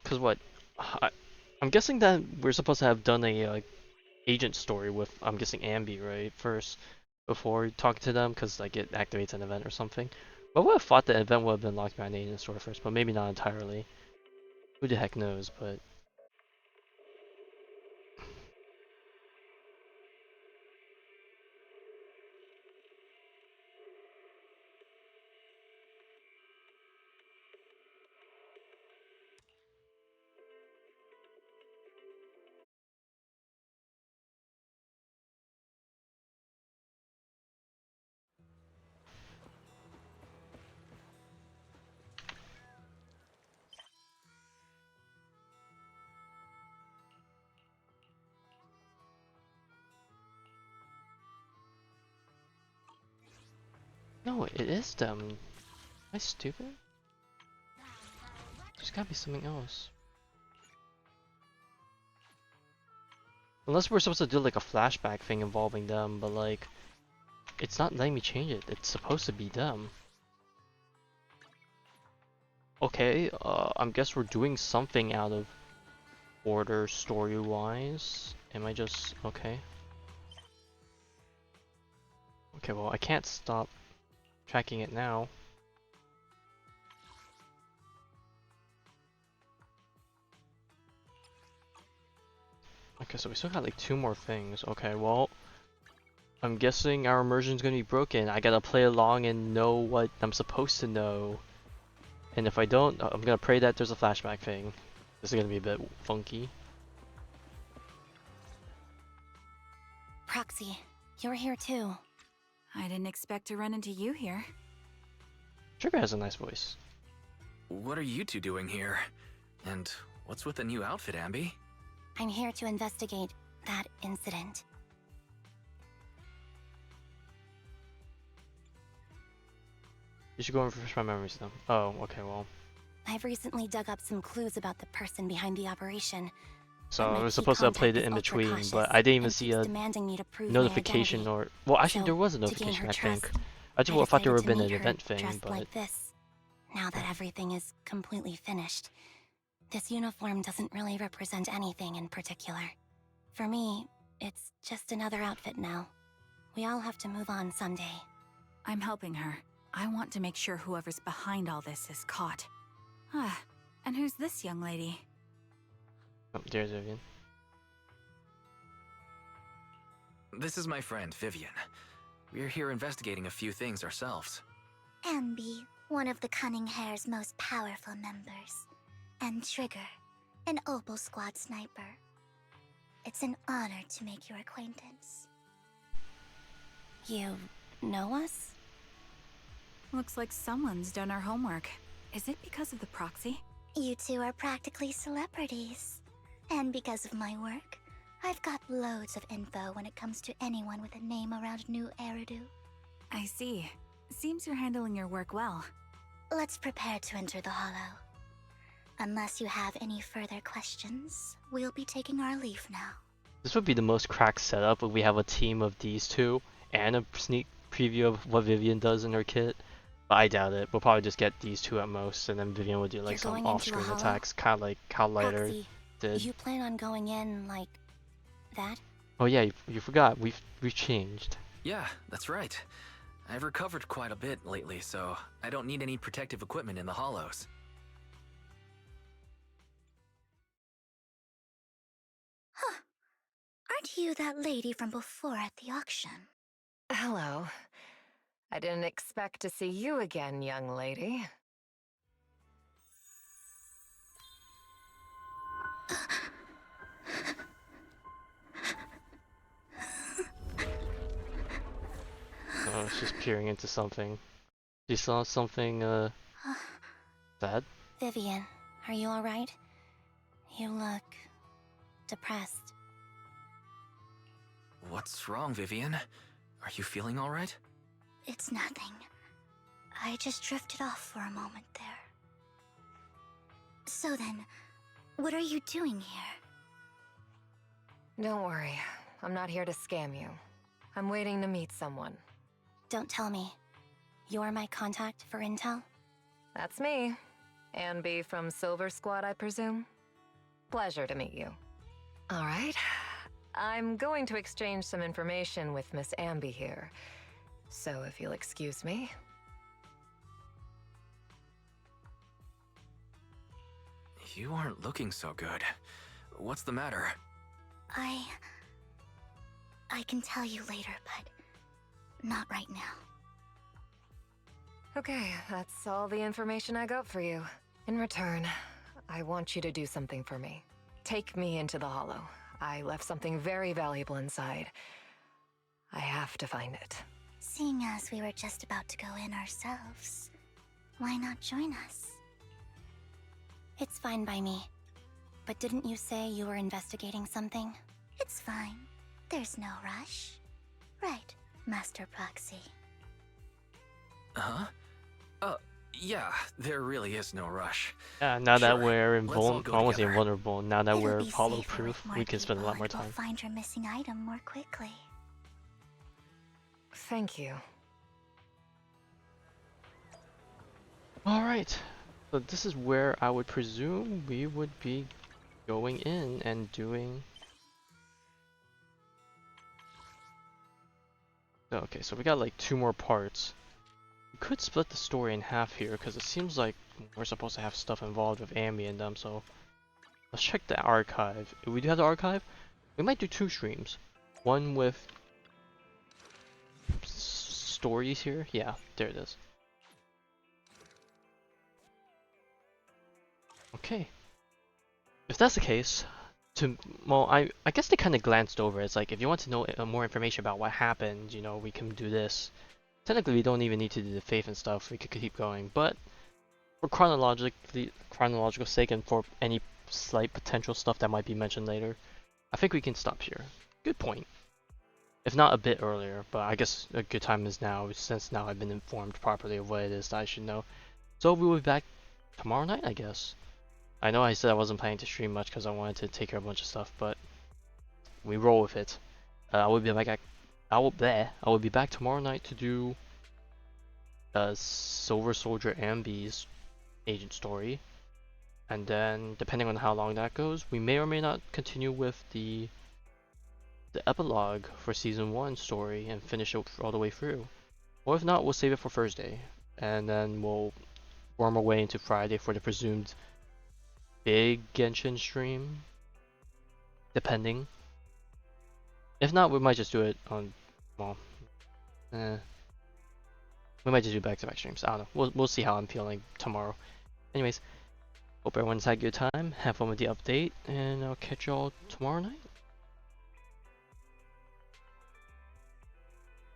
Cause what? I'm guessing that we're supposed to have done a agent story with, I'm guessing Ambi, right? First, before talking to them, cause like it activates an event or something. But I would have thought the event would have been locked by an agent story first, but maybe not entirely. Who the heck knows? But no, it is them. Am I stupid? There's gotta be something else. Unless we're supposed to do like a flashback thing involving them, but like, it's not letting me change it. It's supposed to be them. Okay, I guess we're doing something out of order story-wise. Am I just... okay. Okay, well, I can't stop tracking it now. Okay, so we still got like 2 more things. Okay, well, I'm guessing our immersion's gonna be broken. I gotta play along and know what I'm supposed to know. And if I don't, I'm gonna pray that there's a flashback thing. This is gonna be a bit funky. Proxy, you're here too. I didn't expect to run into you here. Trigger has a nice voice. What are you two doing here? And what's with the new outfit, Ambi? I'm here to investigate that incident. You should go and refresh my memories then. Oh, okay, well. I've recently dug up some clues about the person behind the operation. So I was supposed to have played it in between, but I didn't even see a notification or... Well, actually there was a notification, I think. I just thought there would have been an event thing, but... like this. Now that everything is completely finished, this uniform doesn't really represent anything in particular. For me, it's just another outfit now. We all have to move on someday. I'm helping her. I want to make sure whoever's behind all this is caught. Ah, and who's this young lady? Oh, there's Vivian. This is my friend, Vivian. We're here investigating a few things ourselves. Ambi, one of the Cunning Hair's most powerful members. And Trigger, an Opal Squad sniper. It's an honor to make your acquaintance. You know us? Looks like someone's done our homework. Is it because of the proxy? You two are practically celebrities. And because of my work, I've got loads of info when it comes to anyone with a name around New Eridu. I see. Seems you're handling your work well. Let's prepare to enter the Hollow. Unless you have any further questions, we'll be taking our leave now. This would be the most cracked setup if we have a team of these two and a sneak preview of what Vivian does in her kit. But I doubt it. We'll probably just get these two at most, and then Vivian will do like some off-screen attacks, kind of like how Lighter Proxy, did. you plan on going in like that? Oh yeah, you forgot. We've changed. Yeah, that's right. I've recovered quite a bit lately, so I don't need any protective equipment in the hollows. Huh. Aren't you that lady from before at the auction? Hello. I didn't expect to see you again, young lady. Oh, she's peering into something. She saw something, sad? Vivian, are you alright? You look depressed. What's wrong, Vivian? Are you feeling all right? It's nothing. I just drifted off for a moment there. So then, what are you doing here? Don't worry. I'm not here to scam you. I'm waiting to meet someone. Don't tell me. You're my contact for intel? That's me. Ambi from Silver Squad, I presume? Pleasure to meet you. All right. I'm going to exchange some information with Miss Ambi here. So if you'll excuse me. You aren't looking so good. What's the matter? I can tell you later, but not right now. Okay, that's all the information I got for you. In return, I want you to do something for me. Take me into the Hollow. I left something very valuable inside. I have to find it. Seeing as we were just about to go in ourselves, why not join us? It's fine by me. But didn't you say you were investigating something? It's fine. There's no rush. Right, Master Proxy. Huh? Yeah, there really is no rush. Yeah, now that Sure, we're let's all go almost together. invulnerable, now that It'll we're be hollow safer proof, with more we can spend a lot people, more and we'll time. find your missing item more quickly. Thank you. Alright, so this is where I would presume we would be going in and doing... Okay, so we got like 2 more parts. We could split the story in half here, because it seems like we're supposed to have stuff involved with Ambi and them, so... Let's check the archive. If we do have the archive, we might do 2 streams. One with... stories here? Yeah, there it is. Okay. If that's the case, well, I guess they kind of glanced over. It's like, if you want to know more information about what happened, you know, we can do this. Technically, we don't even need to do the faith and stuff. We could keep going, but for chronological sake and for any slight potential stuff that might be mentioned later, I think we can stop here. Good point. If not a bit earlier, but I guess a good time is now, since now I've been informed properly of what it is that I should know. So we will be back tomorrow night, I guess. I know I said I wasn't planning to stream much because I wanted to take care of a bunch of stuff, but we roll with it. I will be back. I will be back tomorrow night to do Silver Soldier Ambi's agent story, and then depending on how long that goes, we may or may not continue with the epilogue for season 1 story and finish it all the way through. Or if not, we'll save it for Thursday, and then we'll worm our way into Friday for the presumed big Genshin stream, depending. If not, we might just do it on, well, we might just do back-to-back streams. I don't know. We'll see how I'm feeling tomorrow. Anyways, hope everyone's had a good time. Have fun with the update, and I'll catch y'all tomorrow night.